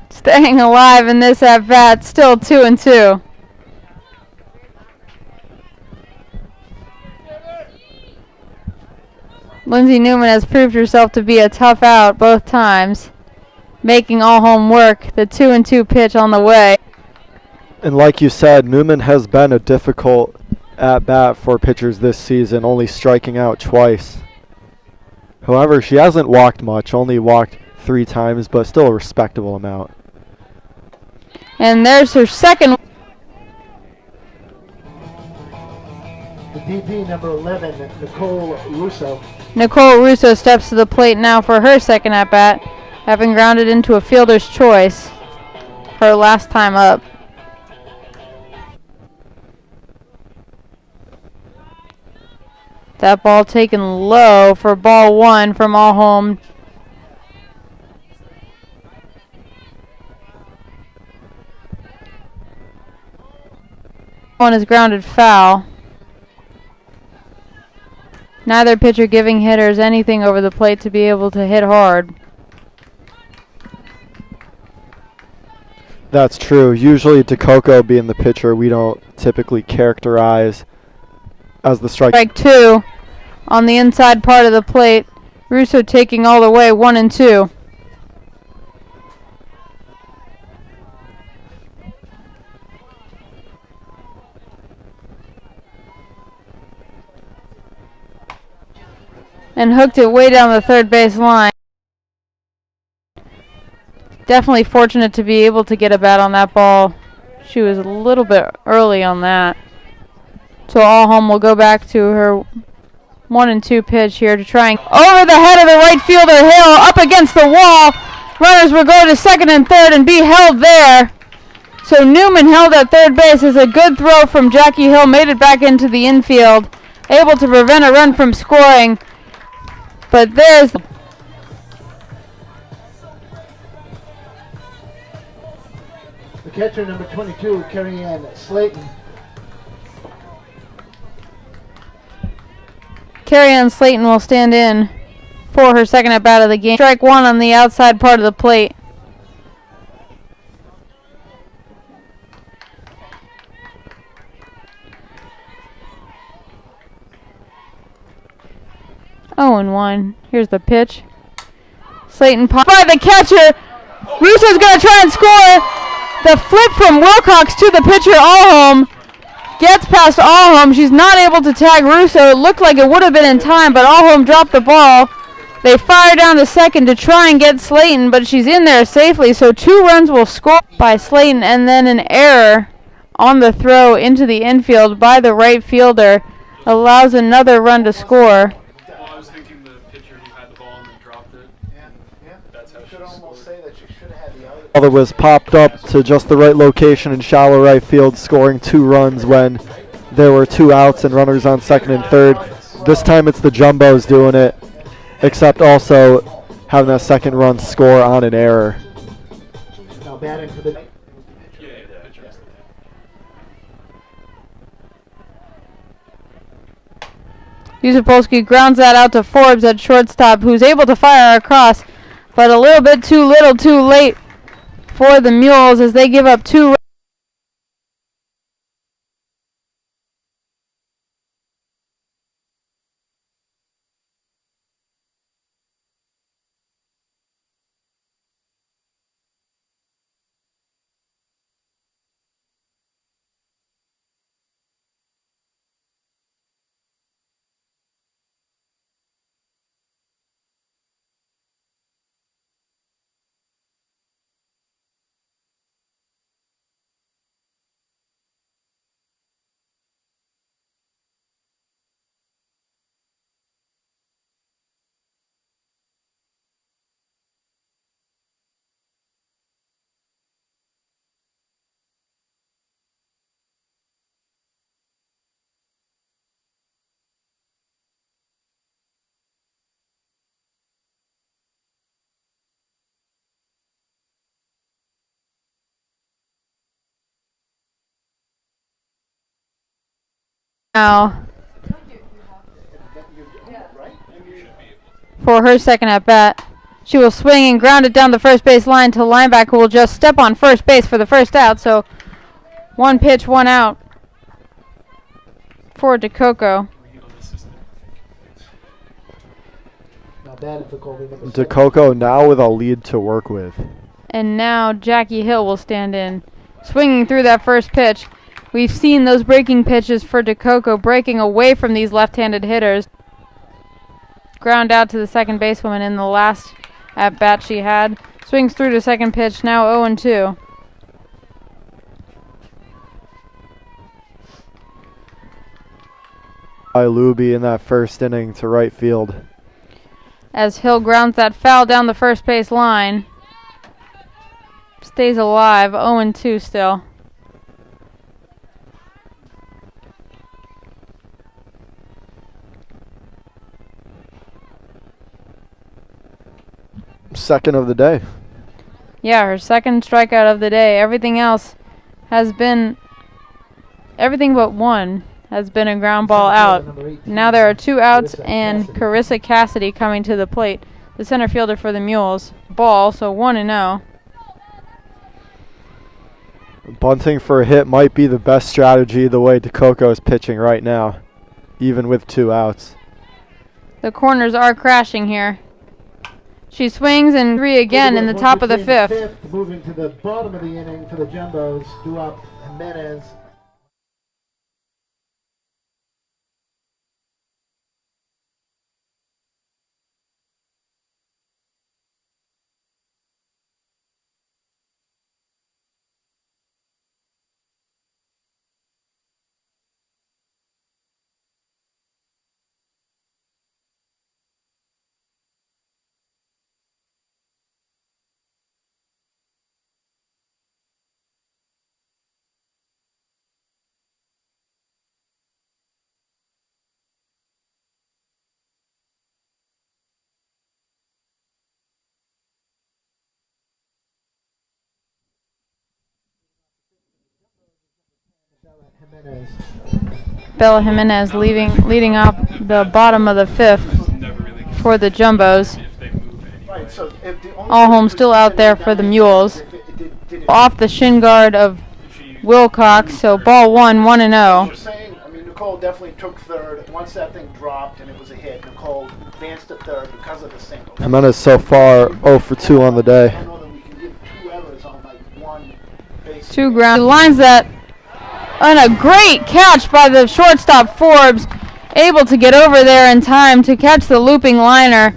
[SPEAKER 1] Staying alive in this at-bat, still 2-2. Lindsay Newman has proved herself to be a tough out both times, making Allhome work. The 2-2 pitch on the way.
[SPEAKER 2] And like you said, Newman has been a difficult at-bat for pitchers this season, only striking out twice. However, she hasn't walked much, only walked 3 times, but still a respectable amount.
[SPEAKER 1] And there's her second.
[SPEAKER 3] The DP number 11, Nicole Russo.
[SPEAKER 1] Nicole Russo steps to the plate now for her second at-bat, having grounded into a fielder's choice her last time up. That ball taken low for ball 1 from Allhome. One is grounded foul. Neither pitcher giving hitters anything over the plate to be able to hit hard.
[SPEAKER 2] That's true. Usually DeCoco being the pitcher, we don't typically characterize as the strike.
[SPEAKER 1] Strike 2 on the inside part of the plate. Russo taking all the way, 1-2. And hooked it way down the third base line. Definitely fortunate to be able to get a bat on that ball. She was a little bit early on that. So Allhome will go back to her 1-2 pitch here to try and over the head of the right fielder Hill, up against the wall. Runners will go to second and third and be held there. So Newman held at third base as a good throw from Jackie Hill made it back into the infield, able to prevent a run from scoring. But there's
[SPEAKER 3] the catcher, number 22, Carrie Ann Slayton.
[SPEAKER 1] Carrie Ann Slayton will stand in for her second at bat of the game. Strike 1 on the outside part of the plate. Oh, and 1. Here's the pitch. Slayton popped by the catcher. Russo's going to try and score. The flip from Wilcox to the pitcher, Allhome. Gets past Allhome. She's not able to tag Russo. It looked like it would have been in time, but Allhome dropped the ball. They fire down to second to try and get Slayton, but she's in there safely, so 2 runs will score by Slayton, and then an error on the throw into the infield by the right fielder allows another run to score.
[SPEAKER 2] Ball was popped up to just the right location in shallow right field, scoring 2 runs when there were 2 outs and runners on second and third. This time it's the Jumbos doing it, except also having that second run score on an error.
[SPEAKER 3] Now batting for the
[SPEAKER 1] Yusupolsky grounds that out to Forbes at shortstop, who's able to fire across, but a little bit too little, too late for the Mules as they give up 2 runs. Now, for her second at bat, she will swing and ground it down the first base line to linebacker will just step on first base for the first out. So 1 pitch, 1 out for DeCoco.
[SPEAKER 2] DeCoco now with a lead to work with.
[SPEAKER 1] And now Jackie Hill will stand in, swinging through that first pitch. We've seen those breaking pitches for DeCoco breaking away from these left-handed hitters. Ground out to the second basewoman in the last at-bat she had. Swings through to second pitch, now 0-2.
[SPEAKER 2] By Luby in that first inning to right field.
[SPEAKER 1] As Hill grounds that foul down the first base line. Stays alive, 0-2 still.
[SPEAKER 2] Second of the day.
[SPEAKER 1] Yeah, her second strikeout of the day. Everything else has been, everything but one has been a ground ball out. Now there are 2 outs and Carissa Cassidy coming to the plate, the center fielder for the Mules. Ball, so 1-0.
[SPEAKER 2] Bunting for a hit might be the best strategy the way DeCoco is pitching right now, even with 2 outs.
[SPEAKER 1] The corners are crashing here. She swings and 3 again in the top of the 5th.
[SPEAKER 3] Moving to the bottom of the inning for the Jumbos, Duop Jimenez.
[SPEAKER 1] Bella Jimenez leading off the bottom of the 5th for the Jumbos. Allhome still out there for the Mules. Off the shin guard of Wilcox, so ball 1, 1-0.
[SPEAKER 3] I mean, Nicole definitely took third. Once that thing dropped and it was a hit, Nicole advanced to third because of the single.
[SPEAKER 2] Jimenez so far 0 for 2 on the day.
[SPEAKER 3] I know that we can give 2 errors on like 1 base.
[SPEAKER 1] 2 ground lines that. And a great catch by the shortstop Forbes, able to get over there in time to catch the looping liner.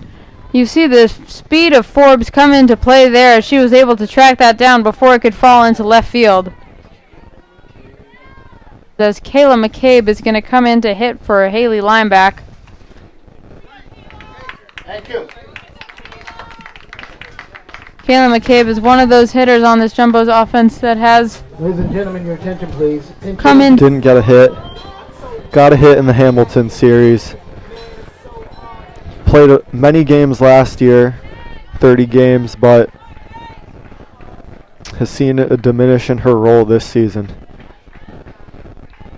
[SPEAKER 1] You see the speed of Forbes come into play there as she was able to track that down before it could fall into left field. As Kayla McCabe is going to come in to hit for Haley Lineback.
[SPEAKER 3] Thank you.
[SPEAKER 1] Kayla McCabe is one of those hitters on this Jumbo's offense that has
[SPEAKER 3] Ladies and gentlemen, your attention please.
[SPEAKER 1] come in.
[SPEAKER 2] Didn't get a hit. Got a hit in the Hamilton series. Played many games last year, 30 games, but has seen a diminish in her role this season.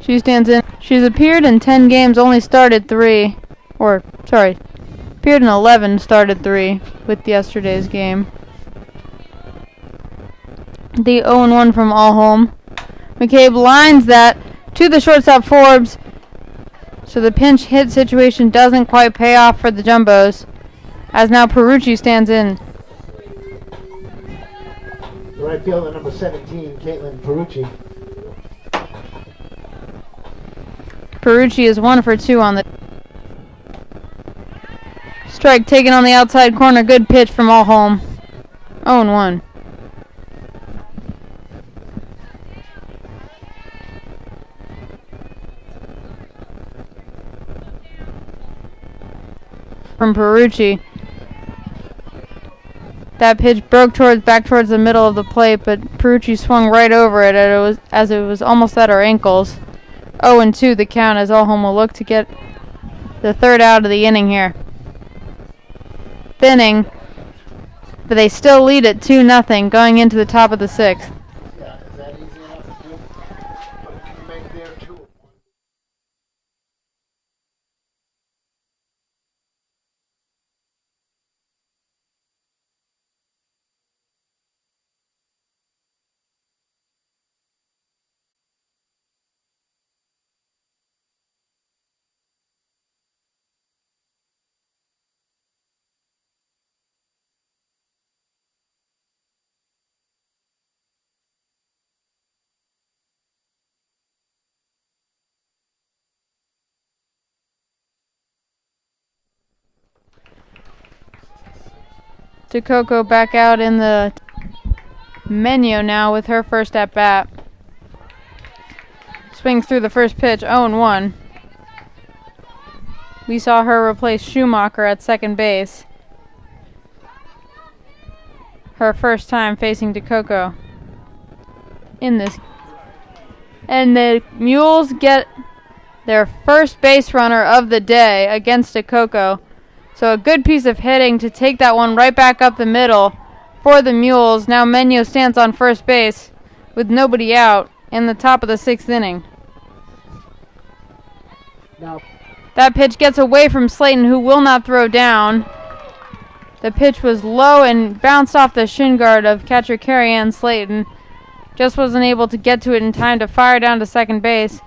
[SPEAKER 1] She stands in. She's appeared in 10 games, only started 3. Appeared in 11, started 3 with yesterday's game. The 0-1 from Allhome. McCabe lines that to the shortstop Forbes. So the pinch hit situation doesn't quite pay off for the Jumbos. As now Perucci stands in.
[SPEAKER 3] The right fielder, number 17, Caitlin Perucci.
[SPEAKER 1] Perucci is 1 for 2 on the strike taken on the outside corner. Good pitch from Allhome. 0-1. From Perucci. That pitch broke back towards the middle of the plate, but Perucci swung right over it as it was almost at her ankles. 0-2 the count as Allhome will look to get the 3rd out of the inning here. Thinning, but they still lead it 2-0 going into the top of the 6th. DeCoco back out in the menu now with her first at bat. Swings through the first pitch, 0-1. We saw her replace Schumacher at second base. Her first time facing DeCoco in this. And the Mules get their first base runner of the day against DeCoco. So a good piece of hitting to take that one right back up the middle for the Mules. Now Menyo stands on first base with nobody out in the top of the 6th inning.
[SPEAKER 3] Now,
[SPEAKER 1] that pitch gets away from Slayton, who will not throw down. The pitch was low and bounced off the shin guard of catcher Carrie-Ann Slayton. Just wasn't able to get to it in time to fire down to second base.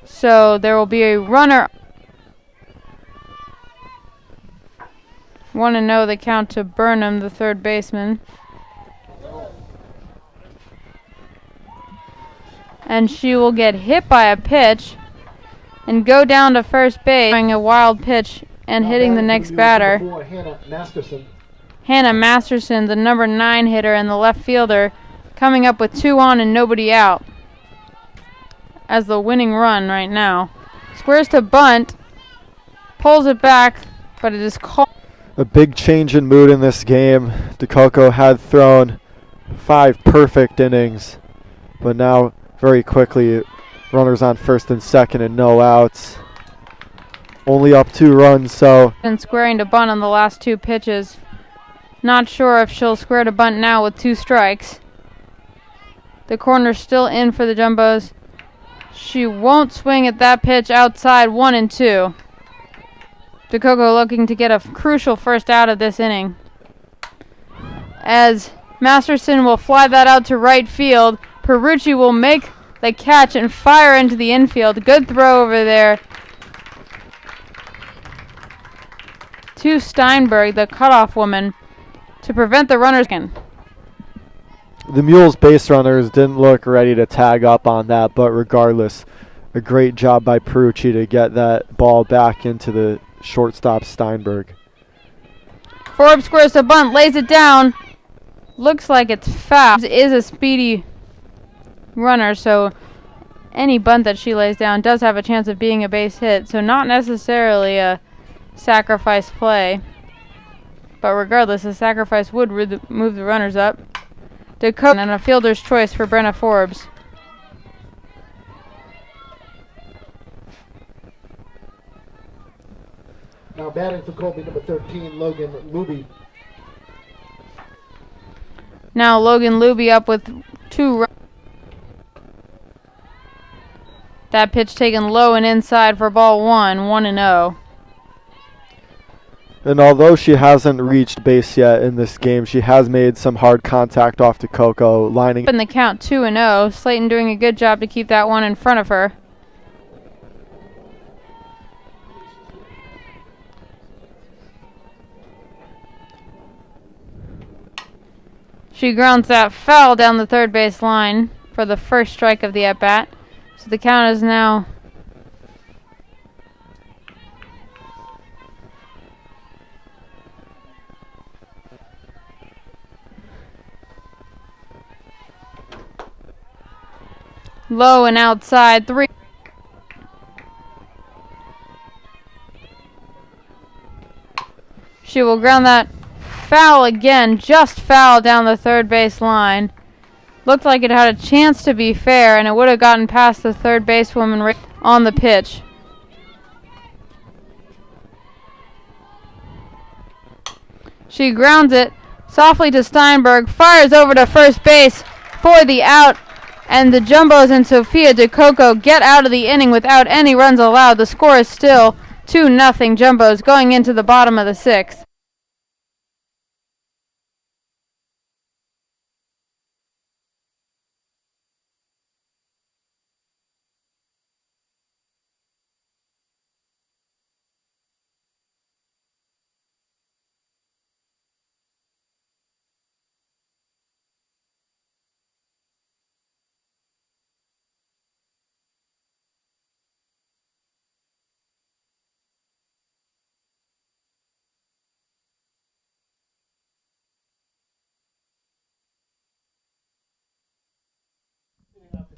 [SPEAKER 1] So there will be a runner. 1-0 the count to Burnham, the third baseman. And she will get hit by a pitch and go down to first base, throwing a wild pitch and hitting the next batter. Hannah Masterson, the number 9 hitter and the left fielder, coming up with 2 on and nobody out as the winning run right now. Squares to bunt, pulls it back, but it is caught.
[SPEAKER 2] A big change in mood in this game. DeCoco had thrown 5 perfect innings, but now very quickly runners on first and second and no outs. Only up 2 runs, so.
[SPEAKER 1] And squaring to bunt on the last 2 pitches. Not sure if she'll square to bunt now with 2 strikes. The corner's still in for the Jumbos. She won't swing at that pitch outside, 1-2. DeCoco looking to get a crucial first out of this inning, as Masterson will fly that out to right field. Perucci will make the catch and fire into the infield. Good throw over there to Steinberg, the cutoff woman, to prevent the runners.
[SPEAKER 2] The Mules base runners didn't look ready to tag up on that, but regardless, a great job by Perucci to get that ball back into the shortstop Steinberg.
[SPEAKER 1] Forbes squares to bunt, lays it down. Looks like it's foul. It is a speedy runner, so any bunt that she lays down does have a chance of being a base hit, so not necessarily a sacrifice play. But regardless, a sacrifice would move the runners up. DeCoco and a fielder's choice for Brenna Forbes.
[SPEAKER 3] Now batting for Colby, number 13, Logan Luby.
[SPEAKER 1] Now Logan Luby up with 2 runs. That pitch taken low and inside for ball 1, 1-0.
[SPEAKER 2] And although she hasn't reached base yet in this game, she has made some hard contact off DeCoco, lining
[SPEAKER 1] in the count 2-0. Slayton doing a good job to keep that one in front of her. She grounds that foul down the third base line for the first strike of the at-bat. So the count is now low and outside, 3. She will ground that foul again, just foul down the third base line. Looked like it had a chance to be fair, and it would have gotten past the third basewoman right on the pitch. She grounds it softly to Steinberg, fires over to first base for the out, and the Jumbos and Sophia DeCoco get out of the inning without any runs allowed. The score is still 2-0 Jumbos going into the bottom of the 6th.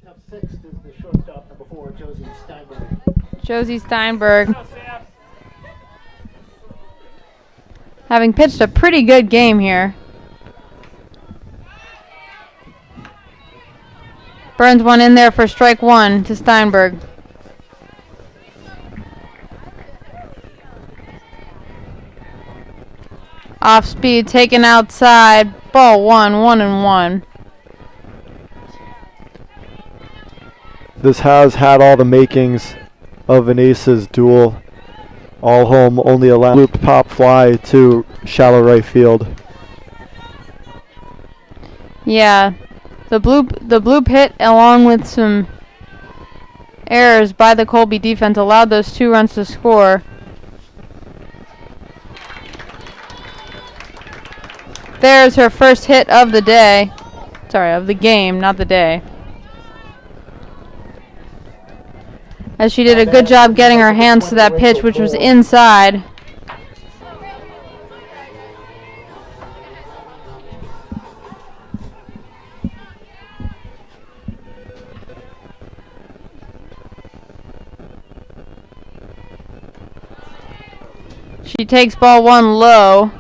[SPEAKER 3] Tufts sixth is the shortstop, number 4, Josie Steinberg.
[SPEAKER 1] Josie Steinberg. Having pitched a pretty good game here. Burns one in there for strike 1 to Steinberg. Off speed, taken outside. Ball 1-1-1.
[SPEAKER 2] This has had all the makings of an aces duel. All home, only a looped pop fly to shallow right field.
[SPEAKER 1] Yeah, the bloop hit along with some errors by the Colby defense allowed those 2 runs to score. There's her first hit of the day. Sorry, of the game, not the day. As she did a good job getting her hands to that pitch, which was inside. She takes ball 1 low.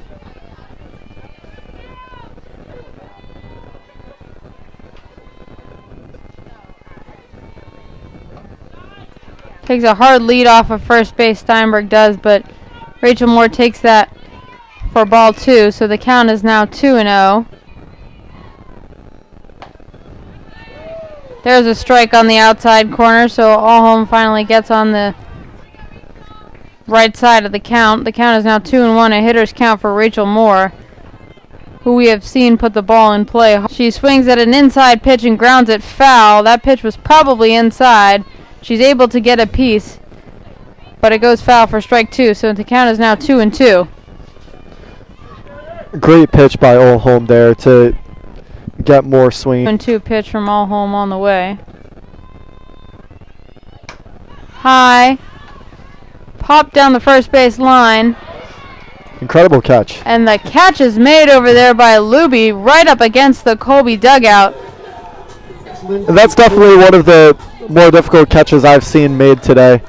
[SPEAKER 1] Takes a hard lead off of first base, Steinberg does, but Rachel Moore takes that for ball 2, so the count is now 2-0. There's a strike on the outside corner, so All Home finally gets on the right side of the count. The count is now 2-1, a hitter's count for Rachel Moore, who we have seen put the ball in play. She swings at an inside pitch and grounds it foul. That pitch was probably inside. She's able to get a piece, but it goes foul for strike 2, so the count is now 2-2.
[SPEAKER 2] Great pitch by All Home there to get more swing.
[SPEAKER 1] 2-2 pitch from All Home on the way. High. Pop down the first base line.
[SPEAKER 2] Incredible catch.
[SPEAKER 1] And the catch is made over there by Luby right up against the Colby dugout.
[SPEAKER 2] And that's definitely one of the more difficult catches I've seen made today.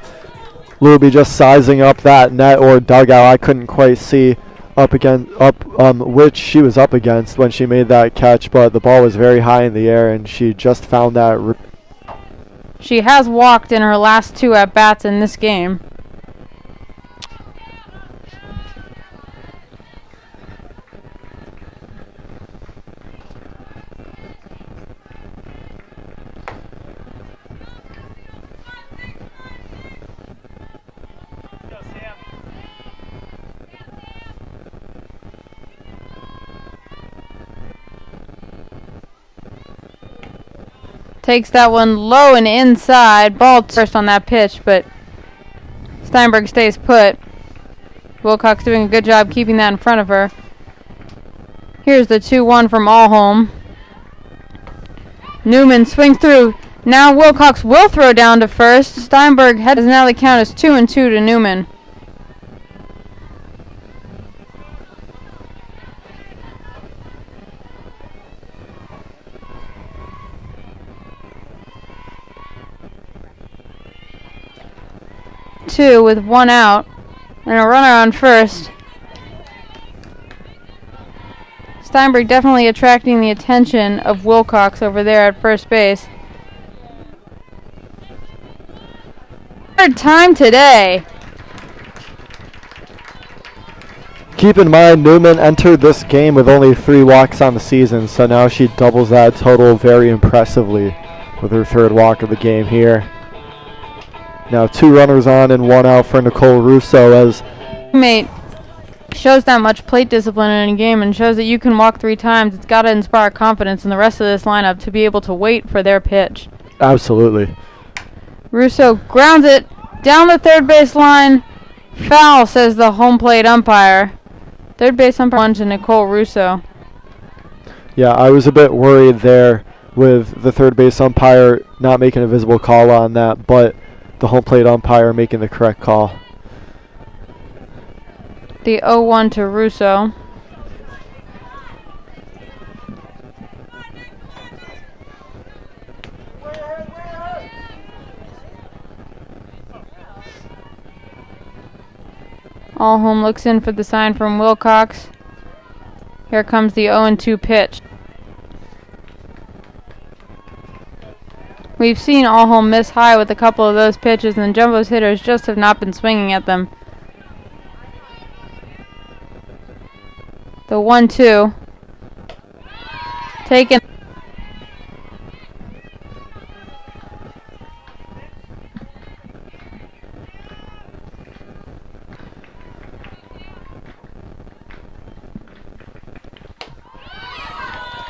[SPEAKER 2] Luby just sizing up that net or dugout. I couldn't quite see which she was up against when she made that catch, but the ball was very high in the air and she just found that.
[SPEAKER 1] She has walked in her last 2 at-bats in this game. Takes that one low and inside. Ball first on that pitch, but Steinberg stays put. Wilcox doing a good job keeping that in front of her. Here's the 2-1 from All Home. Newman swings through. Now Wilcox will throw down to first. Steinberg heads. Now the count is 2-2 to Newman. Two with 1 out and a runner on first. Steinberg definitely attracting the attention of Wilcox over there at first base. Third time today.
[SPEAKER 2] Keep in mind, Newman entered this game with only 3 walks on the season, so now she doubles that total very impressively with her 3rd walk of the game here. Now 2 runners on and 1 out for Nicole Russo as
[SPEAKER 1] teammate shows that much plate discipline in a game and shows that you can walk 3 times. It's got to inspire confidence in the rest of this lineup to be able to wait for their pitch.
[SPEAKER 2] Absolutely.
[SPEAKER 1] Russo grounds it down the third base line. Foul, says the home plate umpire. Third base umpire on to Nicole Russo.
[SPEAKER 2] Yeah, I was a bit worried there with the third base umpire not making a visible call on that, but the home plate umpire making the correct call.
[SPEAKER 1] The 0-1 to Russo. Allhome looks in for the sign from Wilcox. Here comes the 0-2 pitch. We've seen Allhome miss high with a couple of those pitches, and Jumbo's hitters just have not been swinging at them. The 1-2. Taken.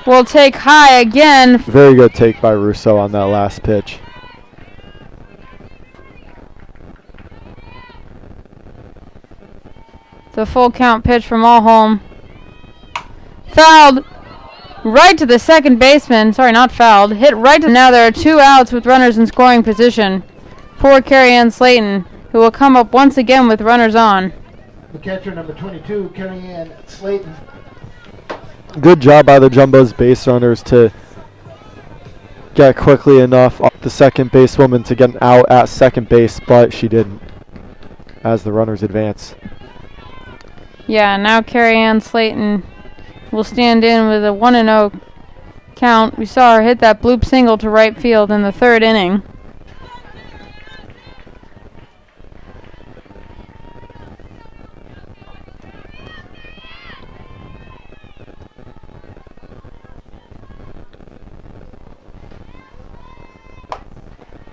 [SPEAKER 1] Will take high again.
[SPEAKER 2] Very good take by Russo on that last pitch.
[SPEAKER 1] The full count pitch from Allhome. Fouled right to the second baseman. Sorry, not fouled. Hit right to. Now there are 2 outs with runners in scoring position for Carrie-Ann Slayton, who will come up once again with runners on.
[SPEAKER 3] The catcher, number 22, Carrie-Ann Slayton.
[SPEAKER 2] Good job by the Jumbo's base runners to get quickly enough off the second basewoman to get an out at second base, but she didn't as the runners advance.
[SPEAKER 1] Yeah, now Carrie-Ann Slayton will stand in with a 1-0 count. We saw her hit that bloop single to right field in the 3rd inning.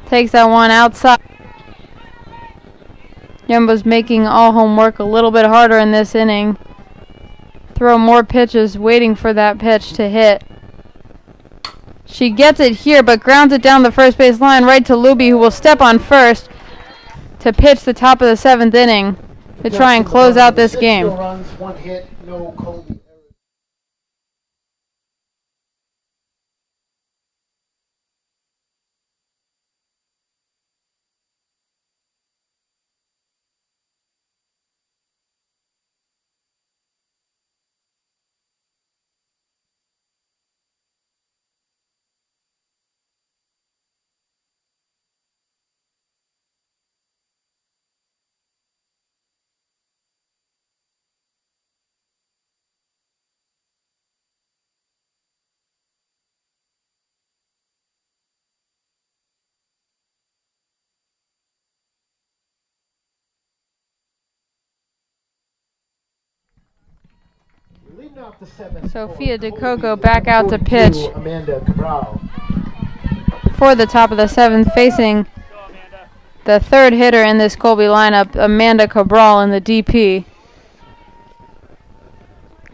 [SPEAKER 1] Takes that one outside. Jumbo's making Allhome work a little bit harder in this inning. Throw more pitches, waiting for that pitch to hit. She gets it here, but grounds it down the first base line right to Luby, who will step on first to pitch the top of the 7th inning to try and close out this game.
[SPEAKER 3] 6 runs, 1 hit, no Colby.
[SPEAKER 1] Sophia DeCoco back out to pitch
[SPEAKER 3] Amanda Cabral.
[SPEAKER 1] for the top of the 7th, facing the 3rd hitter in this Colby lineup, Amanda Cabral in the DP.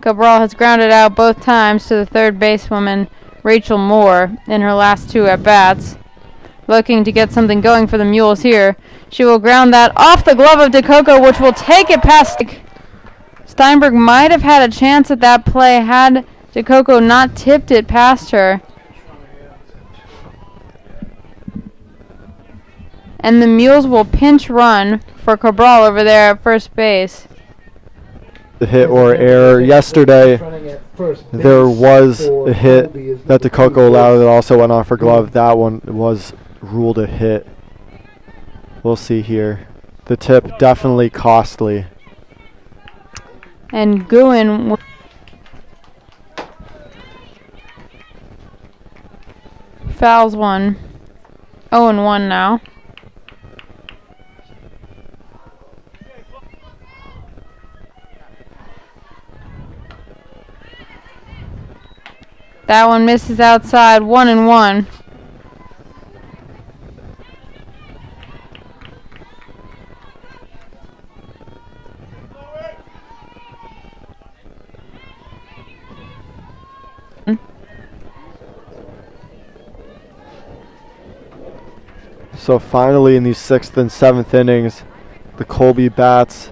[SPEAKER 1] Cabral has grounded out both times to the 3rd basewoman, Rachel Moore, in her last 2 at-bats. Looking to get something going for the Mules here. She will ground that off the glove of DeCoco, which will take it past. Steinberg might have had a chance at that play had DeCoco not tipped it past her. And the Mules will pinch run for Cabral over there at first base.
[SPEAKER 2] The hit or error. Yesterday, there was a hit that DeCoco allowed that also went off her glove. That one was ruled a hit. We'll see here. The tip definitely costly.
[SPEAKER 1] And Guin fouls one. 0-1 now. That one misses outside. 1-1.
[SPEAKER 2] So finally in these 6th and 7th innings, the Colby bats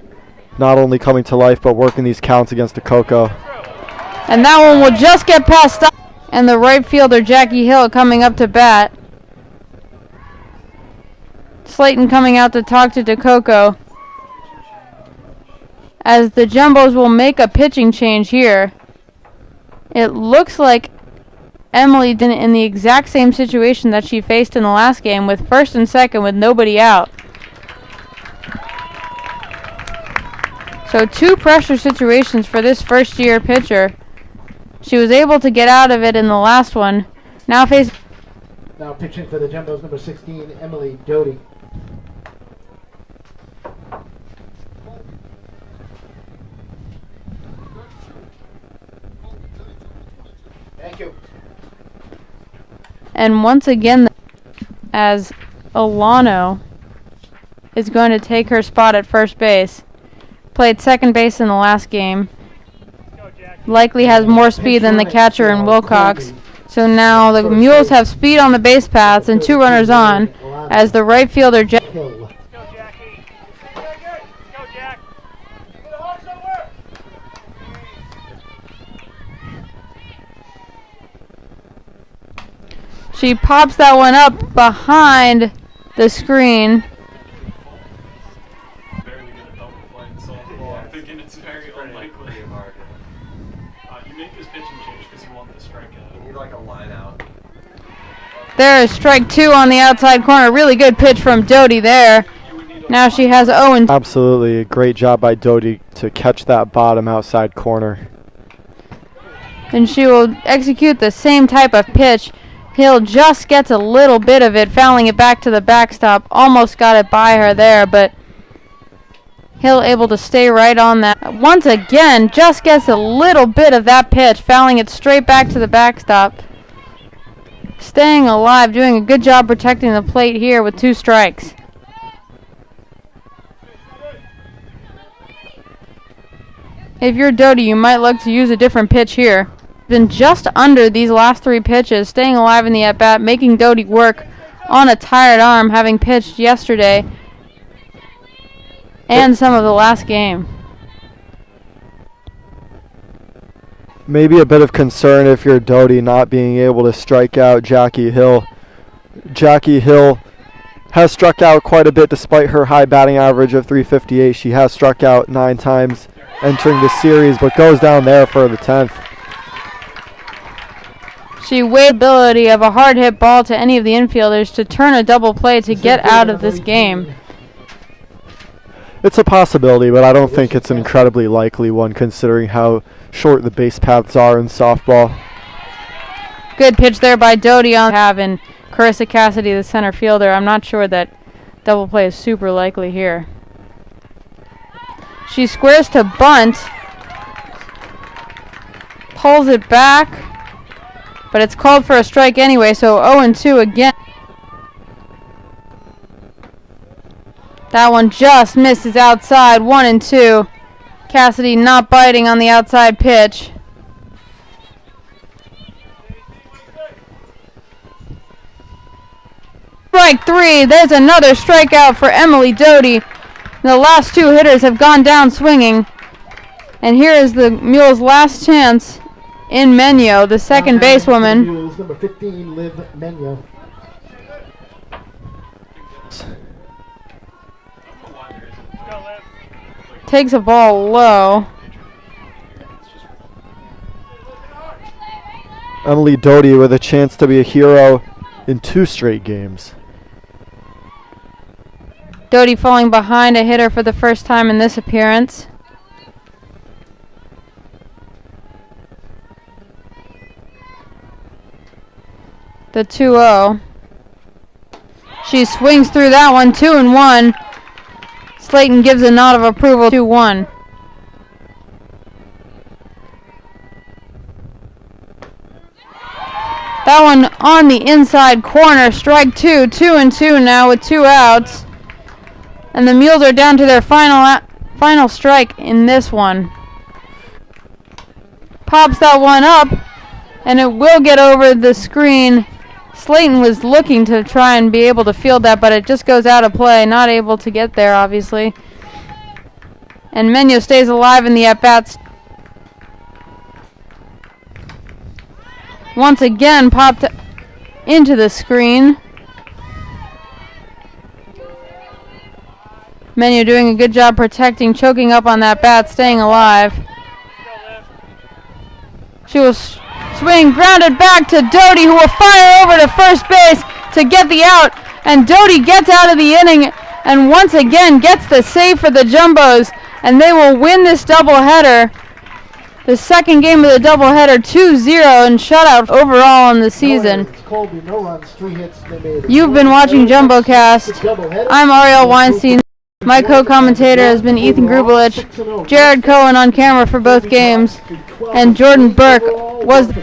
[SPEAKER 2] not only coming to life but working these counts against DeCoco.
[SPEAKER 1] And that one will just get past. And the right fielder, Jackie Hill, coming up to bat. Slayton coming out to talk to DeCoco. As the Jumbos will make a pitching change here. It looks like Emily did it in the exact same situation that she faced in the last game, with 1st and 2nd with nobody out. So So 2 pressure situations for this first-year pitcher. She was able to get out of it in the last one. Now pitching
[SPEAKER 3] for the Jumbos, number 16, Emily Doty. Thank you.
[SPEAKER 1] And once again, as Alano is going to take her spot at first base. Played second base in the last game. Likely has more speed than the catcher in Wilcox. So now the Mules have speed on the base paths and 2 runners on as the right fielder
[SPEAKER 3] Hill.
[SPEAKER 1] She pops that one up behind the screen.
[SPEAKER 5] Barely get a double play in softball. I'm thinking it's very unlikely. You make this pitching change because you want the strikeout. You need like a line out.
[SPEAKER 1] There is strike 2 on the outside corner. Really good pitch from Doty there. Now she has Owen.
[SPEAKER 2] Absolutely, a great job by Doty to catch that bottom outside corner.
[SPEAKER 1] And she will execute the same type of pitch. Hill just gets a little bit of it, fouling it back to the backstop. Almost got it by her there, but Hill able to stay right on that. Once again, just gets a little bit of that pitch, fouling it straight back to the backstop. Staying alive, doing a good job protecting the plate here with 2 strikes. If you're Doty, you might look to use a different pitch here. Been just under these last 3 pitches, staying alive in the at-bat, making Doty work on a tired arm, having pitched yesterday and some of the last game.
[SPEAKER 2] Maybe a bit of concern if you're Doty not being able to strike out Jackie Hill. Jackie Hill has struck out quite a bit despite her high batting average of .358. She has struck out 9 times entering the series, but goes down there for the 10th.
[SPEAKER 1] She weighed the ability of a hard hit ball to any of the infielders to turn a double play to get out of this game.
[SPEAKER 2] It's a possibility, but I don't think it's an incredibly likely one considering how short the base paths are in softball.
[SPEAKER 1] Good pitch there by Doty on having Carissa Cassidy, the center fielder. I'm not sure that double play is super likely here. She squares to bunt, pulls it back, but it's called for a strike anyway, so 0-2 again. That one just misses outside, 1-2. Cassidy not biting on the outside pitch. Strike 3, there's another strikeout for Emily Doty. The last 2 hitters have gone down swinging. And here is the Mules' last chance in Menyo, the second basewoman.
[SPEAKER 3] Mules, number 15, Liv Menyo.
[SPEAKER 1] Takes a ball low.
[SPEAKER 2] Emily Doty with a chance to be a hero in 2 straight games.
[SPEAKER 1] Doty falling behind a hitter for the first time in this appearance. The 2-0. She swings through that one, 2-1. Slayton gives a nod of approval, 2-1. That one on the inside corner, strike 2, 2-2 now with 2 outs. And the Mules are down to their final strike in this one. Pops that one up, and it will get over the screen. Slayton was looking to try and be able to field that, but it just goes out of play. Not able to get there, obviously. And Menyo stays alive in the at-bats. Once again, popped into the screen. Menyo doing a good job protecting, choking up on that bat, staying alive. She will swing, grounded back to Doty, who will fire over to first base to get the out. And Doty gets out of the inning and once again gets the save for the Jumbos and they will win this doubleheader. The second game of the doubleheader, 2-0 and shutout overall in the season.
[SPEAKER 3] Colby, no runs, 3 hits. They made it.
[SPEAKER 1] You've been watching JumboCast. I'm Ariel Weinstein. My co-commentator has been Ethan Grubelich, Jared Cohen on camera for both games, and Jordan Burke was
[SPEAKER 6] the